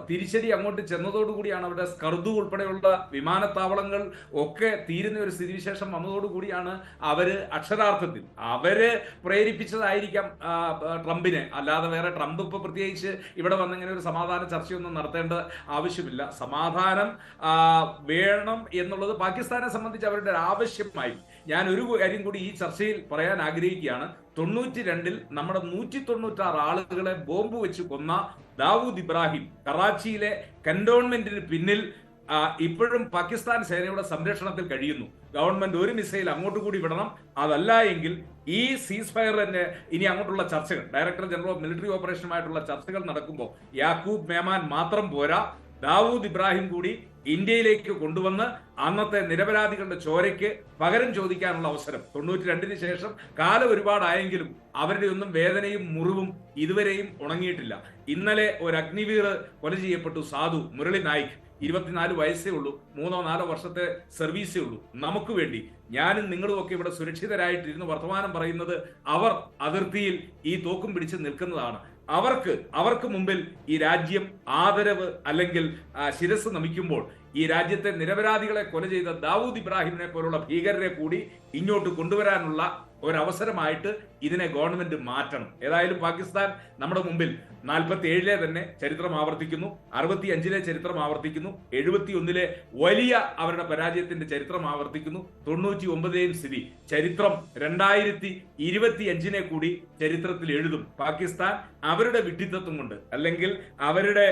Speaker 3: തിരിച്ചടി അങ്ങോട്ട് ചെന്നതോടുകൂടിയാണ് അവരുടെ സ്കർദു ഉൾപ്പെടെയുള്ള വിമാനത്താവളങ്ങൾ ഒക്കെ തീരുന്ന ഒരു സ്ഥിതിവിശേഷം വന്നതോടുകൂടിയാണ് അവര് അക്ഷരാർത്ഥത്തിൽ അവര് പ്രേരിപ്പിച്ചതായിരിക്കാം ട്രംപിനെ. അല്ലാതെ വേറെ ട്രംപ് ഇപ്പൊ പ്രത്യേകിച്ച് ഇവിടെ വന്നിങ്ങനെ ഒരു സമാധാന ചർച്ചയൊന്നും നടത്തേണ്ട ആവശ്യമില്ല. സമാധാനം വേണം എന്നുള്ളത് പാകിസ്ഥാനെ സംബന്ധിച്ച് അവരുടെ ഒരു ആവശ്യമായി. ഞാൻ ഒരു കാര്യം കൂടി ഈ ചർച്ചയിൽ പറയാൻ ആഗ്രഹിക്കുകയാണ്. 92-ൽ നമ്മുടെ 196 ആളുകളെ ബോംബ് വെച്ച് കൊന്ന ദാവൂദ് ഇബ്രാഹിം കറാച്ചിയിലെ കന്റോൺമെന്റിന് പിന്നിൽ ഇപ്പോഴും പാകിസ്ഥാൻ സേനയുടെ സംരക്ഷണത്തിൽ കഴിയുന്നു. ഗവൺമെന്റ് ഒരു മിസൈൽ അങ്ങോട്ട് കൂടി വിടണം. അതല്ല എങ്കിൽ ഈ സീസ് ഫയർ തന്നെ ഇനി അങ്ങോട്ടുള്ള ചർച്ചകൾ, ഡയറക്ടർ ജനറൽ ഓഫ് മിലിറ്ററി ഓപ്പറേഷനുമായിട്ടുള്ള ചർച്ചകൾ നടക്കുമ്പോൾ യാക്കൂബ് മേമാൻ മാത്രം പോരാ, ദാവൂദ് ഇബ്രാഹിം കൂടി ഇന്ത്യയിലേക്ക് കൊണ്ടുവന്ന് അന്നത്തെ നിരപരാധികളുടെ ചോരയ്ക്ക് പകരം ചോദിക്കാനുള്ള അവസരം. 92-ന് ശേഷം കാലം ഒരുപാടായെങ്കിലും അവരുടെ ഒന്നും വേദനയും മുറിവും ഇതുവരെയും ഉണങ്ങിയിട്ടില്ല. ഇന്നലെ ഒരു അഗ്നിവീർ കൊല ചെയ്യപ്പെട്ടു. സാധു മുരളി നായിക്, 24 വയസ്സേ ഉള്ളൂ, 3-4 വർഷത്തെ സർവീസേ ഉള്ളൂ. നമുക്ക് വേണ്ടി ഞാനും നിങ്ങളും ഒക്കെ ഇവിടെ സുരക്ഷിതരായിട്ടിരുന്ന് വർത്തമാനം പറയുന്നത് അവർ അതിർത്തിയിൽ ഈ തോക്കും പിടിച്ച് നിൽക്കുന്നതാണ്. അവർക്ക് മുമ്പിൽ ഈ രാജ്യം ആദരവ് അല്ലെങ്കിൽ ശിരസ് നമിക്കുമ്പോൾ ഈ രാജ്യത്തെ നിരപരാധികളെ കൊല ചെയ്ത ദാവൂദ് ഇബ്രാഹിമിനെ പോലുള്ള ഭീകരരെ കൂടി ഇങ്ങോട്ട് കൊണ്ടുവരാനുള്ള ഒരവസരമായിട്ട് ഇതിനെ ഗവൺമെന്റ് മാറ്റണം. ഏതായാലും പാകിസ്ഥാൻ നമ്മുടെ മുമ്പിൽ 47-ലെ തന്നെ ചരിത്രം ആവർത്തിക്കുന്നു, 65-ലെ ചരിത്രം ആവർത്തിക്കുന്നു, 71-ലെ വലിയ അവരുടെ പരാജയത്തിന്റെ ചരിത്രം ആവർത്തിക്കുന്നു, 99-ലെയും സ്ഥിതി. ചരിത്രം 2025-നെ കൂടി ചരിത്രത്തിൽ എഴുതും. പാകിസ്ഥാൻ അവരുടെ വിഡ്ഢിത്തം കൊണ്ട് അല്ലെങ്കിൽ അവരുടെ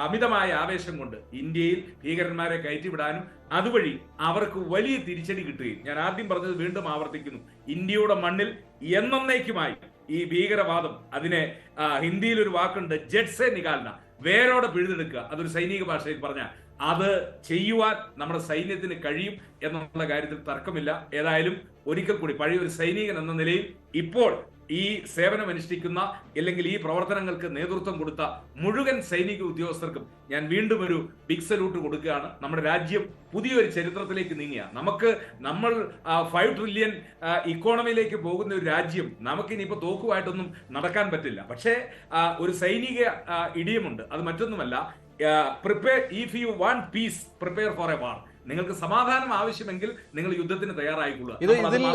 Speaker 3: അമിതമായ ആവേശം കൊണ്ട് ഇന്ത്യയിൽ ഭീകരന്മാരെ കയറ്റിവിടാനും അതുവഴി അവർക്ക് വലിയ തിരിച്ചടി കിട്ടുകയും, ഞാൻ ആദ്യം പറഞ്ഞത് വീണ്ടും ആവർത്തിക്കുന്നു, ഇന്ത്യയുടെ മണ്ണിൽ എന്നേക്കുമായി ഈ ഭീകരവാദം, അതിനെ ഹിന്ദിയിൽ ഒരു വാക്കുണ്ട്, ജഡ്സെ നികാൽന, വേരോടെ പിഴുതെടുക്കുക. അതൊരു സൈനിക ഭാഷയിൽ പറഞ്ഞാൽ അത് ചെയ്യുവാൻ നമ്മുടെ സൈന്യത്തിന് കഴിയും എന്നുള്ള കാര്യത്തിൽ തർക്കമില്ല. ഏതായാലും ഒരിക്കൽ കൂടി പഴയ ഒരു സൈനികൻ എന്ന നിലയിൽ ഇപ്പോൾ ഈ സേവനമനുഷ്ഠിക്കുന്ന അല്ലെങ്കിൽ ഈ പ്രവർത്തനങ്ങൾക്ക് നേതൃത്വം കൊടുത്ത മുഴുവൻ സൈനിക ഉദ്യോഗസ്ഥർക്കും ഞാൻ വീണ്ടും ഒരു ബിഗ് സല്യൂട്ട് കൊടുക്കുകയാണ്. നമ്മുടെ രാജ്യം പുതിയൊരു ചരിത്രത്തിലേക്ക് നീങ്ങിയ, നമ്മൾ 5 ട്രില്യൺ ഇക്കോണമിയിലേക്ക് പോകുന്ന ഒരു രാജ്യം, നമുക്കിനിയിപ്പോൾ തോക്കുമായിട്ടൊന്നും നടക്കാൻ പറ്റില്ല. പക്ഷേ ഒരു സൈനിക ഇടിയമുണ്ട്, അത് മറ്റൊന്നുമല്ല, prepare if you want peace prepare for a war. നിങ്ങൾക്ക് സമാധാനം ആവശ്യമെങ്കിൽ നിങ്ങൾ യുദ്ധത്തിന് തയ്യാറായിക്കൊള്ളുക.
Speaker 1: ഇതിൽ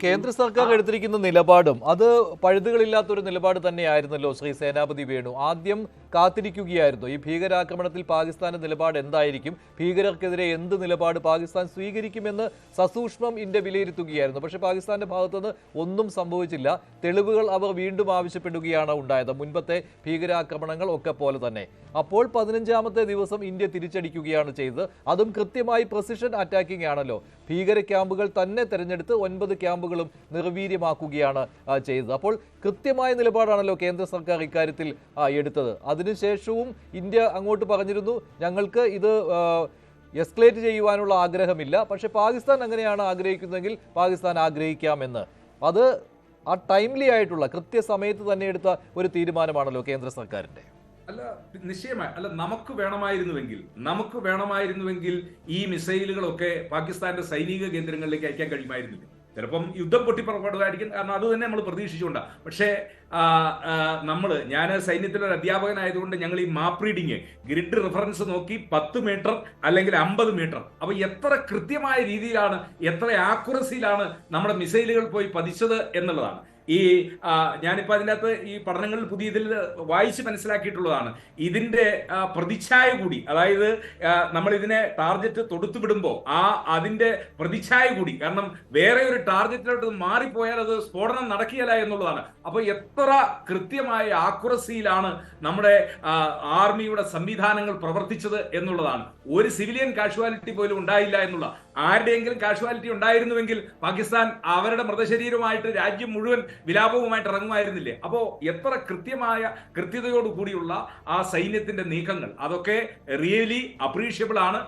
Speaker 1: കേന്ദ്ര സർക്കാർ എടുത്തിരിക്കുന്ന നിലപാടും അത് പഴുതുകളില്ലാത്തൊരു നിലപാട് തന്നെയായിരുന്നല്ലോ. ശ്രീ സേനാപതി വേണു ആദ്യം കാത്തിരിക്കുകയായിരുന്നു. ഈ ഭീകരാക്രമണത്തിൽ പാകിസ്ഥാന്റെ നിലപാട് എന്തായിരിക്കും, ഭീകരർക്കെതിരെ എന്ത് നിലപാട് പാകിസ്ഥാൻ സ്വീകരിക്കുമെന്ന് സസൂക്ഷ്മം ഇന്ത്യ വിലയിരുത്തുകയായിരുന്നു. പക്ഷേ പാകിസ്ഥാന്റെ ഭാഗത്തുനിന്ന് ഒന്നും സംഭവിച്ചില്ല. തെളിവുകൾ അവർ വീണ്ടും ആവശ്യപ്പെടുകയാണ് ഉണ്ടായത്, മുൻപത്തെ ഭീകരാക്രമണങ്ങൾ ഒക്കെ പോലെ തന്നെ. അപ്പോൾ 15-ാമത്തെ ദിവസം ഇന്ത്യ തിരിച്ചടിക്കുകയാണ് ചെയ്തത്. അതും കൃത്യമായി പ്രസിഷൻ അറ്റാക്കിംഗ് ആണല്ലോ. ഭീകര ക്യാമ്പുകൾ തന്നെ തെരഞ്ഞെടുത്ത് 9 ക്യാമ്പുകളും നിർവീര്യമാക്കുകയാണ് ചെയ്തത്. അപ്പോൾ കൃത്യമായ നിലപാടാണല്ലോ കേന്ദ്ര സർക്കാർ ഇക്കാര്യത്തിൽ എടുത്തത്. അതിനുശേഷവും ഇന്ത്യ അങ്ങോട്ട് പറഞ്ഞിരുന്നു, ഞങ്ങൾക്ക് ഇത് എസ്കലേറ്റ് ചെയ്യുവാനുള്ള ആഗ്രഹമില്ല, പക്ഷെ പാകിസ്ഥാൻ അങ്ങനെയാണ് ആഗ്രഹിക്കുന്നതെങ്കിൽ പാകിസ്ഥാൻ ആഗ്രഹിക്കാമെന്ന്. അത് ആ ടൈംലി ആയിട്ടുള്ള കൃത്യസമയത്ത് തന്നെ എടുത്ത ഒരു തീരുമാനമാണല്ലോ കേന്ദ്ര സർക്കാരിൻ്റെ.
Speaker 3: അല്ല, നിശ്ചയമായി അല്ല, നമുക്ക് വേണമായിരുന്നുവെങ്കിൽ ഈ മിസൈലുകളൊക്കെ പാകിസ്ഥാന്റെ സൈനിക കേന്ദ്രങ്ങളിലേക്ക് അയക്കാൻ കഴിയുമായിരുന്നില്ല. ചിലപ്പം യുദ്ധം പൊട്ടിപ്പുറപ്പെടുമായിരിക്കും, കാരണം അത് തന്നെ നമ്മൾ പ്രതീക്ഷിച്ചുകൊണ്ടാണ്. പക്ഷേ ഞാൻ സൈന്യത്തിലൊരു അധ്യാപകനായതുകൊണ്ട് ഞങ്ങൾ ഈ മാപ്പ് റീഡിങ്, ഗ്രിഡ് റെഫറൻസ് നോക്കി 10 മീറ്റർ അല്ലെങ്കിൽ 50 മീറ്റർ, അപ്പൊ എത്ര കൃത്യമായ രീതിയിലാണ്, എത്ര ആക്യുറസിയിലാണ് നമ്മുടെ മിസൈലുകൾ പോയി പതിച്ചത് എന്നുള്ളതാണ്. ഞാനിപ്പോൾ അതിനകത്ത് ഈ പഠനങ്ങളിൽ പുതിയ ഇതിൽ വായിച്ച് മനസ്സിലാക്കിയിട്ടുള്ളതാണ്. ഇതിന്റെ പ്രതിച്ഛായ കൂടി, അതായത് നമ്മൾ ഇതിനെ ടാർഗറ്റ് തൊടുത്തു വിടുമ്പോൾ അതിന്റെ പ്രതിച്ഛായ കൂടി, കാരണം വേറെ ഒരു ടാർഗറ്റിലോട്ട് മാറിപ്പോയാൽ അത് സ്ഫോടനം നടക്കുകയില്ല എന്നുള്ളതാണ്. അപ്പൊ എത്ര കൃത്യമായ ആക്യുറസിയിലാണ് നമ്മുടെ ആർമിയുടെ സംവിധാനങ്ങൾ പ്രവർത്തിച്ചത് എന്നുള്ളതാണ്. ഒരു സിവിലിയൻ കാഷ്വാലിറ്റി പോലും ഉണ്ടായില്ല എന്നുള്ള, ആരുടെയെങ്കിലും കാഷ്വാലിറ്റി ഉണ്ടായിരുന്നുവെങ്കിൽ പാകിസ്ഥാൻ അവരുടെ മൃതശരീരവുമായിട്ട് രാജ്യം മുഴുവൻ വിലാപവുമായിട്ട് ഇറങ്ങുമായിരുന്നില്ലേ? അപ്പോ എത്ര കൃത്യതയോട് കൂടിയുള്ള ആ സൈന്യത്തിന്റെ നീക്കങ്ങൾ, അതൊക്കെ റിയലി അപ്രീഷിയബിൾ ആണ്.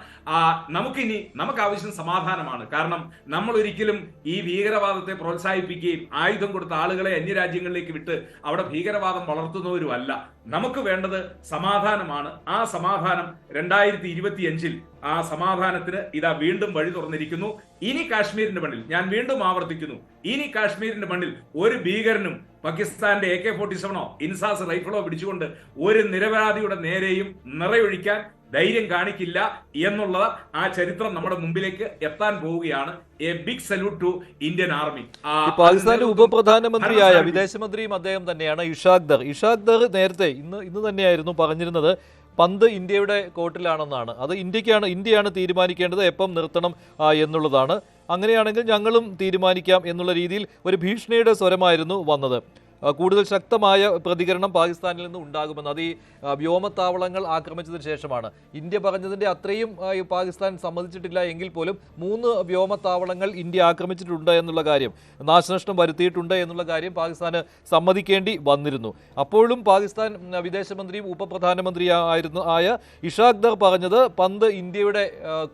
Speaker 3: നമുക്ക് ആവശ്യം സമാധാനമാണ്. കാരണം നമ്മൾ ഒരിക്കലും ഈ ഭീകരവാദത്തെ പ്രോത്സാഹിപ്പിക്കുകയും ആയുധം കൊടുത്ത ആളുകളെ അന്യരാജ്യങ്ങളിലേക്ക് വിട്ട് അവിടെ ഭീകരവാദം വളർത്തുന്നവരുമല്ല. നമുക്ക് വേണ്ടത് സമാധാനമാണ്. ആ സമാധാനം 2025-ൽ ആ സമാധാനത്തിന് ഇതാ വീണ്ടും വഴി തുറന്നിരിക്കുന്നു. ഇനി കാശ്മീരിന്റെ മണ്ണിൽ, ഞാൻ വീണ്ടും ആവർത്തിക്കുന്നു, ഇനി കാശ്മീരിന്റെ മണ്ണിൽ ഒരു ഭീകരനും പാകിസ്ഥാന്റെ AK-47 ഇൻസാസ് റൈഫിളോ പിടിച്ചുകൊണ്ട് ഒരു നിരപരാധിയുടെ നേരെയും നിറയൊഴിക്കാൻ ധൈര്യം കാണിക്കില്ല എന്നുള്ളത് ആ ചരിത്രം നമ്മുടെ മുമ്പിലേക്ക് എത്താൻ പോവുകയാണ്. A big salute to Indian army.
Speaker 1: പാകിസ്ഥാന്റെ ഉപപ്രധാനമന്ത്രിയായ വിദേശമന്ത്രിയും അദ്ദേഹം തന്നെയാണ് ഇഷാഖ് ദർ നേരത്തെ ഇന്ന് തന്നെയായിരുന്നു പറഞ്ഞിരുന്നത് പന്ത് ഇന്ത്യയുടെ കോർട്ടിലാണെന്നാണ്. അത് ഇന്ത്യയാണ് തീരുമാനിക്കേണ്ടത് എപ്പം നിർത്തണം എന്നുള്ളതാണ്. അങ്ങനെയാണെങ്കിൽ ഞങ്ങളും തീരുമാനിക്കാം എന്നുള്ള രീതിയിൽ ഒരു ഭീഷണിയുടെ സ്വരമായിരുന്നു വന്നത്. കൂടുതൽ ശക്തമായ പ്രതികരണം പാകിസ്ഥാനിൽ നിന്ന് ഉണ്ടാകുമെന്ന് അത് ഈ വ്യോമത്താവളങ്ങൾ ആക്രമിച്ചതിന് ശേഷമാണ്. ഇന്ത്യ പറഞ്ഞതിൻ്റെ അത്രയും പാകിസ്ഥാൻ സമ്മതിച്ചിട്ടില്ല എങ്കിൽ പോലും 3 വ്യോമത്താവളങ്ങൾ ഇന്ത്യ ആക്രമിച്ചിട്ടുണ്ട് എന്നുള്ള കാര്യം, നാശനഷ്ടം വരുത്തിയിട്ടുണ്ട് എന്നുള്ള കാര്യം പാകിസ്ഥാന് സമ്മതിക്കേണ്ടി വന്നിരുന്നു. അപ്പോഴും പാകിസ്ഥാൻ വിദേശമന്ത്രിയും ഉപപ്രധാനമന്ത്രിയായ ഇഷാഖ് ദർ പറഞ്ഞത് പന്ത് ഇന്ത്യയുടെ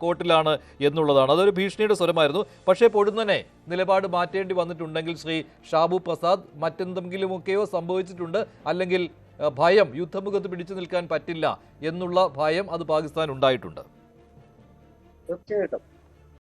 Speaker 1: കോർട്ടിലാണ് എന്നുള്ളതാണ്. അതൊരു ഭീഷണിയുടെ സ്വരമായിരുന്നു. പക്ഷേ പൊടുന്നനെ നിലപാട് മാറ്റേണ്ടി വന്നിട്ടുണ്ടെങ്കിൽ ശ്രീ ഷാബു പ്രസാദ് മറ്റെന്തെങ്കിലുമൊക്കെയോ സംഭവിച്ചിട്ടുണ്ട്, അല്ലെങ്കിൽ ഭയം, യുദ്ധമുഖത്ത് പിടിച്ചു നിൽക്കാൻ പറ്റില്ല എന്നുള്ള ഭയം അത് പാകിസ്ഥാൻ ഉണ്ടായിട്ടുണ്ട്.
Speaker 4: തീർച്ചയായിട്ടും